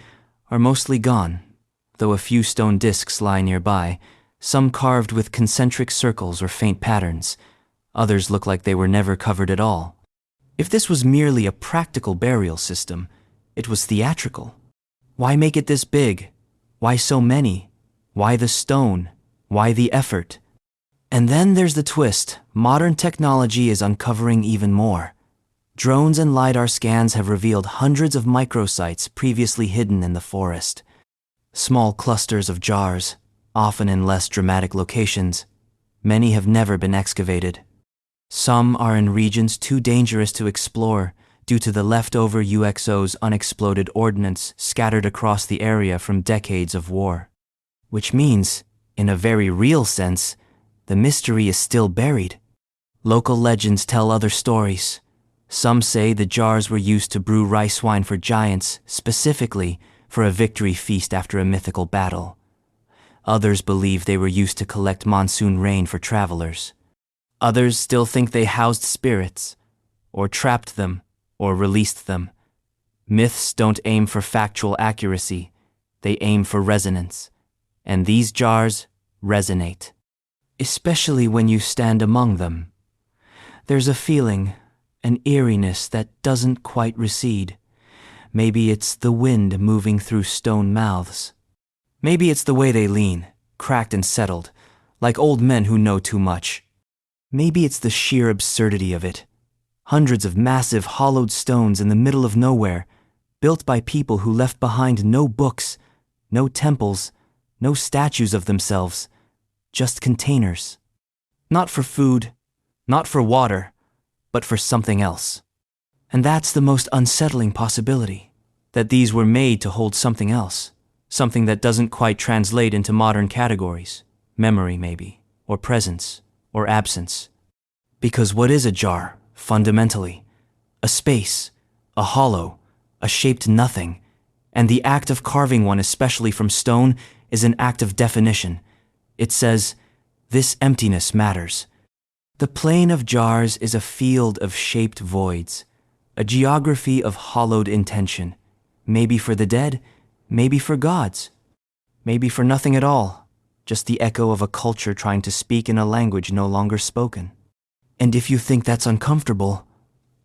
are mostly gone, though a few stone discs lie nearby, some carved with concentric circles or faint patterns. Others look like they were never covered at all. If this was merely a practical burial system, it was theatrical. Why make it this big? Why so many? Why the stone? Why the effort? And then there's the twist. Modern technology is uncovering even more. Drones and LiDAR scans have revealed hundreds of microsites previously hidden in the forest. Small clusters of jars, often in less dramatic locations. Many have never been excavated. Some are in regions too dangerous to explore due to the leftover UXO's unexploded ordnance scattered across the area from decades of war. Which means, in a very real sense, the mystery is still buried. Local legends tell other stories. Some say the jars were used to brew rice wine for giants, specifically for a victory feast after a mythical battle. Others believe they were used to collect monsoon rain for travelers. Others still think they housed spirits, or trapped them, or released them. Myths don't aim for factual accuracy, they aim for resonance. And these jars resonate. Especially when you stand among them. There's a feeling, an eeriness that doesn't quite recede. Maybe it's the wind moving through stone mouths. Maybe it's the way they lean, cracked and settled, like old men who know too much. Maybe it's the sheer absurdity of it. Hundreds of massive hollowed stones in the middle of nowhere, built by people who left behind no books, no temples, no statues of themselves, just containers. Not for food, not for water, but for something else. And that's the most unsettling possibility, that these were made to hold something else, something that doesn't quite translate into modern categories, memory maybe, or presence, or absence. Because what is a jar, fundamentally? A space, a hollow, a shaped nothing, and the act of carving one, especially from stone, is an act of definition. It says, this emptiness matters. The plane of jars is a field of shaped voids, a geography of hollowed intention, maybe for the dead, maybe for gods, maybe for nothing at all, just the echo of a culture trying to speak in a language no longer spoken. And if you think that's uncomfortable,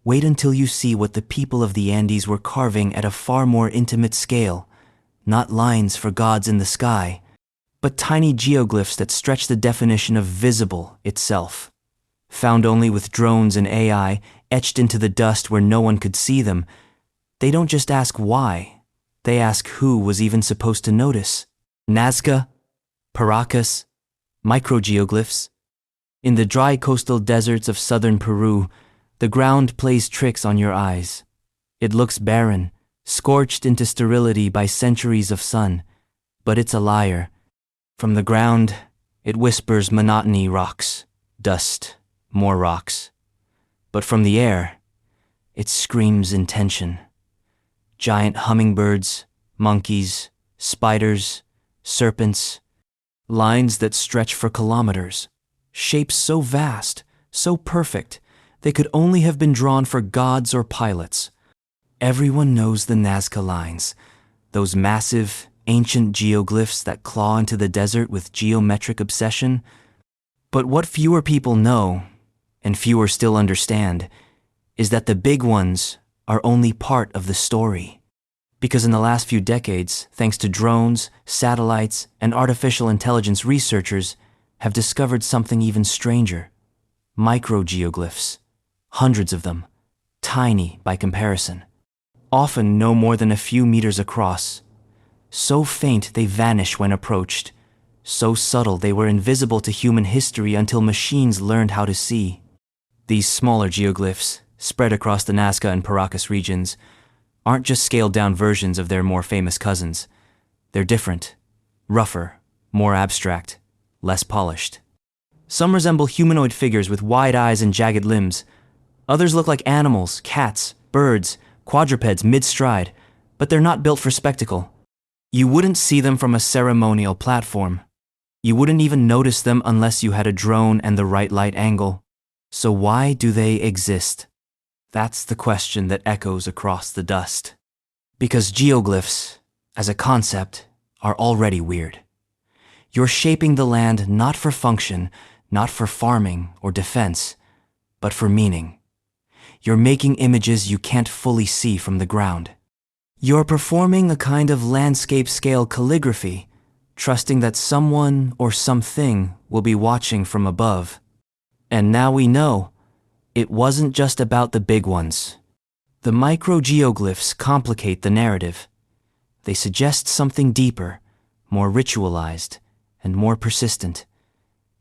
wait until you see what the people of the Andes were carving at a far more intimate scale, not lines for gods in the sky, but tiny geoglyphs that stretch the definition of visible itself. Found only with drones and AI, etched into the dust where no one could see them, they don't just ask why, they ask who was even supposed to notice. Nazca, Paracas, micro-geoglyphs. In the dry coastal deserts of southern Peru, the ground plays tricks on your eyes. It looks barren, scorched into sterility by centuries of sun, but it's a liar. From the ground, it whispers monotony, rocks, dust, more rocks. But from the air, it screams intention. Giant hummingbirds, monkeys, spiders, serpents, lines that stretch for kilometers, shapes so vast, so perfect, they could only have been drawn for gods or pilots. Everyone knows the Nazca lines, those massive, ancient geoglyphs that claw into the desert with geometric obsession. But what fewer people know, and fewer still understand, is that the big ones are only part of the story. Because in the last few decades, thanks to drones, satellites, and artificial intelligence, researchers have discovered something even stranger. Micro-geoglyphs. Hundreds of them, tiny by comparison, often no more than a few meters across. So faint they vanish when approached, so subtle they were invisible to human history until machines learned how to see. These smaller geoglyphs, spread across the Nazca and Paracas regions, aren't just scaled-down versions of their more famous cousins. They're different, rougher, more abstract, less polished. Some resemble humanoid figures with wide eyes and jagged limbs. Others look like animals, cats, birds, quadrupeds mid-stride, but they're not built for spectacle. You wouldn't see them from a ceremonial platform. You wouldn't even notice them unless you had a drone and the right light angle. So why do they exist? That's the question that echoes across the dust. Because geoglyphs, as a concept, are already weird. You're shaping the land not for function, not for farming or defense, but for meaning. You're making images you can't fully see from the ground. You're performing a kind of landscape-scale calligraphy, trusting that someone or something will be watching from above. And now we know, it wasn't just about the big ones. The micro-geoglyphs complicate the narrative. They suggest something deeper, more ritualized, and more persistent.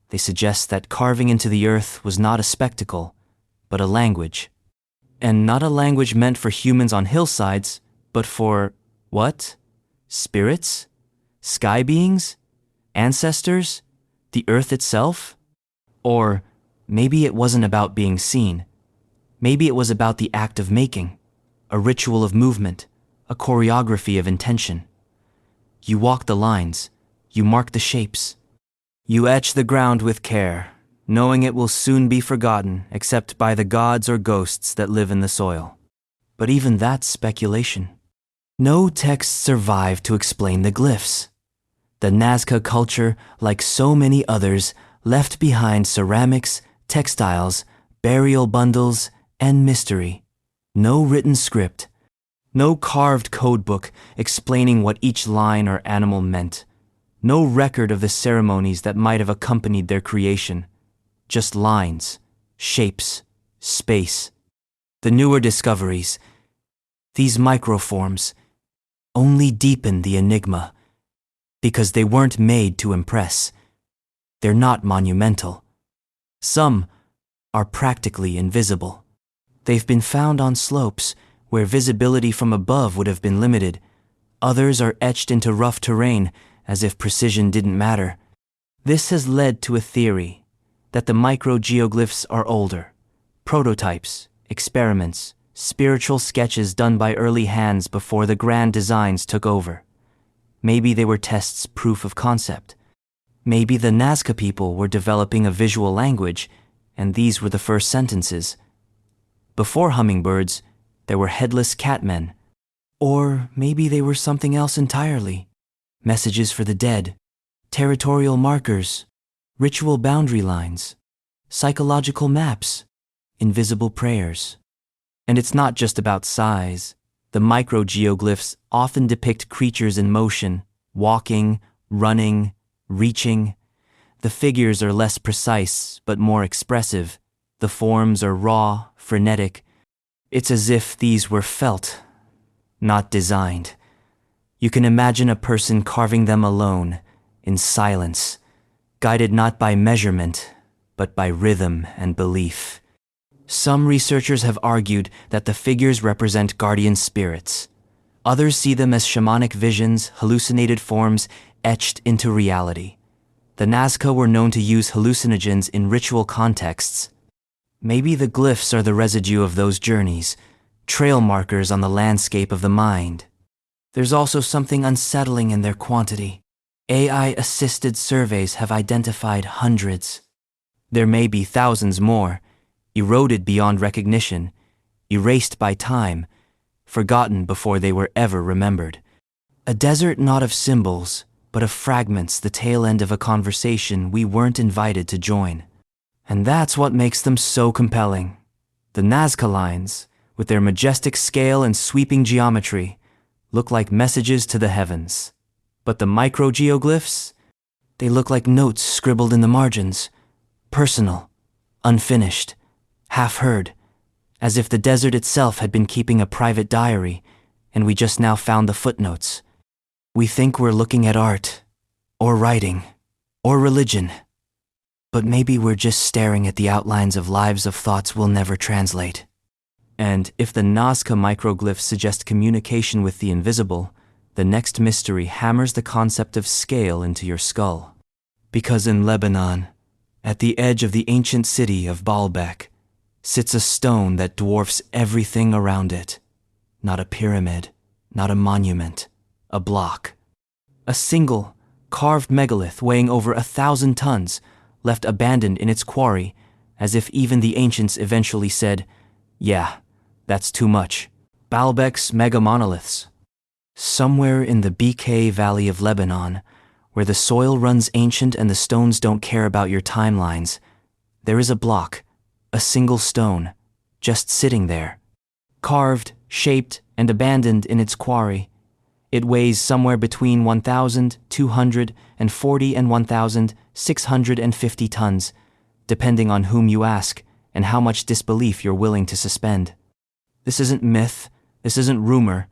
They suggest that carving into the earth was not a spectacle, but a language. And not a language meant for humans on hillsides, but for, what? Spirits? Sky beings? Ancestors? The earth itself? Or maybe it wasn't about being seen. Maybe it was about the act of making, a ritual of movement, a choreography of intention. You walk the lines, you mark the shapes. You etch the ground with care, knowing it will soon be forgotten except by the gods or ghosts that live in the soil. But even that's speculation. No texts survive to explain the glyphs. The Nazca culture, like so many others, left behind ceramics, textiles, burial bundles, and mystery. No written script. No carved codebook explaining what each line or animal meant. No record of the ceremonies that might have accompanied their creation. Just lines, shapes, space. The newer discoveries, these microforms, only deepen the enigma because they weren't made to impress. They're not monumental. Some are practically invisible. They've been found on slopes where visibility from above would have been limited. Others are etched into rough terrain as if precision didn't matter. This has led to a theory that the micro-geoglyphs are older. Prototypes, experiments, spiritual sketches done by early hands before the grand designs took over. Maybe they were tests, proof of concept. Maybe the Nazca people were developing a visual language, and these were the first sentences. Before hummingbirds, there were headless catmen. Or maybe they were something else entirely. Messages for the dead, territorial markers, ritual boundary lines, psychological maps, invisible prayers. And it's not just about size. The micro-geoglyphs often depict creatures in motion, walking, running, reaching. The figures are less precise, but more expressive. The forms are raw, frenetic. It's as if these were felt, not designed. You can imagine a person carving them alone, in silence, guided not by measurement, but by rhythm and belief. Some researchers have argued that the figures represent guardian spirits. Others see them as shamanic visions, hallucinated forms etched into reality. The Nazca were known to use hallucinogens in ritual contexts. Maybe the glyphs are the residue of those journeys, trail markers on the landscape of the mind. There's also something unsettling in their quantity. AI-assisted surveys have identified hundreds. There may be thousands more, eroded beyond recognition, erased by time, forgotten before they were ever remembered. A desert not of symbols, but of fragments, the tail end of a conversation we weren't invited to join. And that's what makes them so compelling. The Nazca lines, with their majestic scale and sweeping geometry, look like messages to the heavens. But the micro-geoglyphs, they look like notes scribbled in the margins, personal, unfinished, half-heard, as if the desert itself had been keeping a private diary, and we just now found the footnotes. We think we're looking at art, or writing, or religion, but maybe we're just staring at the outlines of lives of thoughts we'll never translate. And if the Nazca microglyphs suggest communication with the invisible, the next mystery hammers the concept of scale into your skull. Because in Lebanon, at the edge of the ancient city of Baalbek, sits a stone that dwarfs everything around it. Not a pyramid, not a monument, a block. A single, carved megalith weighing over 1,000 tons, left abandoned in its quarry, as if even the ancients eventually said, "Yeah, that's too much." Baalbek's mega-monoliths. Somewhere in the BK Valley of Lebanon, where the soil runs ancient and the stones don't care about your timelines, there is a block, a single stone, just sitting there. Carved, shaped, and abandoned in its quarry. It weighs somewhere between 1,240 and 1,650 tons, depending on whom you ask and how much disbelief you're willing to suspend. This isn't myth, this isn't rumor,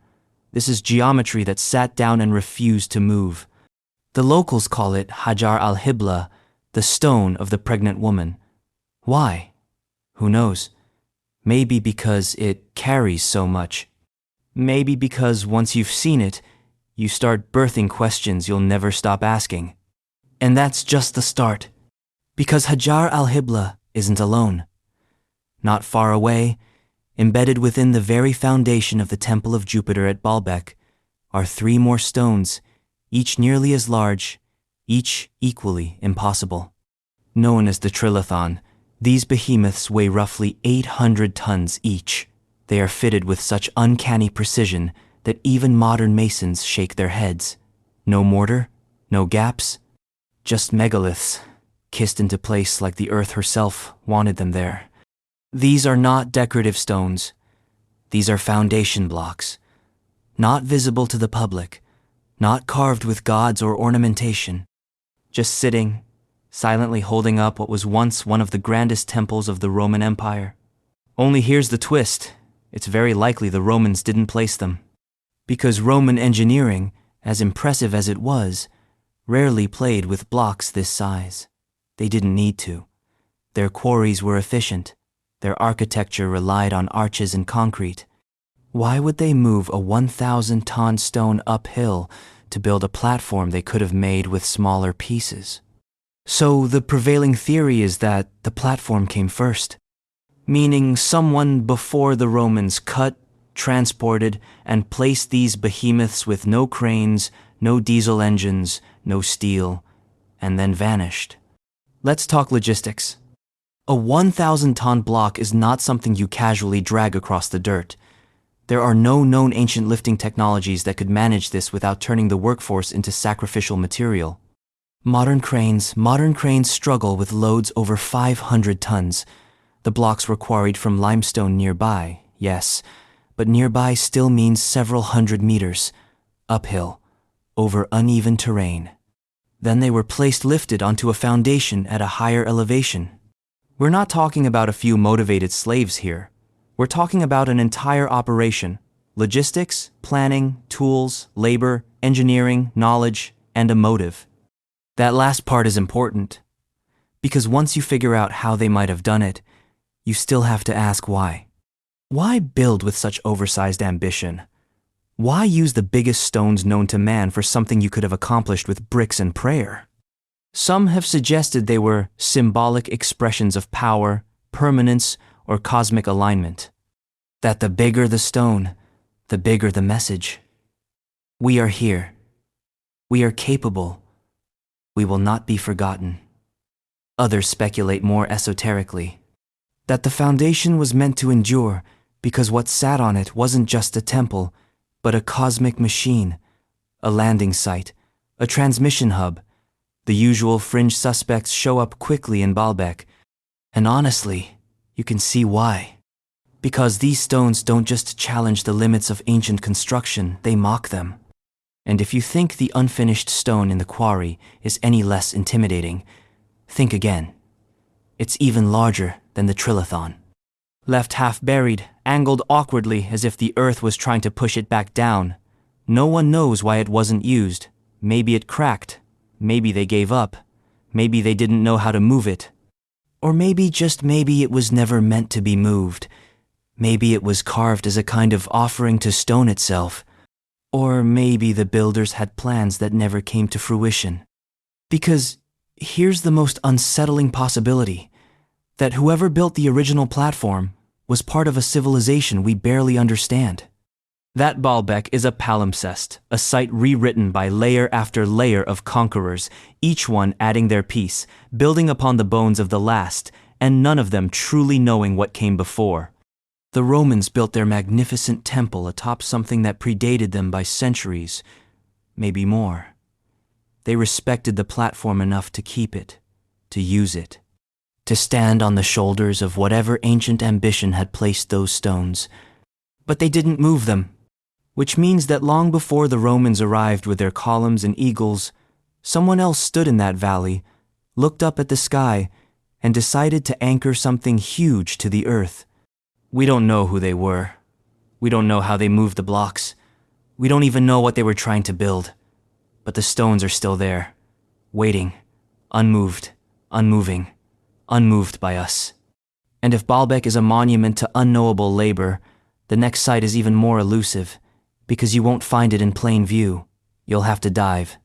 this is geometry that sat down and refused to move. The locals call it Hajar al-Hibla, the stone of the pregnant woman. Why? Who knows? Maybe because it carries so much. Maybe because once you've seen it, you start birthing questions you'll never stop asking. And that's just the start. Because Hajar al-Hibla isn't alone. Not far away, embedded within the very foundation of the Temple of Jupiter at Baalbek, are 3 more stones, each nearly as large, each equally impossible. Known as the Trilithon, these behemoths weigh roughly 800 tons each. They are fitted with such uncanny precision that even modern masons shake their heads. No mortar, no gaps, just megaliths, kissed into place like the earth herself wanted them there. These are not decorative stones. These are foundation blocks, not visible to the public, not carved with gods or ornamentation, just sitting, silently holding up what was once one of the grandest temples of the Roman Empire. Only here's the twist. It's very likely the Romans didn't place them. Because Roman engineering, as impressive as it was, rarely played with blocks this size. They didn't need to. Their quarries were efficient. Their architecture relied on arches and concrete. Why would they move a 1,000-ton stone uphill to build a platform they could have made with smaller pieces? So the prevailing theory is that the platform came first, meaning someone before the Romans cut, transported, and placed these behemoths with no cranes, no diesel engines, no steel, and then vanished. Let's talk logistics. A 1,000-ton block is not something you casually drag across the dirt. There are no known ancient lifting technologies that could manage this without turning the workforce into sacrificial material. Modern cranes struggle with loads over 500 tons. The blocks were quarried from limestone nearby, yes, but nearby still means several hundred meters, uphill, over uneven terrain. Then they were lifted onto a foundation at a higher elevation. We're not talking about a few motivated slaves here. We're talking about an entire operation: logistics, planning, tools, labor, engineering, knowledge, and a motive. That last part is important, because once you figure out how they might have done it, you still have to ask why. Why build with such oversized ambition? Why use the biggest stones known to man for something you could have accomplished with bricks and prayer? Some have suggested they were symbolic expressions of power, permanence, or cosmic alignment. That the bigger the stone, the bigger the message. We are here. We are capable. We will not be forgotten. Others speculate more esoterically. That the foundation was meant to endure because what sat on it wasn't just a temple, but a cosmic machine, a landing site, a transmission hub. The usual fringe suspects show up quickly in Baalbek, and honestly, you can see why. Because these stones don't just challenge the limits of ancient construction, they mock them. And if you think the unfinished stone in the quarry is any less intimidating, think again. It's even larger than the trilithon. Left half buried, angled awkwardly as if the earth was trying to push it back down. No one knows why it wasn't used. Maybe it cracked. Maybe they gave up. Maybe they didn't know how to move it. Or maybe, just maybe, it was never meant to be moved. Maybe it was carved as a kind of offering to stone itself. Or maybe the builders had plans that never came to fruition. Because here's the most unsettling possibility, that whoever built the original platform was part of a civilization we barely understand. That Baalbek is a palimpsest, a site rewritten by layer after layer of conquerors, each one adding their piece, building upon the bones of the last, and none of them truly knowing what came before. The Romans built their magnificent temple atop something that predated them by centuries, maybe more. They respected the platform enough to keep it, to use it, to stand on the shoulders of whatever ancient ambition had placed those stones. But they didn't move them, which means that long before the Romans arrived with their columns and eagles, someone else stood in that valley, looked up at the sky, and decided to anchor something huge to the earth. We don't know who they were. We don't know how they moved the blocks. We don't even know what they were trying to build. But the stones are still there, waiting, unmoved, unmoving, unmoved by us. And if Baalbek is a monument to unknowable labor, the next site is even more elusive, because you won't find it in plain view. You'll have to dive.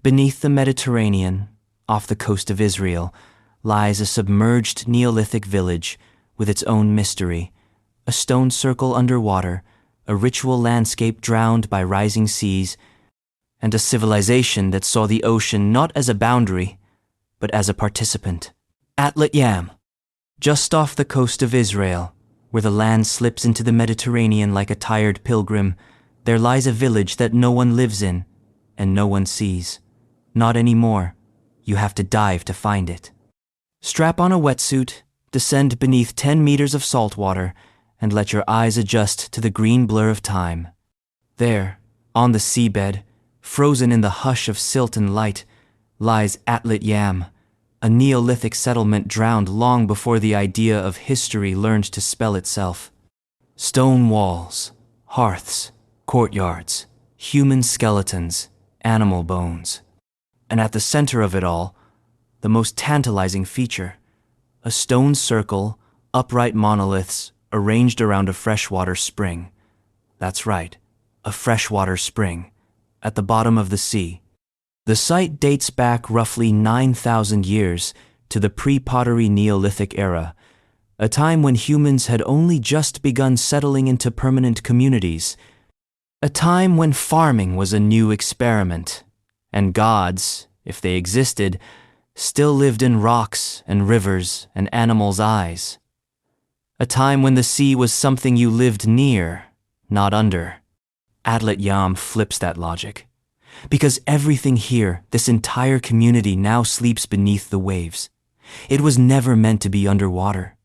Beneath the Mediterranean, off the coast of Israel, lies a submerged Neolithic village with its own mystery, a stone circle underwater, a ritual landscape drowned by rising seas, and a civilization that saw the ocean not as a boundary, but as a participant. Atlit Yam, just off the coast of Israel, where the land slips into the Mediterranean like a tired pilgrim, there lies a village that no one lives in, and no one sees. Not anymore. You have to dive to find it. Strap on a wetsuit, descend beneath 10 meters of salt water, and let your eyes adjust to the green blur of time. There, on the seabed, frozen in the hush of silt and light, lies Atlit Yam, a Neolithic settlement drowned long before the idea of history learned to spell itself. Stone walls, hearths, courtyards, human skeletons, animal bones. And at the center of it all, the most tantalizing feature, a stone circle upright monoliths arranged around a freshwater spring. That's right, a freshwater spring, at the bottom of the sea. The site dates back roughly 9,000 years to the pre-pottery Neolithic era, a time when humans had only just begun settling into permanent communities, a time when farming was a new experiment, and gods, if they existed, still lived in rocks and rivers and animals' eyes. A time when the sea was something you lived near, not under. Atlit Yam flips that logic. Because everything here, this entire community, now sleeps beneath the waves. It was never meant to be underwater.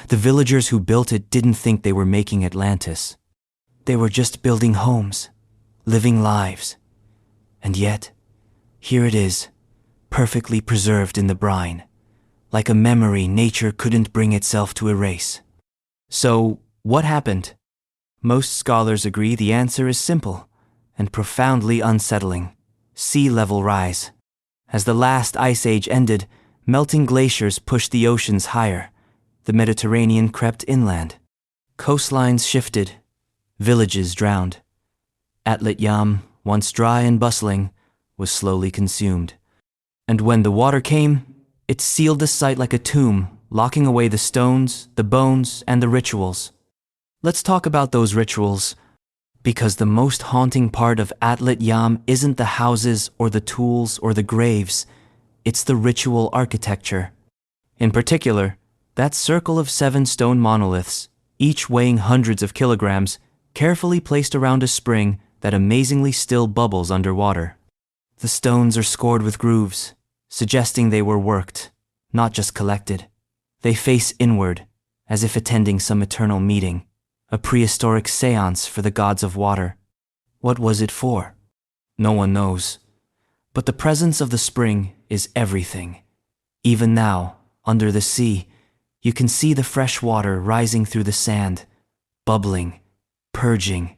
The villagers who built it didn't think they were making Atlantis. They were just building homes, living lives. And yet, here it is, perfectly preserved in the brine, like a memory nature couldn't bring itself to erase. So, what happened? Most scholars agree the answer is simple and profoundly unsettling: sea level rise. As the last ice age ended, melting glaciers pushed the oceans higher. The Mediterranean crept inland. Coastlines shifted. Villages drowned. Atlit Yam, once dry and bustling, was slowly consumed. And when the water came, it sealed the site like a tomb, locking away the stones, the bones, and the rituals. Let's talk about those rituals, because the most haunting part of Atlit Yam isn't the houses or the tools or the graves, it's the ritual architecture. In particular, that circle of 7 stone monoliths, each weighing hundreds of kilograms, carefully placed around a spring that amazingly still bubbles underwater. The stones are scored with grooves, suggesting they were worked, not just collected. They face inward, as if attending some eternal meeting, a prehistoric seance for the gods of water. What was it for? No one knows. But the presence of the spring is everything. Even now, under the sea, you can see the fresh water rising through the sand, bubbling, purging,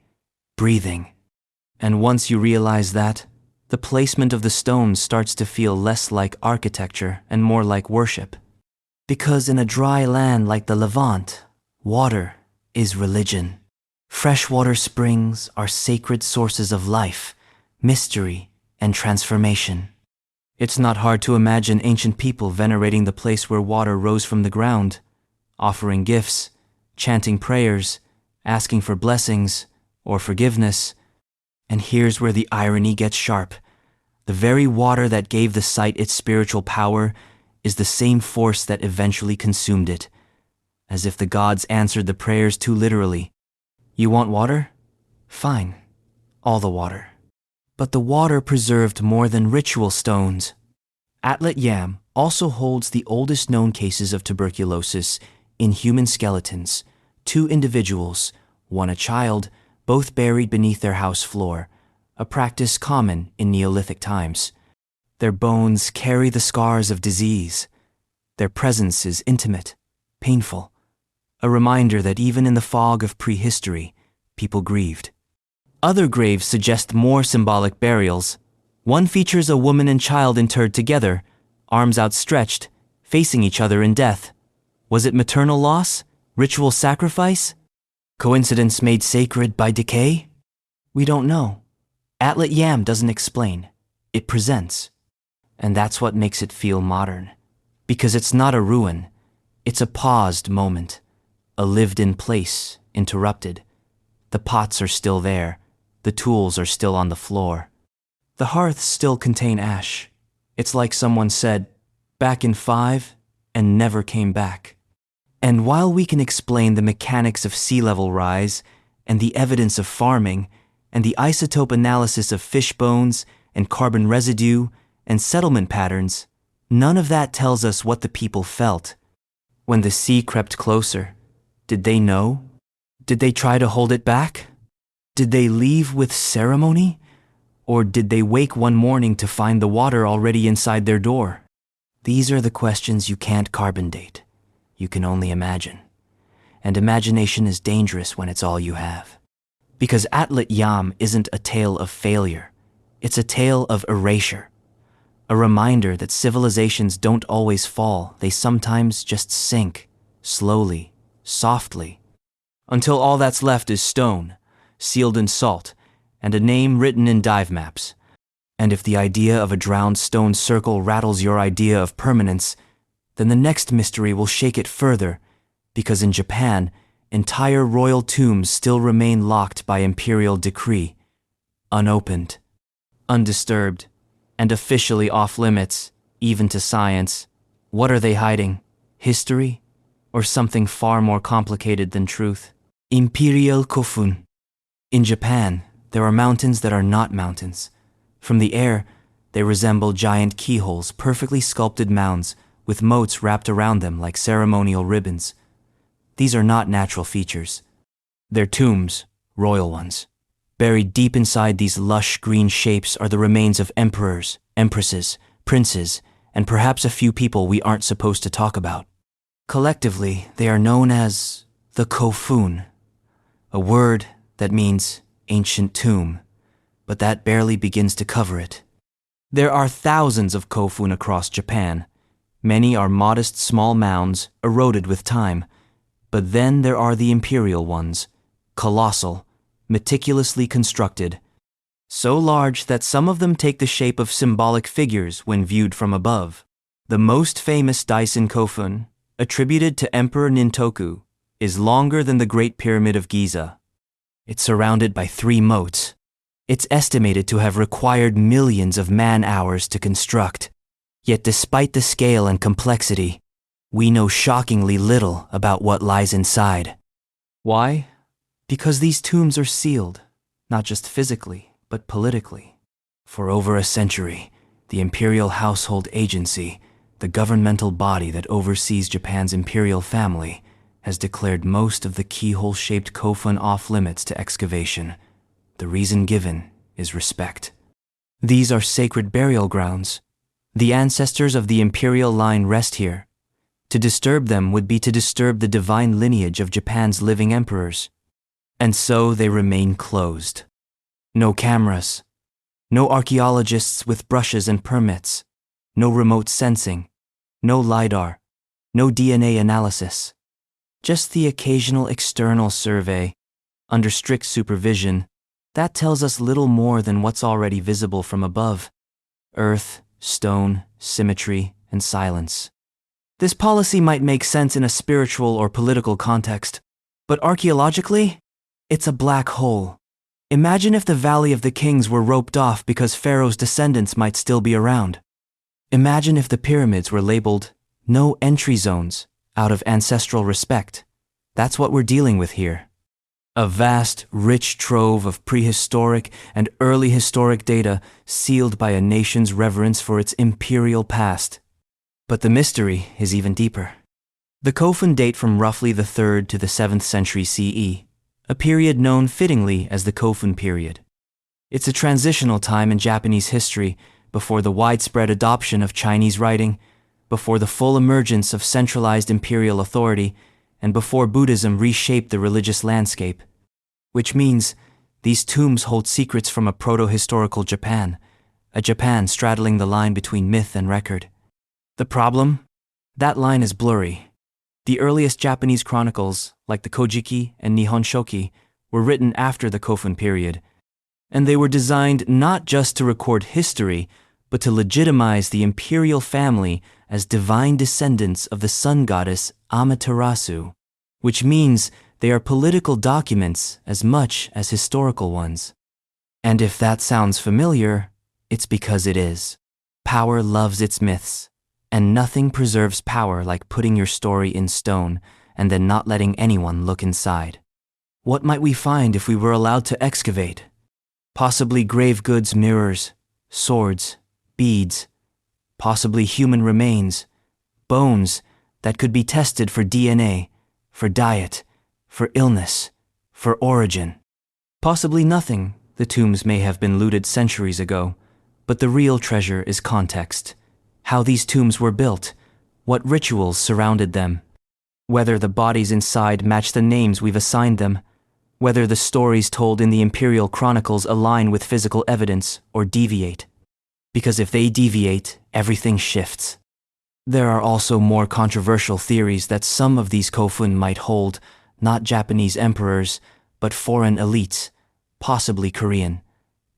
breathing. And once you realize that, the placement of the stones starts to feel less like architecture and more like worship. Because in a dry land like the Levant, water is religion. Freshwater springs are sacred sources of life, mystery, and transformation. It's not hard to imagine ancient people venerating the place where water rose from the ground, offering gifts, chanting prayers, asking for blessings or forgiveness. And here's where the irony gets sharp. The very water that gave the site its spiritual power is the same force that eventually consumed it, as if the gods answered the prayers too literally. You want water? Fine, all the water. But the water preserved more than ritual stones. Atlit Yam also holds the oldest known cases of tuberculosis in human skeletons. 2 individuals, one a child, both buried beneath their house floor, a practice common in Neolithic times. Their bones carry the scars of disease. Their presence is intimate, painful, a reminder that even in the fog of prehistory, people grieved. Other graves suggest more symbolic burials. One features a woman and child interred together, arms outstretched, facing each other in death. Was it maternal loss? Ritual sacrifice? Coincidence made sacred by decay? We don't know. Atlit Yam doesn't explain. It presents. And that's what makes it feel modern. Because it's not a ruin. It's a paused moment. A lived-in place, interrupted. The pots are still there. The tools are still on the floor. The hearths still contain ash. It's like someone said, back in 5, and never came back. And while we can explain the mechanics of sea level rise, and the evidence of farming, and the isotope analysis of fish bones, and carbon residue, and settlement patterns, none of that tells us what the people felt. When the sea crept closer, did they know? Did they try to hold it back? Did they leave with ceremony? Or did they wake one morning to find the water already inside their door? These are the questions you can't carbon date. You can only imagine. And imagination is dangerous when it's all you have. Because Atlit Yam isn't a tale of failure. It's a tale of erasure. A reminder that civilizations don't always fall, they sometimes just sink, slowly, softly, until all that's left is stone, sealed in salt, and a name written in dive maps. And if the idea of a drowned stone circle rattles your idea of permanence, then the next mystery will shake it further, because in Japan, entire royal tombs still remain locked by imperial decree, unopened, undisturbed, and officially off-limits, even to science. What are they hiding? History? Or something far more complicated than truth? Imperial Kofun. In Japan, there are mountains that are not mountains. From the air, they resemble giant keyholes, perfectly sculpted mounds, with moats wrapped around them like ceremonial ribbons. These are not natural features. They're tombs, royal ones. Buried deep inside these lush green shapes are the remains of emperors, empresses, princes, and perhaps a few people we aren't supposed to talk about. Collectively, they are known as the Kofun, a word that means ancient tomb, but that barely begins to cover it. There are thousands of Kofun across Japan. Many are modest small mounds, eroded with time. But then there are the imperial ones, colossal, meticulously constructed, so large that some of them take the shape of symbolic figures when viewed from above. The most famous Daisen Kofun, attributed to Emperor Nintoku, is longer than the Great Pyramid of Giza. It's surrounded by 3 moats. It's estimated to have required millions of man-hours to construct. Yet despite the scale and complexity, we know shockingly little about what lies inside. Why? Because these tombs are sealed, not just physically, but politically. For over a century, the Imperial Household Agency, the governmental body that oversees Japan's imperial family, has declared most of the keyhole-shaped Kofun off-limits to excavation. The reason given is respect. These are sacred burial grounds. The ancestors of the imperial line rest here. To disturb them would be to disturb the divine lineage of Japan's living emperors. And so they remain closed. No cameras. No archaeologists with brushes and permits. No remote sensing. No LiDAR. No DNA analysis. Just the occasional external survey, under strict supervision, that tells us little more than what's already visible from above. Earth, stone, symmetry, and silence. This policy might make sense in a spiritual or political context, but archaeologically, it's a black hole. Imagine if the Valley of the Kings were roped off because Pharaoh's descendants might still be around. Imagine if the pyramids were labeled "no entry zones" out of ancestral respect. That's what we're dealing with here. A vast, rich trove of prehistoric and early historic data sealed by a nation's reverence for its imperial past. But the mystery is even deeper. The Kofun date from roughly the 3rd to the 7th century CE, a period known fittingly as the Kofun period. It's a transitional time in Japanese history before the widespread adoption of Chinese writing, before the full emergence of centralized imperial authority, and before Buddhism reshaped the religious landscape. Which means these tombs hold secrets from a proto-historical Japan, a Japan straddling the line between myth and record. The problem? That line is blurry. The earliest Japanese chronicles, like the Kojiki and Nihon Shoki, were written after the Kofun period, and they were designed not just to record history, but to legitimize the imperial family as divine descendants of the sun goddess Amaterasu, which means they are political documents as much as historical ones. And if that sounds familiar, it's because it is. Power loves its myths. And nothing preserves power like putting your story in stone and then not letting anyone look inside. What might we find if we were allowed to excavate? Possibly grave goods mirrors, swords, beads, possibly human remains, bones that could be tested for DNA, for diet, for illness, for origin. Possibly nothing. The tombs may have been looted centuries ago, but the real treasure is context. How these tombs were built, what rituals surrounded them, whether the bodies inside match the names we've assigned them, whether the stories told in the imperial chronicles align with physical evidence or deviate. Because if they deviate, everything shifts. There are also more controversial theories that some of these Kofun might hold not Japanese emperors, but foreign elites, possibly Korean,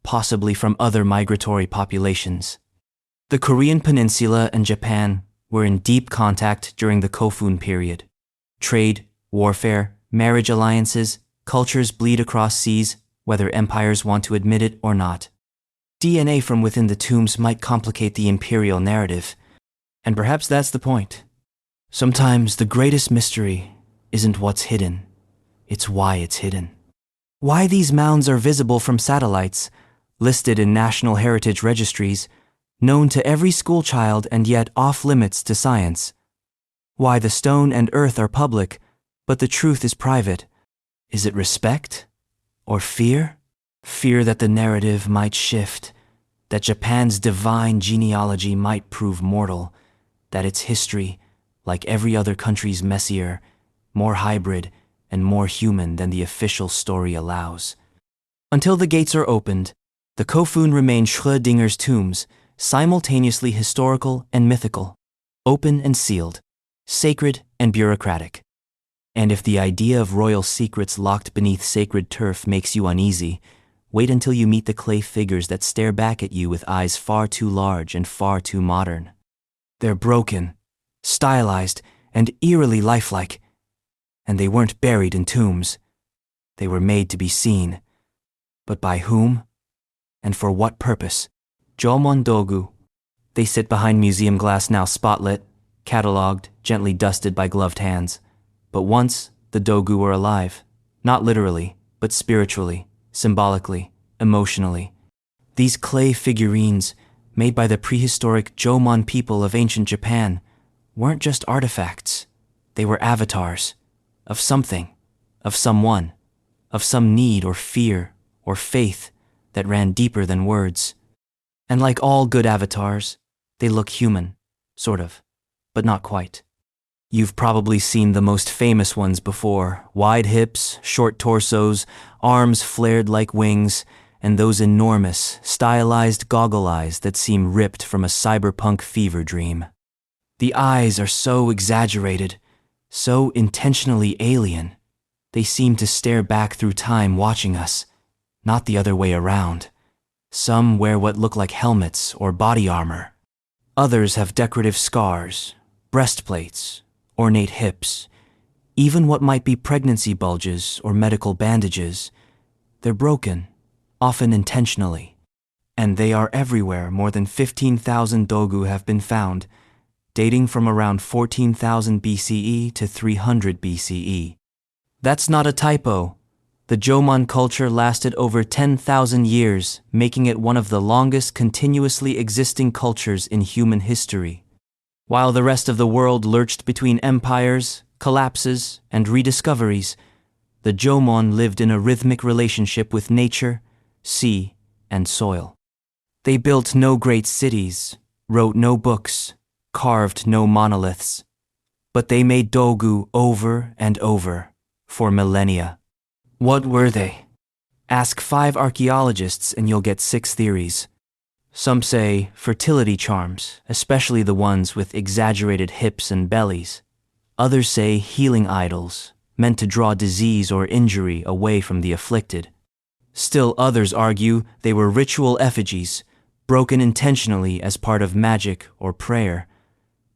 possibly from other migratory populations. The Korean peninsula and Japan were in deep contact during the Kofun period. Trade, warfare, marriage alliances, cultures bleed across seas, whether empires want to admit it or not. DNA from within the tombs might complicate the imperial narrative, and perhaps that's the point. Sometimes the greatest mystery isn't what's hidden, it's why it's hidden. Why these mounds are visible from satellites, listed in national heritage registries, known to every schoolchild and yet off-limits to science. Why the stone and earth are public, but the truth is private. Is it respect? Or fear? Fear that the narrative might shift, that Japan's divine genealogy might prove mortal, that its history, like every other country's, messier, more hybrid, and more human than the official story allows. Until the gates are opened, the Kofun remain Schrödinger's tombs, simultaneously historical and mythical, open and sealed, sacred and bureaucratic. And if the idea of royal secrets locked beneath sacred turf makes you uneasy, wait until you meet the clay figures that stare back at you with eyes far too large and far too modern. They're broken, stylized, and eerily lifelike. And they weren't buried in tombs. They were made to be seen. But by whom? And for what purpose? Jomon dogu. They sit behind museum glass now spotlit, catalogued, gently dusted by gloved hands. But once, the dogu were alive. Not literally, but spiritually, symbolically, emotionally. These clay figurines, made by the prehistoric Jomon people of ancient Japan, weren't just artifacts. They were avatars. Of something, of someone, of some need or fear or faith that ran deeper than words. And like all good avatars, they look human, sort of, but not quite. You've probably seen the most famous ones before: wide hips, short torsos, arms flared like wings, and those enormous, stylized goggle eyes that seem ripped from a cyberpunk fever dream. The eyes are so exaggerated, so intentionally alien. They seem to stare back through time watching us, not the other way around. Some wear what look like helmets or body armor. Others have decorative scars, breastplates, ornate hips, even what might be pregnancy bulges or medical bandages. They're broken, often intentionally. And they are everywhere. More than 15,000 dogu have been found, dating from around 14,000 BCE to 300 BCE. That's not a typo. The Jomon culture lasted over 10,000 years, making it one of the longest continuously existing cultures in human history. While the rest of the world lurched between empires, collapses, and rediscoveries, the Jomon lived in a rhythmic relationship with nature, sea, and soil. They built no great cities, wrote no books, carved no monoliths, but they made dogu over and over, for millennia. What were they? Ask 5 archaeologists and you'll get 6 theories. Some say fertility charms, especially the ones with exaggerated hips and bellies. Others say healing idols, meant to draw disease or injury away from the afflicted. Still others argue they were ritual effigies, broken intentionally as part of magic or prayer.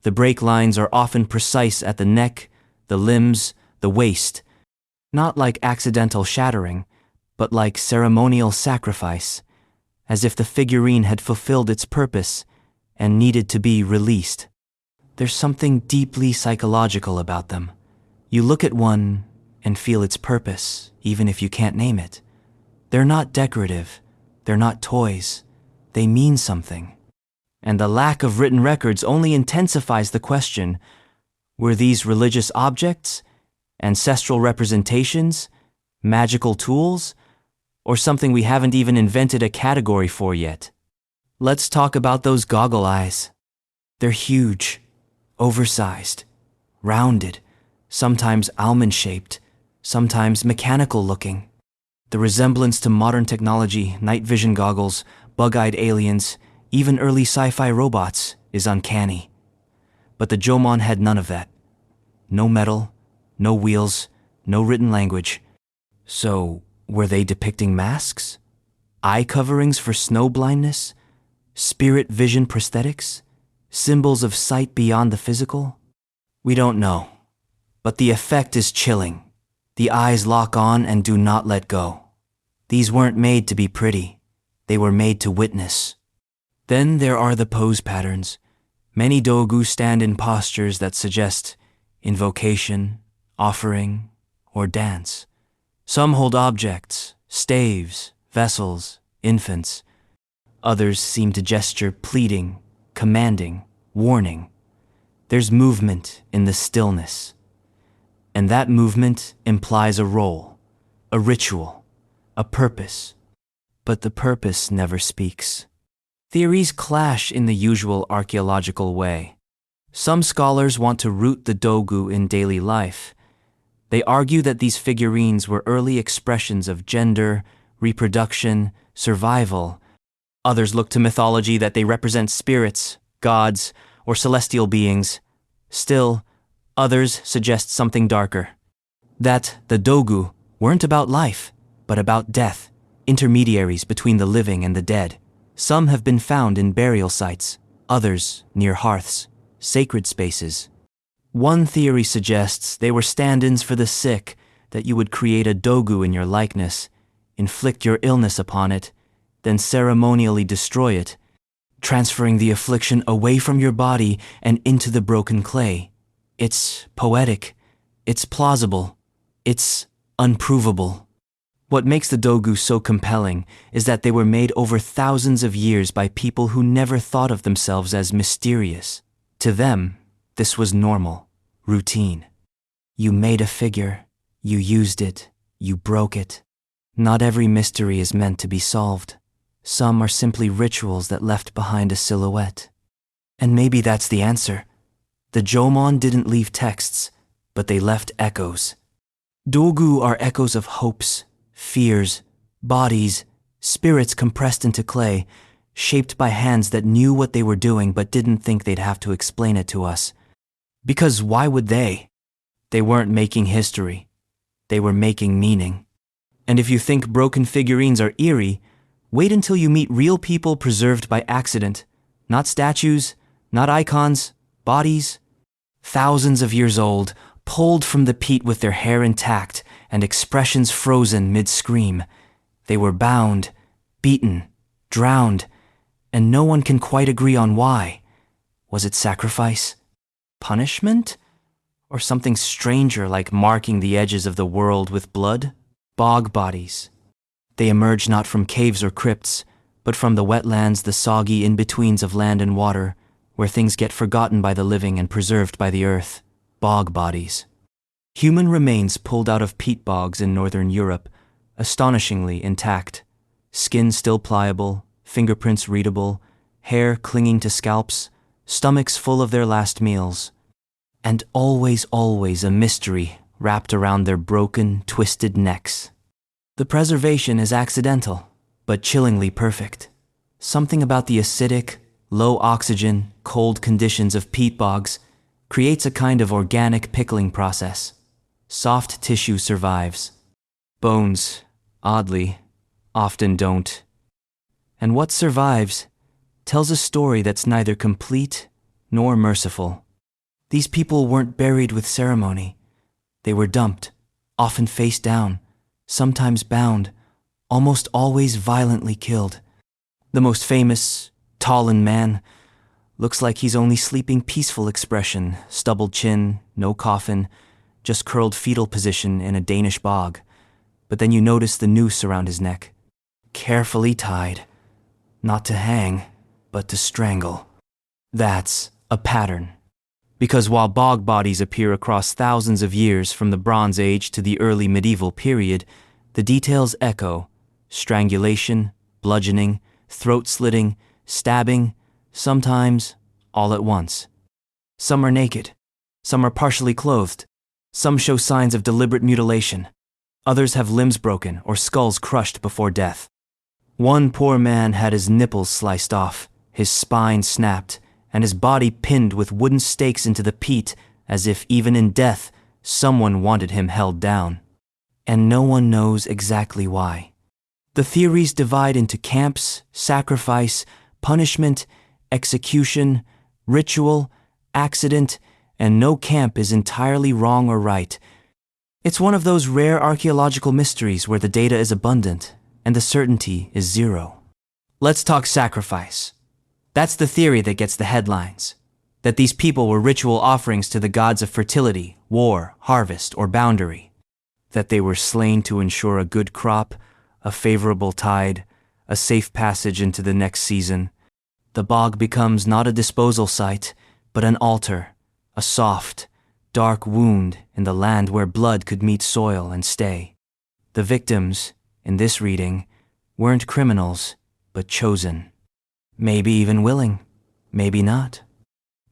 The break lines are often precise at the neck, the limbs, the waist, not like accidental shattering, but like ceremonial sacrifice, as if the figurine had fulfilled its purpose and needed to be released. There's something deeply psychological about them. You look at one and feel its purpose, even if you can't name it. They're not decorative, they're not toys, they mean something. And the lack of written records only intensifies the question: were these religious objects, ancestral representations, magical tools, or something we haven't even invented a category for yet? Let's talk about those goggle eyes. They're huge, oversized, rounded, sometimes almond-shaped, sometimes mechanical-looking. The resemblance to modern technology, night vision goggles, bug-eyed aliens, even early sci-fi robots is uncanny. But the Jomon had none of that. No metal, no wheels, no written language. So, were they depicting masks? Eye coverings for snow blindness? Spirit vision prosthetics? Symbols of sight beyond the physical? We don't know. But the effect is chilling. The eyes lock on and do not let go. These weren't made to be pretty. They were made to witness. Then there are the pose patterns. Many dogu stand in postures that suggest invocation, offering, or dance. Some hold objects, staves, vessels, infants. Others seem to gesture pleading, commanding, warning. There's movement in the stillness. And that movement implies a role, a ritual, a purpose. But the purpose never speaks. Theories clash in the usual archaeological way. Some scholars want to root the dogu in daily life. They argue that these figurines were early expressions of gender, reproduction, survival. Others look to mythology that they represent spirits, gods, or celestial beings. Still, others suggest something darker. That the dogu weren't about life, but about death, intermediaries between the living and the dead. Some have been found in burial sites, others near hearths, sacred spaces. One theory suggests they were stand-ins for the sick, that you would create a dogu in your likeness, inflict your illness upon it, then ceremonially destroy it, transferring the affliction away from your body and into the broken clay. It's poetic, it's plausible, it's unprovable. What makes the dogu so compelling is that they were made over thousands of years by people who never thought of themselves as mysterious. To them, this was normal, routine. You made a figure, you used it, you broke it. Not every mystery is meant to be solved. Some are simply rituals that left behind a silhouette. And maybe that's the answer. The Jomon didn't leave texts, but they left echoes. Dogu are echoes of hopes, fears, bodies, spirits compressed into clay, shaped by hands that knew what they were doing but didn't think they'd have to explain it to us. Because why would they? They weren't making history. They were making meaning. And if you think broken figurines are eerie, wait until you meet real people preserved by accident. Not statues, not icons, bodies. Thousands of years old, pulled from the peat with their hair intact and expressions frozen mid-scream. They were bound, beaten, drowned, and no one can quite agree on why. Was it sacrifice? Punishment? Or something stranger like marking the edges of the world with blood? Bog bodies. They emerge not from caves or crypts, but from the wetlands, the soggy in-betweens of land and water, where things get forgotten by the living and preserved by the earth. Bog bodies. Human remains pulled out of peat bogs in northern Europe, astonishingly intact. Skin still pliable, fingerprints readable, hair clinging to scalps, stomachs full of their last meals. And always, always a mystery wrapped around their broken, twisted necks. The preservation is accidental, but chillingly perfect. Something about the acidic, low oxygen, cold conditions of peat bogs creates a kind of organic pickling process. Soft tissue survives. Bones, oddly, often don't. And what survives tells a story that's neither complete nor merciful. These people weren't buried with ceremony. They were dumped, often face down, sometimes bound, almost always violently killed. The most famous, Talin man, looks like he's only sleeping peaceful expression, stubbled chin, no coffin, just curled fetal position in a Danish bog. But then you notice the noose around his neck, carefully tied, not to hang, but to strangle. That's a pattern. Because while bog bodies appear across thousands of years from the Bronze Age to the early medieval period, the details echo: strangulation, bludgeoning, throat slitting, stabbing, sometimes all at once. Some are naked, some are partially clothed, some show signs of deliberate mutilation. Others have limbs broken or skulls crushed before death. One poor man had his nipples sliced off, his spine snapped, and his body pinned with wooden stakes into the peat, as if even in death, someone wanted him held down. And no one knows exactly why. The theories divide into camps, sacrifice, punishment, execution, ritual, accident, and no camp is entirely wrong or right. It's one of those rare archaeological mysteries where the data is abundant and the certainty is zero. Let's talk sacrifice. That's the theory that gets the headlines. That these people were ritual offerings to the gods of fertility, war, harvest, or boundary. That they were slain to ensure a good crop, a favorable tide, a safe passage into the next season. The bog becomes not a disposal site, but an altar, a soft, dark wound in the land where blood could meet soil and stay. The victims, in this reading, weren't criminals, but chosen. Maybe even willing, maybe not.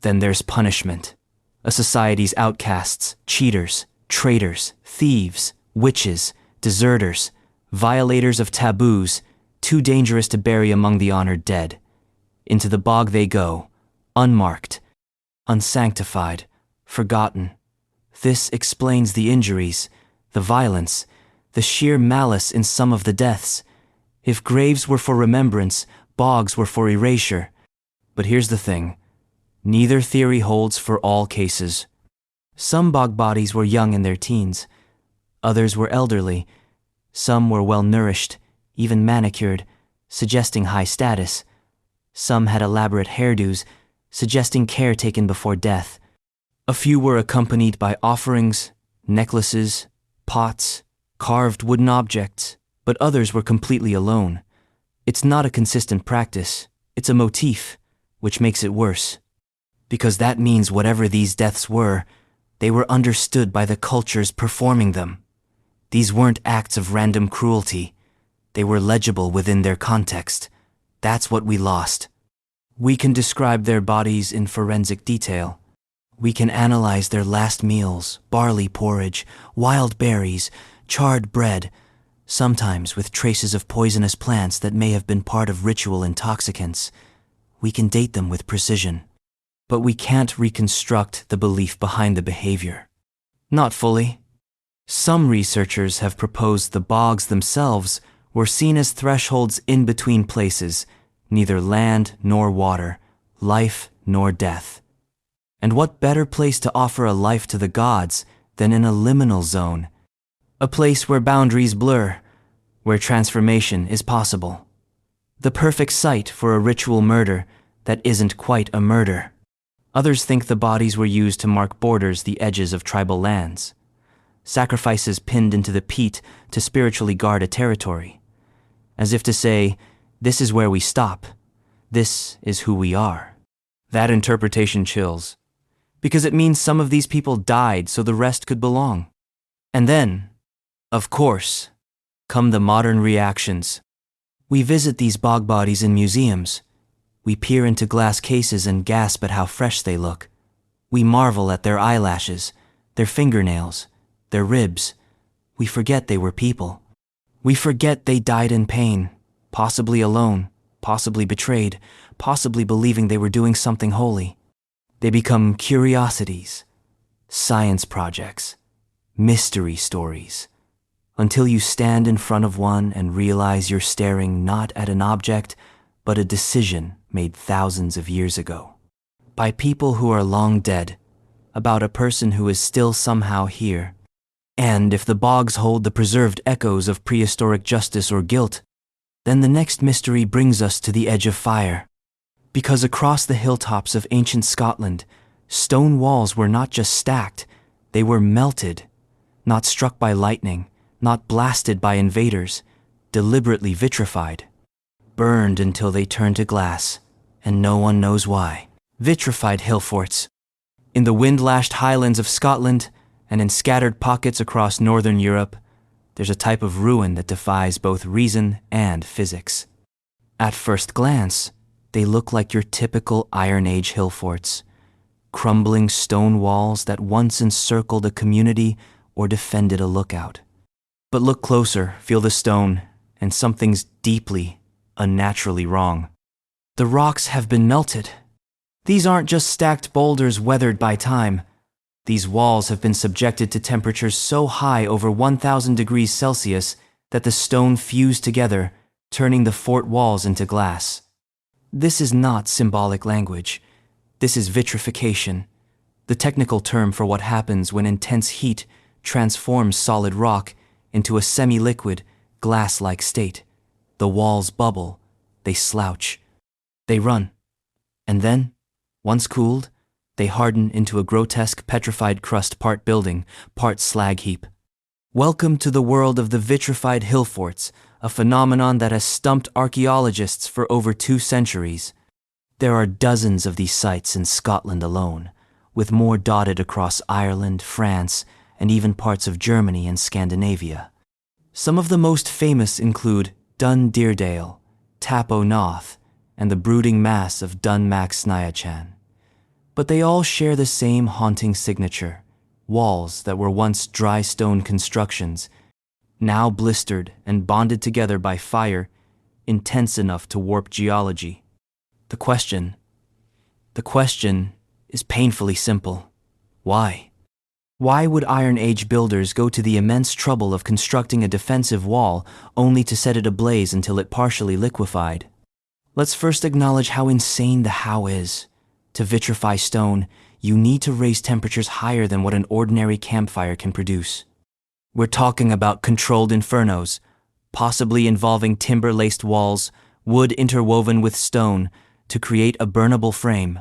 Then there's punishment. A society's outcasts, cheaters, traitors, thieves, witches, deserters, violators of taboos, too dangerous to bury among the honored dead. Into the bog they go, unmarked, unsanctified, forgotten. This explains the injuries, the violence, the sheer malice in some of the deaths. If graves were for remembrance, bogs were for erasure. But here's the thing. Neither theory holds for all cases. Some bog bodies were young in their teens. Others were elderly. Some were well-nourished, even manicured, suggesting high status. Some had elaborate hairdos, suggesting care taken before death. A few were accompanied by offerings, necklaces, pots, carved wooden objects, but others were completely alone. It's not a consistent practice, it's a motif, which makes it worse. Because that means whatever these deaths were, they were understood by the cultures performing them. These weren't acts of random cruelty. They were legible within their context. That's what we lost. We can describe their bodies in forensic detail. We can analyze their last meals, barley porridge, wild berries, charred bread, sometimes with traces of poisonous plants that may have been part of ritual intoxicants. We can date them with precision. But we can't reconstruct the belief behind the behavior. Not fully. Some researchers have proposed the bogs themselves were seen as thresholds in between places, neither land nor water, life nor death. And what better place to offer a life to the gods than in a liminal zone, a place where boundaries blur, where transformation is possible. The perfect site for a ritual murder that isn't quite a murder. Others think the bodies were used to mark borders, the edges of tribal lands. Sacrifices pinned into the peat to spiritually guard a territory. As if to say, this is where we stop. This is who we are. That interpretation chills, because it means some of these people died so the rest could belong. And then, of course, come the modern reactions. We visit these bog bodies in museums. We peer into glass cases and gasp at how fresh they look. We marvel at their eyelashes, their fingernails, their ribs. We forget they were people. We forget they died in pain, possibly alone, possibly betrayed, possibly believing they were doing something holy. They become curiosities, science projects, mystery stories, until you stand in front of one and realize you're staring not at an object, but a decision made thousands of years ago, by people who are long dead, about a person who is still somehow here. And if the bogs hold the preserved echoes of prehistoric justice or guilt, then the next mystery brings us to the edge of fire. Because across the hilltops of ancient Scotland, stone walls were not just stacked, they were melted, not struck by lightning, not blasted by invaders, deliberately vitrified. Burned until they turn to glass, and no one knows why. Vitrified hill forts. In the wind-lashed highlands of Scotland, and in scattered pockets across northern Europe, there's a type of ruin that defies both reason and physics. At first glance, they look like your typical Iron Age hill forts, crumbling stone walls that once encircled a community or defended a lookout. But look closer, feel the stone, and something's deeply, unnaturally wrong. The rocks have been melted. These aren't just stacked boulders weathered by time. These walls have been subjected to temperatures so high over 1,000 degrees Celsius that the stone fused together, turning the fort walls into glass. This is not symbolic language. This is vitrification, the technical term for what happens when intense heat transforms solid rock into a semi-liquid, glass-like state. The walls bubble, they slouch, they run, and then, once cooled, they harden into a grotesque petrified crust, part building, part slag heap. Welcome to the world of the vitrified hill forts, a phenomenon that has stumped archaeologists for over 2 centuries. There are dozens of these sites in Scotland alone, with more dotted across Ireland, France, and even parts of Germany and Scandinavia. Some of the most famous include Dun Deerdale, Tap O Noth, and the brooding mass of Dun Mac Sniachan. But they all share the same haunting signature: walls that were once dry stone constructions, now blistered and bonded together by fire intense enough to warp geology. The question is painfully simple. Why? Why would Iron Age builders go to the immense trouble of constructing a defensive wall only to set it ablaze until it partially liquefied? Let's first acknowledge how insane the how is. To vitrify stone, you need to raise temperatures higher than what an ordinary campfire can produce. We're talking about controlled infernos, possibly involving timber-laced walls, wood interwoven with stone, to create a burnable frame.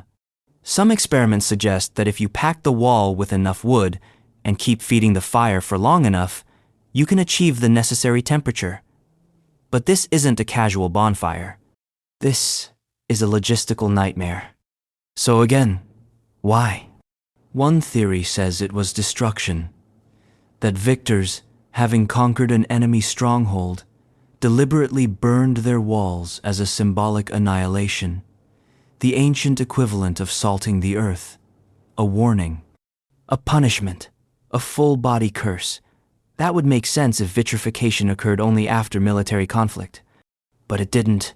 Some experiments suggest that if you pack the wall with enough wood and keep feeding the fire for long enough, you can achieve the necessary temperature. But this isn't a casual bonfire. This is a logistical nightmare. So again, why? One theory says it was destruction, that victors, having conquered an enemy stronghold, deliberately burned their walls as a symbolic annihilation, the ancient equivalent of salting the earth, a warning, a punishment, a full-body curse. That would make sense if vitrification occurred only after military conflict. But it didn't.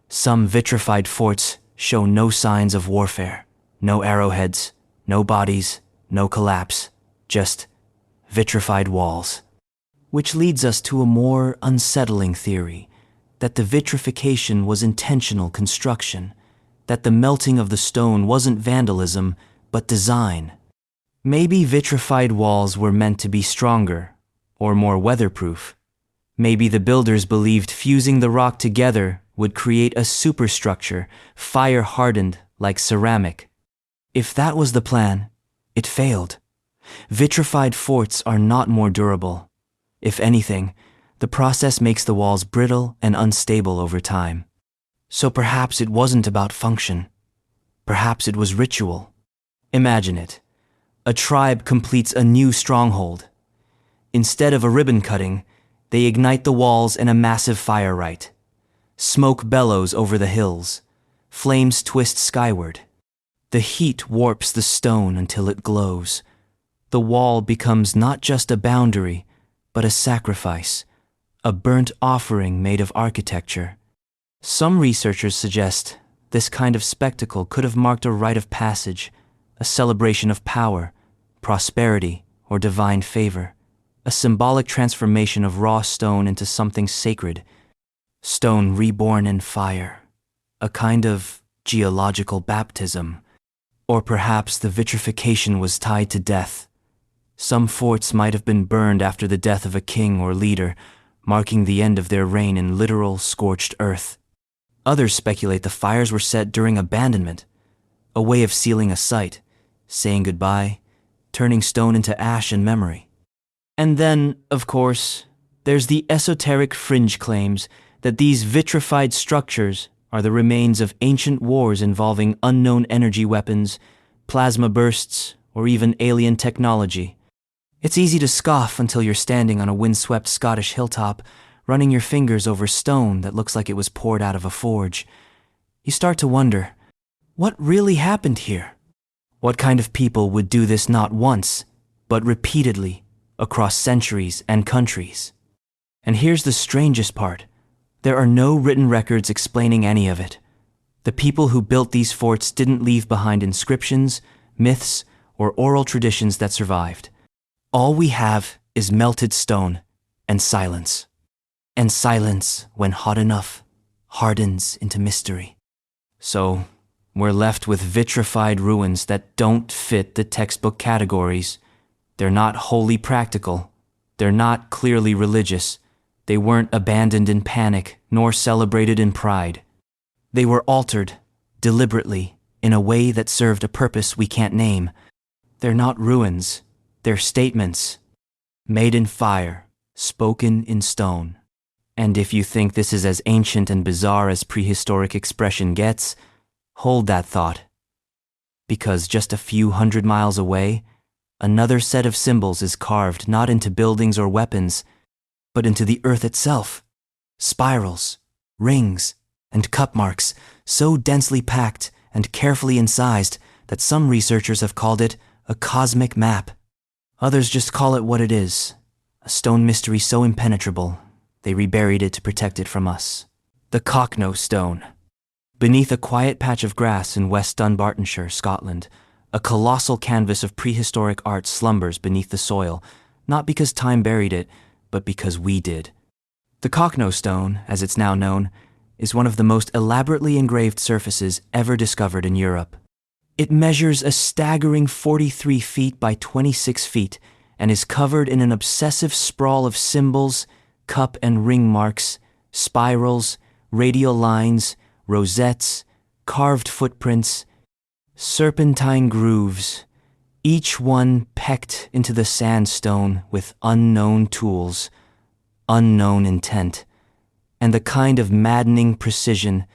Some vitrified forts show no signs of warfare, no arrowheads, no bodies, no collapse, just vitrified walls. Which leads us to a more unsettling theory, that the vitrification was intentional construction, that the melting of the stone wasn't vandalism, but design. Maybe vitrified walls were meant to be stronger, or more weatherproof. Maybe the builders believed fusing the rock together would create a superstructure, fire-hardened like ceramic. If that was the plan, it failed. Vitrified forts are not more durable. If anything, the process makes the walls brittle and unstable over time. So perhaps it wasn't about function. Perhaps it was ritual. Imagine it. A tribe completes a new stronghold. Instead of a ribbon cutting, they ignite the walls in a massive fire rite. Smoke bellows over the hills. Flames twist skyward. The heat warps the stone until it glows. The wall becomes not just a boundary, but a sacrifice, a burnt offering made of architecture. Some researchers suggest this kind of spectacle could have marked a rite of passage, a celebration of power, prosperity, or divine favor, a symbolic transformation of raw stone into something sacred, stone reborn in fire, a kind of geological baptism. Or perhaps the vitrification was tied to death. Some forts might have been burned after the death of a king or leader, marking the end of their reign in literal scorched earth. Others speculate the fires were set during abandonment, a way of sealing a site, saying goodbye, turning stone into ash in memory. And then, of course, there's the esoteric fringe claims that these vitrified structures are the remains of ancient wars involving unknown energy weapons, plasma bursts, or even alien technology. It's easy to scoff until you're standing on a windswept Scottish hilltop, running your fingers over stone that looks like it was poured out of a forge. You start to wonder, what really happened here? What kind of people would do this not once, but repeatedly, across centuries and countries? And here's the strangest part. There are no written records explaining any of it. The people who built these forts didn't leave behind inscriptions, myths, or oral traditions that survived. All we have is melted stone and silence. And silence, when hot enough, hardens into mystery. So, we're left with vitrified ruins that don't fit the textbook categories. They're not wholly practical. They're not clearly religious. They weren't abandoned in panic, nor celebrated in pride. They were altered, deliberately, in a way that served a purpose we can't name. They're not ruins. They're statements. Made in fire, spoken in stone. And if you think this is as ancient and bizarre as prehistoric expression gets, hold that thought. Because just a few hundred miles away, another set of symbols is carved not into buildings or weapons, but into the earth itself. Spirals, rings, and cup marks, so densely packed and carefully incised that some researchers have called it a cosmic map. Others just call it what it is, a stone mystery so impenetrable, they reburied it to protect it from us. The Cockno Stone. Beneath a quiet patch of grass in West Dunbartonshire, Scotland, a colossal canvas of prehistoric art slumbers beneath the soil, not because time buried it, but because we did. The Cockno Stone, as it's now known, is one of the most elaborately engraved surfaces ever discovered in Europe. It measures a staggering 43 feet by 26 feet and is covered in an obsessive sprawl of symbols, cup and ring marks, spirals, radial lines, rosettes, carved footprints, serpentine grooves, each one pecked into the sandstone with unknown tools, unknown intent, and the kind of maddening precision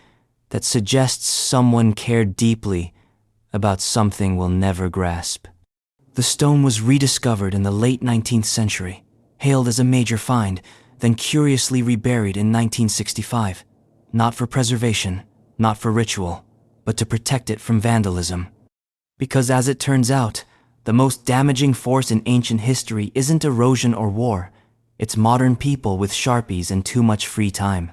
that suggests someone cared deeply about something we'll never grasp. The stone was rediscovered in the late 19th century, hailed as a major find, then curiously reburied in 1965, not for preservation, not for ritual, but to protect it from vandalism. Because as it turns out, the most damaging force in ancient history isn't erosion or war, it's modern people with Sharpies and too much free time.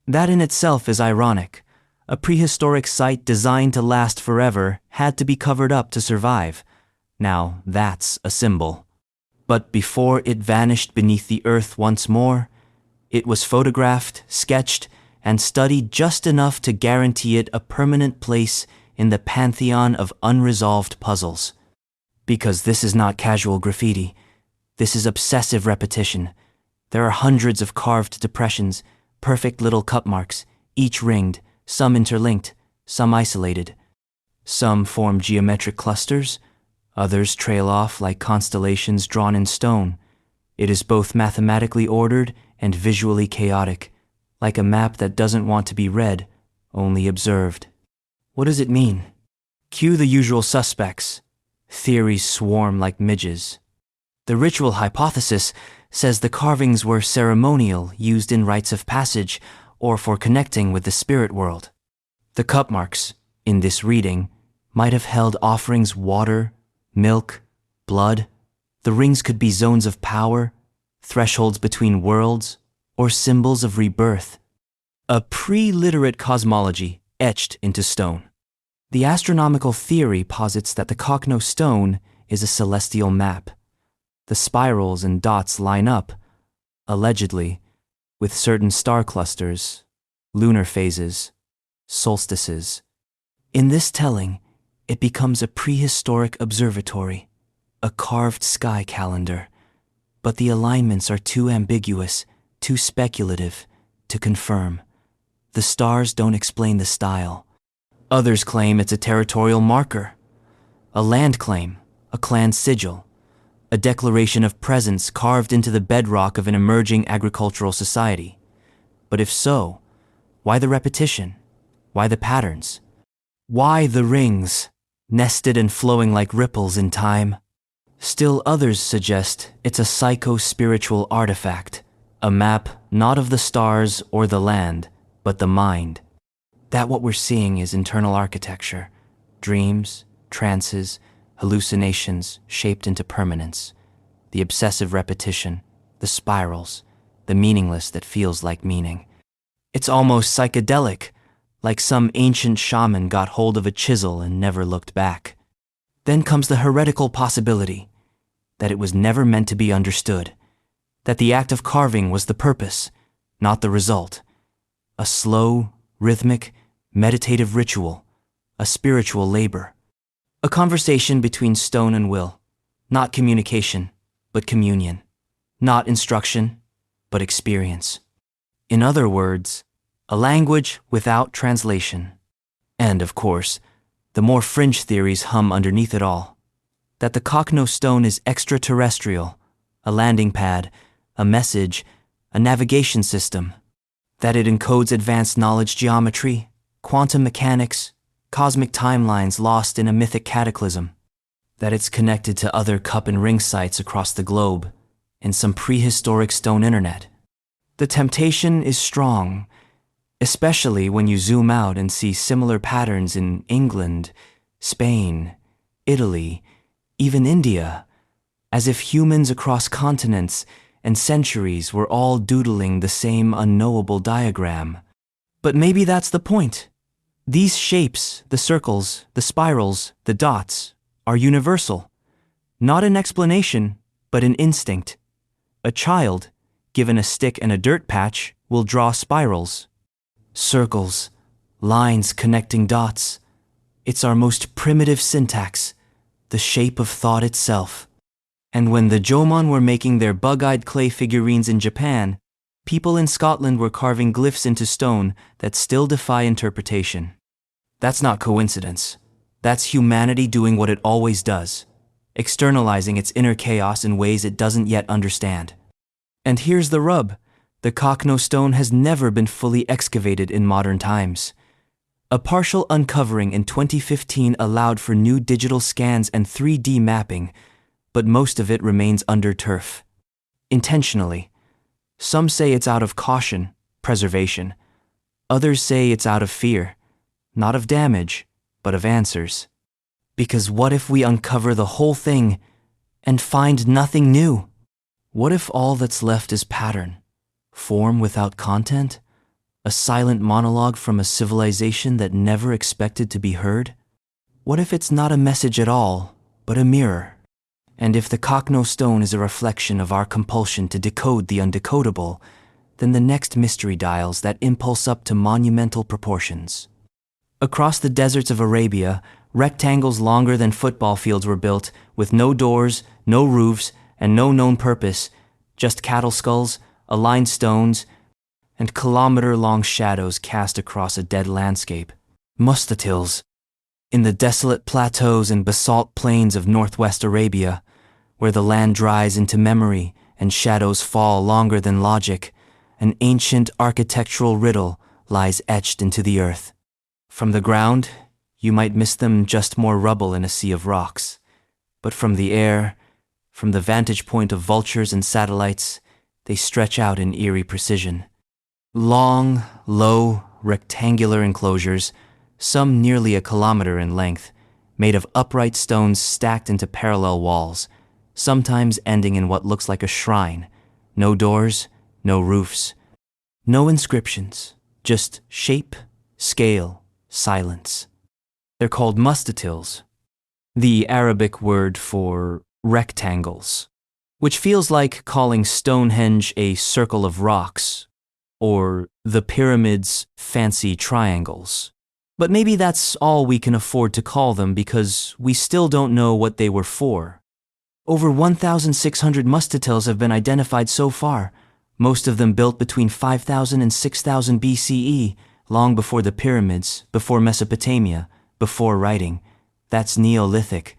That in itself is ironic. A prehistoric site designed to last forever had to be covered up to survive. Now that's a symbol. But before it vanished beneath the earth once more, it was photographed, sketched, and studied just enough to guarantee it a permanent place in the pantheon of unresolved puzzles. Because this is not casual graffiti. This is obsessive repetition. There are hundreds of carved depressions, perfect little cup marks, each ringed, some interlinked, some isolated. Some form geometric clusters, others trail off like constellations drawn in stone. It is both mathematically ordered and visually chaotic, like a map that doesn't want to be read, only observed. What does it mean? Cue the usual suspects. Theories swarm like midges. The ritual hypothesis says the carvings were ceremonial, used in rites of passage, or for connecting with the spirit world. The cup marks, in this reading, might have held offerings water, milk, blood. The rings could be zones of power, thresholds between worlds, or symbols of rebirth. A pre-literate cosmology etched into stone. The astronomical theory posits that the Cockno Stone is a celestial map. The spirals and dots line up, allegedly, with certain star clusters, lunar phases, solstices. In this telling, it becomes a prehistoric observatory, a carved sky calendar. But the alignments are too ambiguous, too speculative, to confirm. The stars don't explain the style. Others claim it's a territorial marker, a land claim, a clan sigil, a declaration of presence carved into the bedrock of an emerging agricultural society. But if so, why the repetition? Why the patterns? Why the rings, nested and flowing like ripples in time? Still others suggest it's a psycho-spiritual artifact, a map not of the stars or the land, but the mind. That what we're seeing is internal architecture, dreams, trances, hallucinations shaped into permanence, the obsessive repetition, the spirals, the meaningless that feels like meaning. It's almost psychedelic, like some ancient shaman got hold of a chisel and never looked back. Then comes the heretical possibility that it was never meant to be understood, that the act of carving was the purpose, not the result. A slow, rhythmic, meditative ritual, a spiritual labor. A conversation between stone and will, not communication, but communion. Not instruction, but experience. In other words, a language without translation. And, of course, the more fringe theories hum underneath it all. That the Kokno stone is extraterrestrial, a landing pad, a message, a navigation system. That it encodes advanced knowledge geometry, quantum mechanics, cosmic timelines lost in a mythic cataclysm. That it's connected to other cup and ring sites across the globe, in some prehistoric stone internet. The temptation is strong, especially when you zoom out and see similar patterns in England, Spain, Italy, even India, as if humans across continents and centuries were all doodling the same unknowable diagram. But maybe that's the point. These shapes, the circles, the spirals, the dots, are universal. Not an explanation, but an instinct. A child, given a stick and a dirt patch, will draw spirals. Circles, lines connecting dots. It's our most primitive syntax, the shape of thought itself. And when the Jomon were making their bug-eyed clay figurines in Japan, people in Scotland were carving glyphs into stone that still defy interpretation. That's not coincidence. That's humanity doing what it always does, externalizing its inner chaos in ways it doesn't yet understand. And here's the rub. The Kokno stone has never been fully excavated in modern times. A partial uncovering in 2015 allowed for new digital scans and 3D mapping, but most of it remains under turf. Intentionally. Some say it's out of caution, preservation. Others say it's out of fear, not of damage, but of answers. Because what if we uncover the whole thing and find nothing new? What if all that's left is pattern, form without content, a silent monologue from a civilization that never expected to be heard? What if it's not a message at all, but a mirror? And if the Kokno stone is a reflection of our compulsion to decode the undecodable, then the next mystery dials that impulse up to monumental proportions. Across the deserts of Arabia, rectangles longer than football fields were built, with no doors, no roofs, and no known purpose, just cattle skulls, aligned stones, and kilometer-long shadows cast across a dead landscape. Mustatils. In the desolate plateaus and basalt plains of northwest Arabia, where the land dries into memory and shadows fall longer than logic, an ancient architectural riddle lies etched into the earth. From the ground, you might miss them just more rubble in a sea of rocks. But from the air, from the vantage point of vultures and satellites, they stretch out in eerie precision. Long, low, rectangular enclosures, some nearly a kilometer in length, made of upright stones stacked into parallel walls, sometimes ending in what looks like a shrine. No doors, no roofs, no inscriptions, just shape, scale, silence. They're called mustatils, the Arabic word for rectangles, which feels like calling Stonehenge a circle of rocks, or the pyramids fancy triangles. But maybe that's all we can afford to call them because we still don't know what they were for. Over 1,600 mustatils have been identified so far, most of them built between 5,000 and 6,000 BCE, long before the pyramids, before Mesopotamia, before writing. That's Neolithic.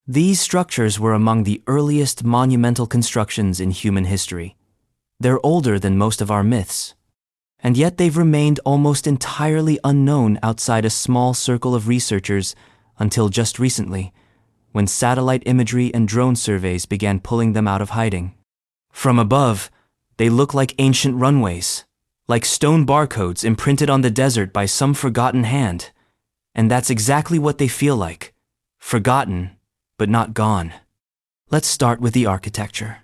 These structures were among the earliest monumental constructions in human history. They're older than most of our myths. And yet they've remained almost entirely unknown outside a small circle of researchers until just recently, when satellite imagery and drone surveys began pulling them out of hiding. From above, they look like ancient runways, like stone barcodes imprinted on the desert by some forgotten hand. And that's exactly what they feel like. Forgotten, but not gone. Let's start with the architecture.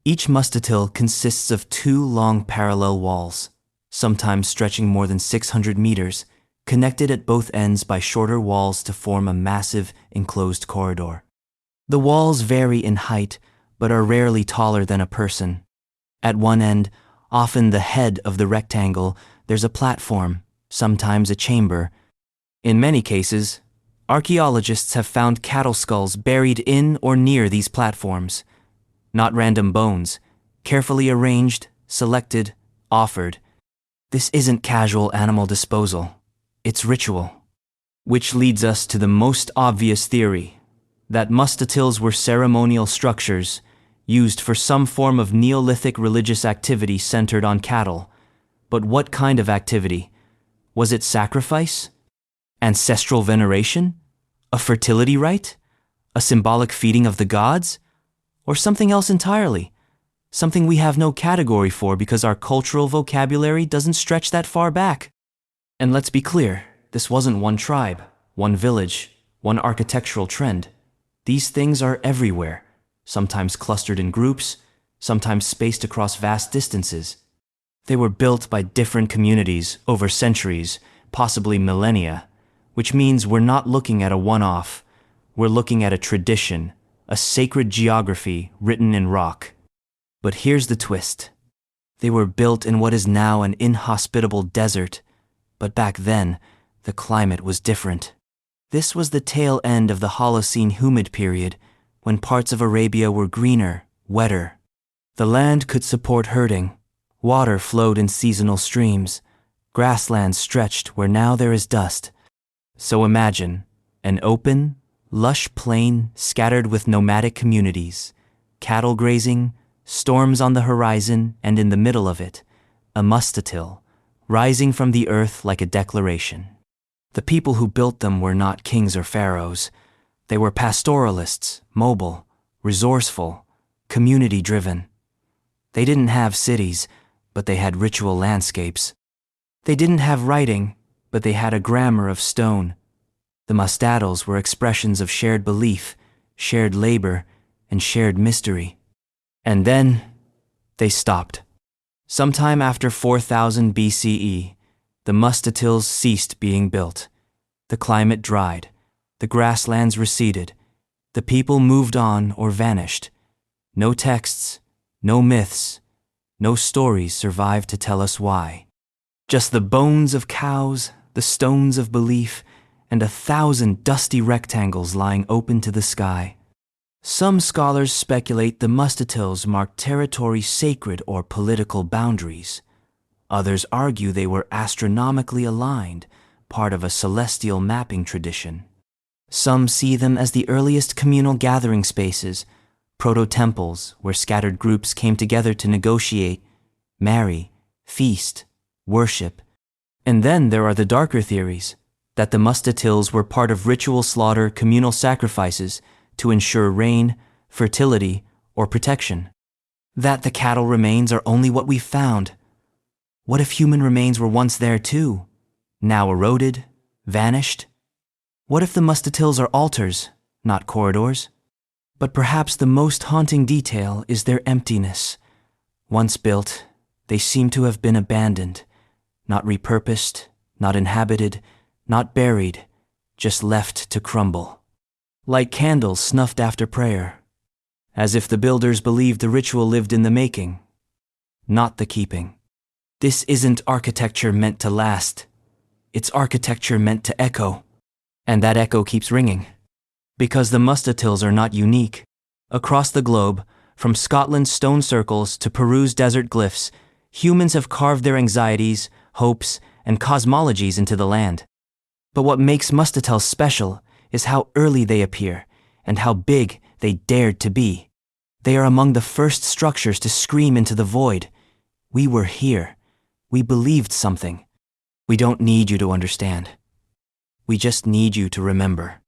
Each mustatil consists of two long parallel walls, sometimes stretching more than 600 meters, connected at both ends by shorter walls to form a massive, enclosed corridor. The walls vary in height, but are rarely taller than a person. At one end, often the head of the rectangle, there's a platform, sometimes a chamber. In many cases, archaeologists have found cattle skulls buried in or near these platforms. Not random bones, carefully arranged, selected, offered. This isn't casual animal disposal. It's ritual. Which leads us to the most obvious theory, that mastodons were ceremonial structures used for some form of Neolithic religious activity centered on cattle. But what kind of activity? Was it sacrifice? Ancestral veneration? A fertility rite? A symbolic feeding of the gods? Or something else entirely? Something we have no category for because our cultural vocabulary doesn't stretch that far back. And let's be clear, this wasn't one tribe, one village, one architectural trend. These things are everywhere, sometimes clustered in groups, sometimes spaced across vast distances. They were built by different communities over centuries, possibly millennia, which means we're not looking at a one-off, we're looking at a tradition, a sacred geography written in rock. But here's the twist. They were built in what is now an inhospitable desert, but back then, the climate was different. This was the tail end of the Holocene humid period, when parts of Arabia were greener, wetter. The land could support herding. Water flowed in seasonal streams. Grasslands stretched where now there is dust. So imagine an open, lush plain scattered with nomadic communities, cattle grazing, storms on the horizon, and in the middle of it, a mastodon, rising from the earth like a declaration. The people who built them were not kings or pharaohs. They were pastoralists, mobile, resourceful, community-driven. They didn't have cities, but they had ritual landscapes. They didn't have writing, but they had a grammar of stone. The mastodons were expressions of shared belief, shared labor, and shared mystery. And then, they stopped. Sometime after 4000 BCE, the mastodons ceased being built. The climate dried. The grasslands receded. The people moved on or vanished. No texts, no myths, no stories survived to tell us why. Just the bones of cows, the stones of belief, and 1,000 dusty rectangles lying open to the sky. Some scholars speculate the mastodons marked territory sacred or political boundaries. Others argue they were astronomically aligned, part of a celestial mapping tradition. Some see them as the earliest communal gathering spaces, proto-temples where scattered groups came together to negotiate, marry, feast, worship. And then there are the darker theories, that the mastodons were part of ritual slaughter, communal sacrifices to ensure rain, fertility, or protection. That the cattle remains are only what we found. What if human remains were once there too, now eroded, vanished? What if the mastodons are altars, not corridors? But perhaps the most haunting detail is their emptiness. Once built, they seem to have been abandoned, not repurposed, not inhabited, not buried, just left to crumble. Like candles snuffed after prayer, as if the builders believed the ritual lived in the making, not the keeping. This isn't architecture meant to last. It's architecture meant to echo. And that echo keeps ringing. Because the mastodons are not unique. Across the globe, from Scotland's stone circles to Peru's desert glyphs, humans have carved their anxieties, hopes, and cosmologies into the land. But what makes mastodons special is how early they appear and how big they dared to be. They are among the first structures to scream into the void. We were here. We believed something. We don't need you to understand. We just need you to remember.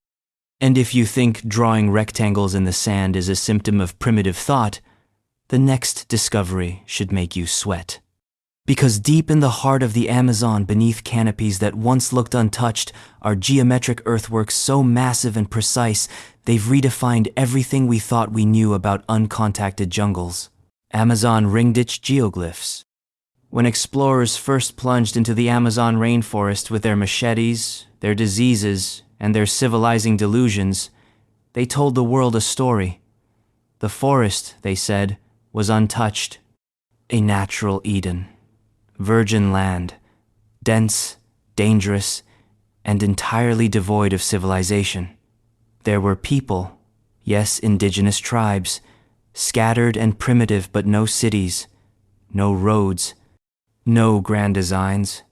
And if you think drawing rectangles in the sand is a symptom of primitive thought, the next discovery should make you sweat. Because deep in the heart of the Amazon, beneath canopies that once looked untouched, are geometric earthworks so massive and precise, they've redefined everything we thought we knew about uncontacted jungles. Amazon ring-ditch geoglyphs. When explorers first plunged into the Amazon rainforest with their machetes, their diseases, and their civilizing delusions, they told the world a story. The forest, they said, was untouched, a natural Eden, virgin land, dense, dangerous, and entirely devoid of civilization. There were people, yes, indigenous tribes, scattered and primitive, but no cities, no roads, no grand designs,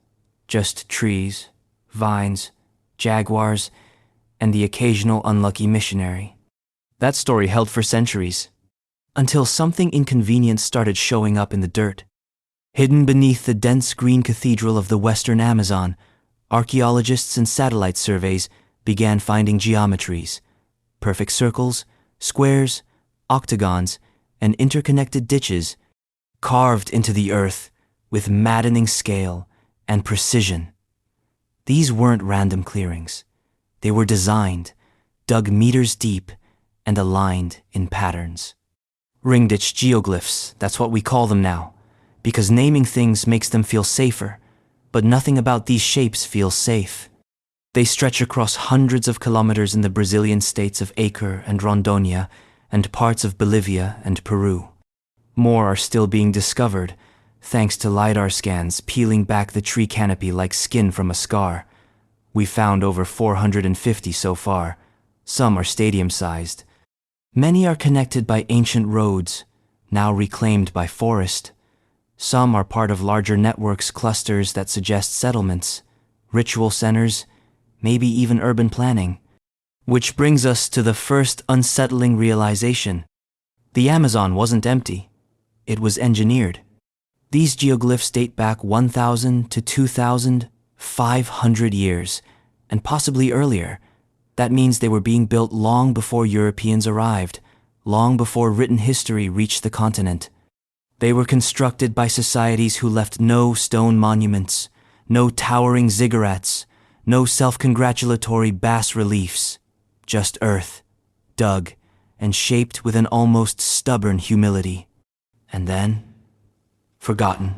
just trees, vines, jaguars, and the occasional unlucky missionary. That story held for centuries, until something inconvenient started showing up in the dirt. Hidden beneath the dense green cathedral of the western Amazon, archaeologists and satellite surveys began finding geometries, perfect circles, squares, octagons, and interconnected ditches carved into the earth with maddening scale and precision. These weren't random clearings. They were designed, dug meters deep, and aligned in patterns. Ring-ditch geoglyphs, that's what we call them now, because naming things makes them feel safer, but nothing about these shapes feels safe. They stretch across hundreds of kilometers in the Brazilian states of Acre and Rondônia and parts of Bolivia and Peru. More are still being discovered, thanks to LiDAR scans peeling back the tree canopy like skin from a scar. We found over 450 so far. Some are stadium-sized. Many are connected by ancient roads, now reclaimed by forest. Some are part of larger networks clusters that suggest settlements, ritual centers, maybe even urban planning. Which brings us to the first unsettling realization. The Amazon wasn't empty. It was engineered. These geoglyphs date back 1,000 to 2,500 years, and possibly earlier. That means they were being built long before Europeans arrived, long before written history reached the continent. They were constructed by societies who left no stone monuments, no towering ziggurats, no self-congratulatory bas-reliefs, just earth, dug, and shaped with an almost stubborn humility. And then, forgotten.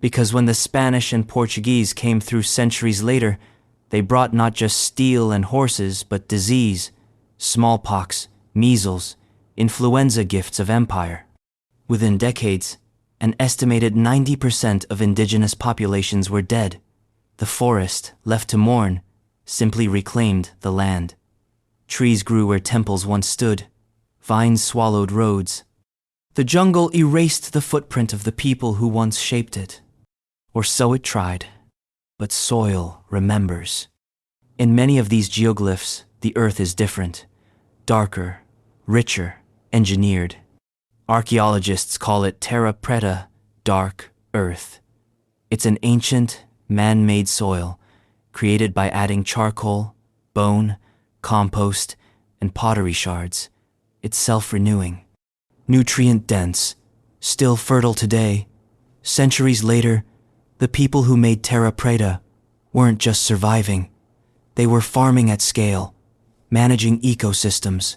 Because when the Spanish and Portuguese came through centuries later, they brought not just steel and horses, but disease, smallpox, measles, influenza gifts of empire. Within decades, an estimated 90% of indigenous populations were dead. The forest, left to mourn, simply reclaimed the land. Trees grew where temples once stood. Vines swallowed roads. The jungle erased the footprint of the people who once shaped it. Or so it tried. But soil remembers. In many of these geoglyphs, the earth is different. Darker, richer, engineered. Archaeologists call it terra preta, dark earth. It's an ancient, man-made soil, created by adding charcoal, bone, compost, and pottery shards. It's self-renewing. Nutrient-dense, still fertile today. Centuries later, the people who made terra preta weren't just surviving. They were farming at scale, managing ecosystems,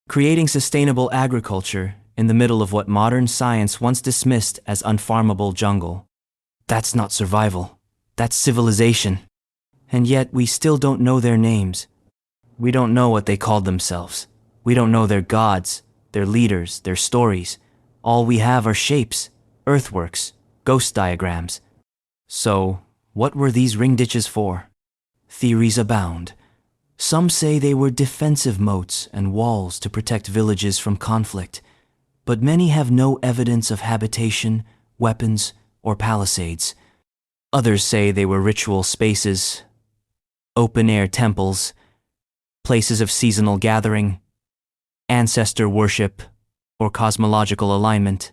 creating sustainable agriculture in the middle of what modern science once dismissed as unfarmable jungle. That's not survival. That's civilization. And yet we still don't know their names. We don't know what they called themselves. We don't know their gods, their leaders, their stories. All we have are shapes, earthworks, ghost diagrams. So, what were these ring ditches for? Theories abound. Some say they were defensive moats and walls to protect villages from conflict, but many have no evidence of habitation, weapons, or palisades. Others say they were ritual spaces, open-air temples, places of seasonal gathering, ancestor worship, or cosmological alignment.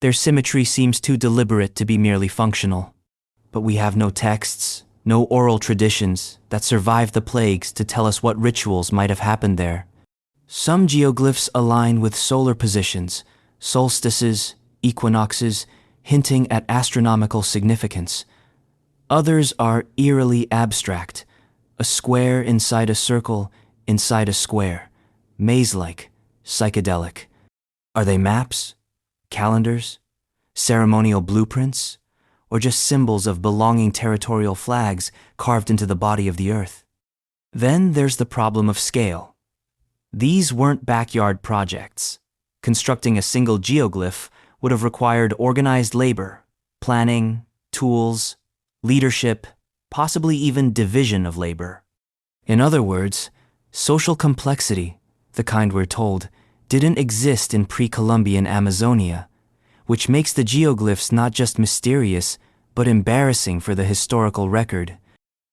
Their symmetry seems too deliberate to be merely functional. But we have no texts, no oral traditions that survived the plagues to tell us what rituals might have happened there. Some geoglyphs align with solar positions, solstices, equinoxes, hinting at astronomical significance. Others are eerily abstract, a square inside a circle inside a square, maze-like, psychedelic. Are they maps? Calendars? Ceremonial blueprints? or just symbols of belonging territorial flags carved into the body of the earth. Then there's the problem of scale. These weren't backyard projects. Constructing a single geoglyph would have required organized labor, planning, tools, leadership, possibly even division of labor. In other words, social complexity, the kind we're told, didn't exist in pre-Columbian Amazonia, which makes the geoglyphs not just mysterious, but embarrassing for the historical record,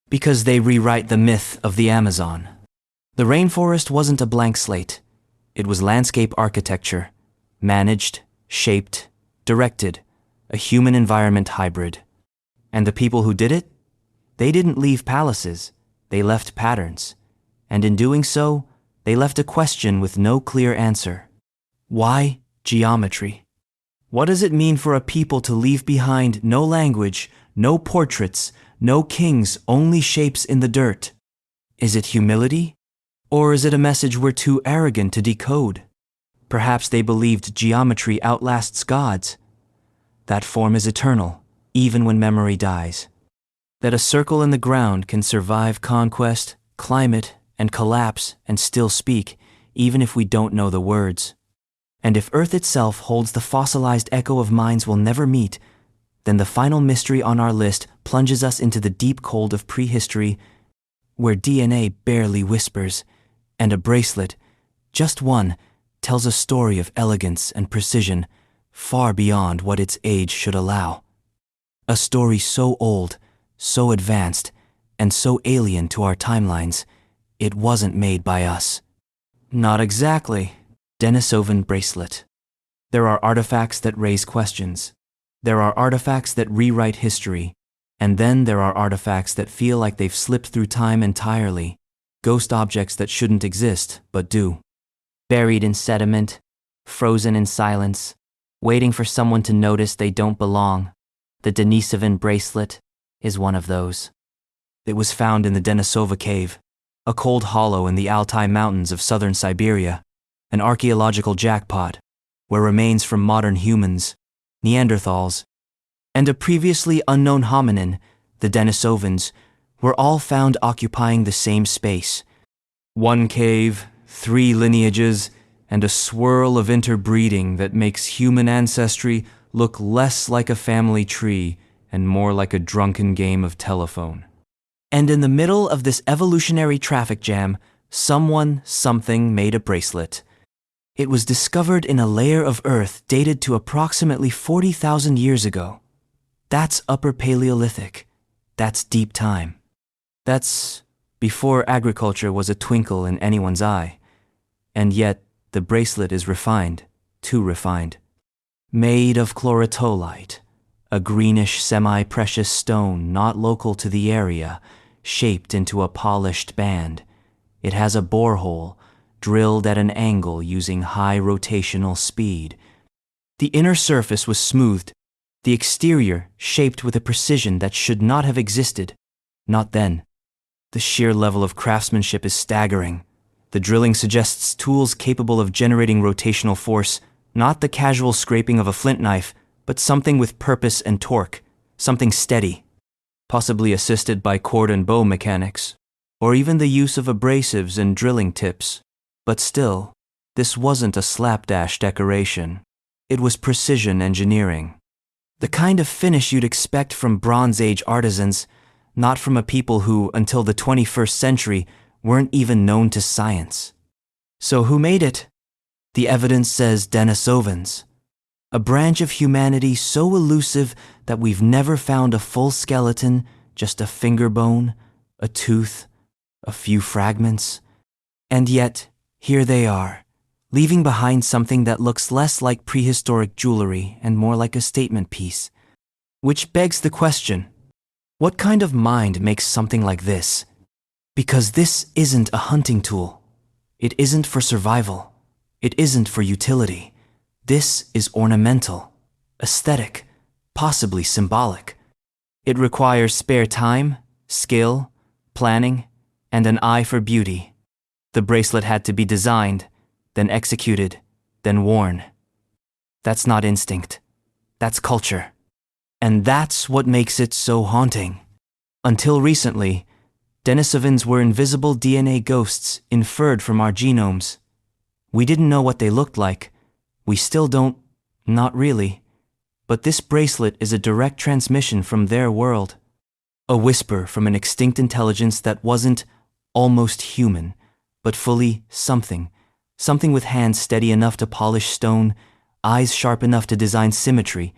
because they rewrite the myth of the Amazon. The rainforest wasn't a blank slate. It was landscape architecture, managed, shaped, directed, a human-environment hybrid. And the people who did it? They didn't leave palaces, they left patterns. And in doing so, they left a question with no clear answer. Why geometry? What does it mean for a people to leave behind no language, no portraits, no kings, only shapes in the dirt? Is it humility? Or is it a message we're too arrogant to decode? Perhaps they believed geometry outlasts gods. That form is eternal, even when memory dies. That a circle in the ground can survive conquest, climate, and collapse and still speak, even if we don't know the words. And if Earth itself holds the fossilized echo of minds we'll never meet, then the final mystery on our list plunges us into the deep cold of prehistory, where DNA barely whispers, and a bracelet, just one, tells a story of elegance and precision far beyond what its age should allow. A story so old, so advanced, and so alien to our timelines, it wasn't made by us. Not exactly. Denisovan bracelet. There are artifacts that raise questions. There are artifacts that rewrite history. And then there are artifacts that feel like they've slipped through time entirely. Ghost objects that shouldn't exist, but do. Buried in sediment, frozen in silence, waiting for someone to notice they don't belong. The Denisovan bracelet is one of those. It was found in the Denisova cave, a cold hollow in the Altai Mountains of southern Siberia, an archaeological jackpot, where remains from modern humans, Neanderthals, and a previously unknown hominin, the Denisovans, were all found occupying the same space. One cave, 3 lineages, and a swirl of interbreeding that makes human ancestry look less like a family tree and more like a drunken game of telephone. And in the middle of this evolutionary traffic jam, something made a bracelet. It was discovered in a layer of earth dated to approximately 40,000 years ago. That's Upper Paleolithic. That's deep time. That's before agriculture was a twinkle in anyone's eye. And yet, the bracelet is refined, too refined. Made of chloratolite, a greenish semi-precious stone not local to the area, shaped into a polished band. It has a borehole, drilled at an angle using high rotational speed. The inner surface was smoothed, the exterior shaped with a precision that should not have existed. Not then. The sheer level of craftsmanship is staggering. The drilling suggests tools capable of generating rotational force, not the casual scraping of a flint knife, but something with purpose and torque, something steady, possibly assisted by cord and bow mechanics, or even the use of abrasives and drilling tips. But still, this wasn't a slapdash decoration. It was precision engineering. The kind of finish you'd expect from Bronze Age artisans, not from a people who, until the 21st century, weren't even known to science. So who made it? The evidence says Denisovans, a branch of humanity so elusive that we've never found a full skeleton, just a finger bone, a tooth, a few fragments. And yet, here they are, leaving behind something that looks less like prehistoric jewelry and more like a statement piece. Which begs the question, what kind of mind makes something like this? Because this isn't a hunting tool. It isn't for survival. It isn't for utility. This is ornamental, aesthetic, possibly symbolic. It requires spare time, skill, planning, and an eye for beauty. The bracelet had to be designed, then executed, then worn. That's not instinct. That's culture. And that's what makes it so haunting. Until recently, Denisovans were invisible DNA ghosts inferred from our genomes. We didn't know what they looked like. We still don't, not really. But this bracelet is a direct transmission from their world. A whisper from an extinct intelligence that wasn't almost human, but fully something. Something with hands steady enough to polish stone, eyes sharp enough to design symmetry,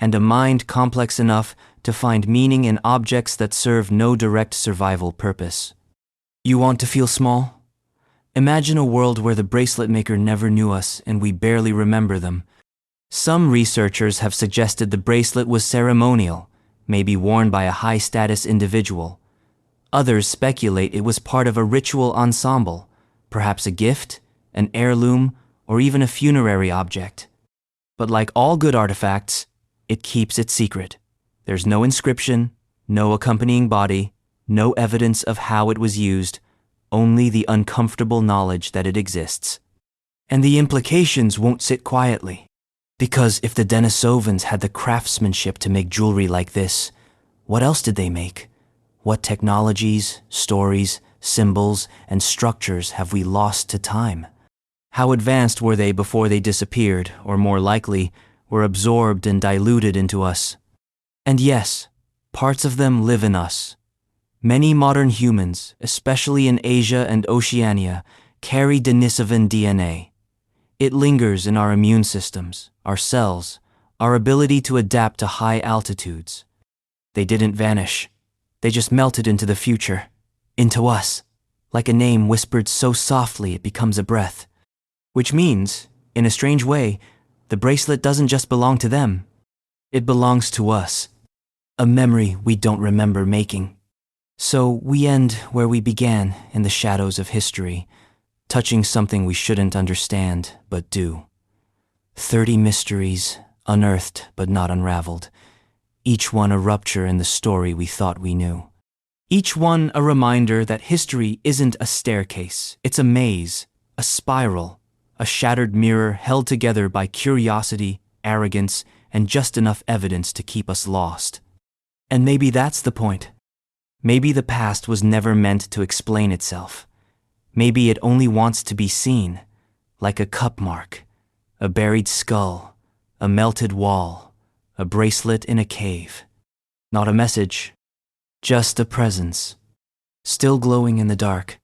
and a mind complex enough to find meaning in objects that serve no direct survival purpose. You want to feel small? Imagine a world where the bracelet maker never knew us and we barely remember them. Some researchers have suggested the bracelet was ceremonial, maybe worn by a high-status individual. Others speculate it was part of a ritual ensemble, perhaps a gift, an heirloom, or even a funerary object. But like all good artifacts, it keeps its secret. There's no inscription, no accompanying body, no evidence of how it was used, only the uncomfortable knowledge that it exists. And the implications won't sit quietly. Because if the Denisovans had the craftsmanship to make jewelry like this, what else did they make? What technologies, stories, symbols, and structures have we lost to time? How advanced were they before they disappeared, or more likely, were absorbed and diluted into us? And yes, parts of them live in us. Many modern humans, especially in Asia and Oceania, carry Denisovan DNA. It lingers in our immune systems, our cells, our ability to adapt to high altitudes. They didn't vanish. They just melted into the future, into us, like a name whispered so softly it becomes a breath. Which means, in a strange way, the bracelet doesn't just belong to them. It belongs to us. A memory we don't remember making. So we end where we began, in the shadows of history, touching something we shouldn't understand, but do. 30 mysteries, unearthed but not unraveled. Each one a rupture in the story we thought we knew. Each one a reminder that history isn't a staircase, it's a maze, a spiral, a shattered mirror held together by curiosity, arrogance, and just enough evidence to keep us lost. And maybe that's the point. Maybe the past was never meant to explain itself. Maybe it only wants to be seen, like a cup mark, a buried skull, a melted wall, a bracelet in a cave. Not a message, just a presence, still glowing in the dark,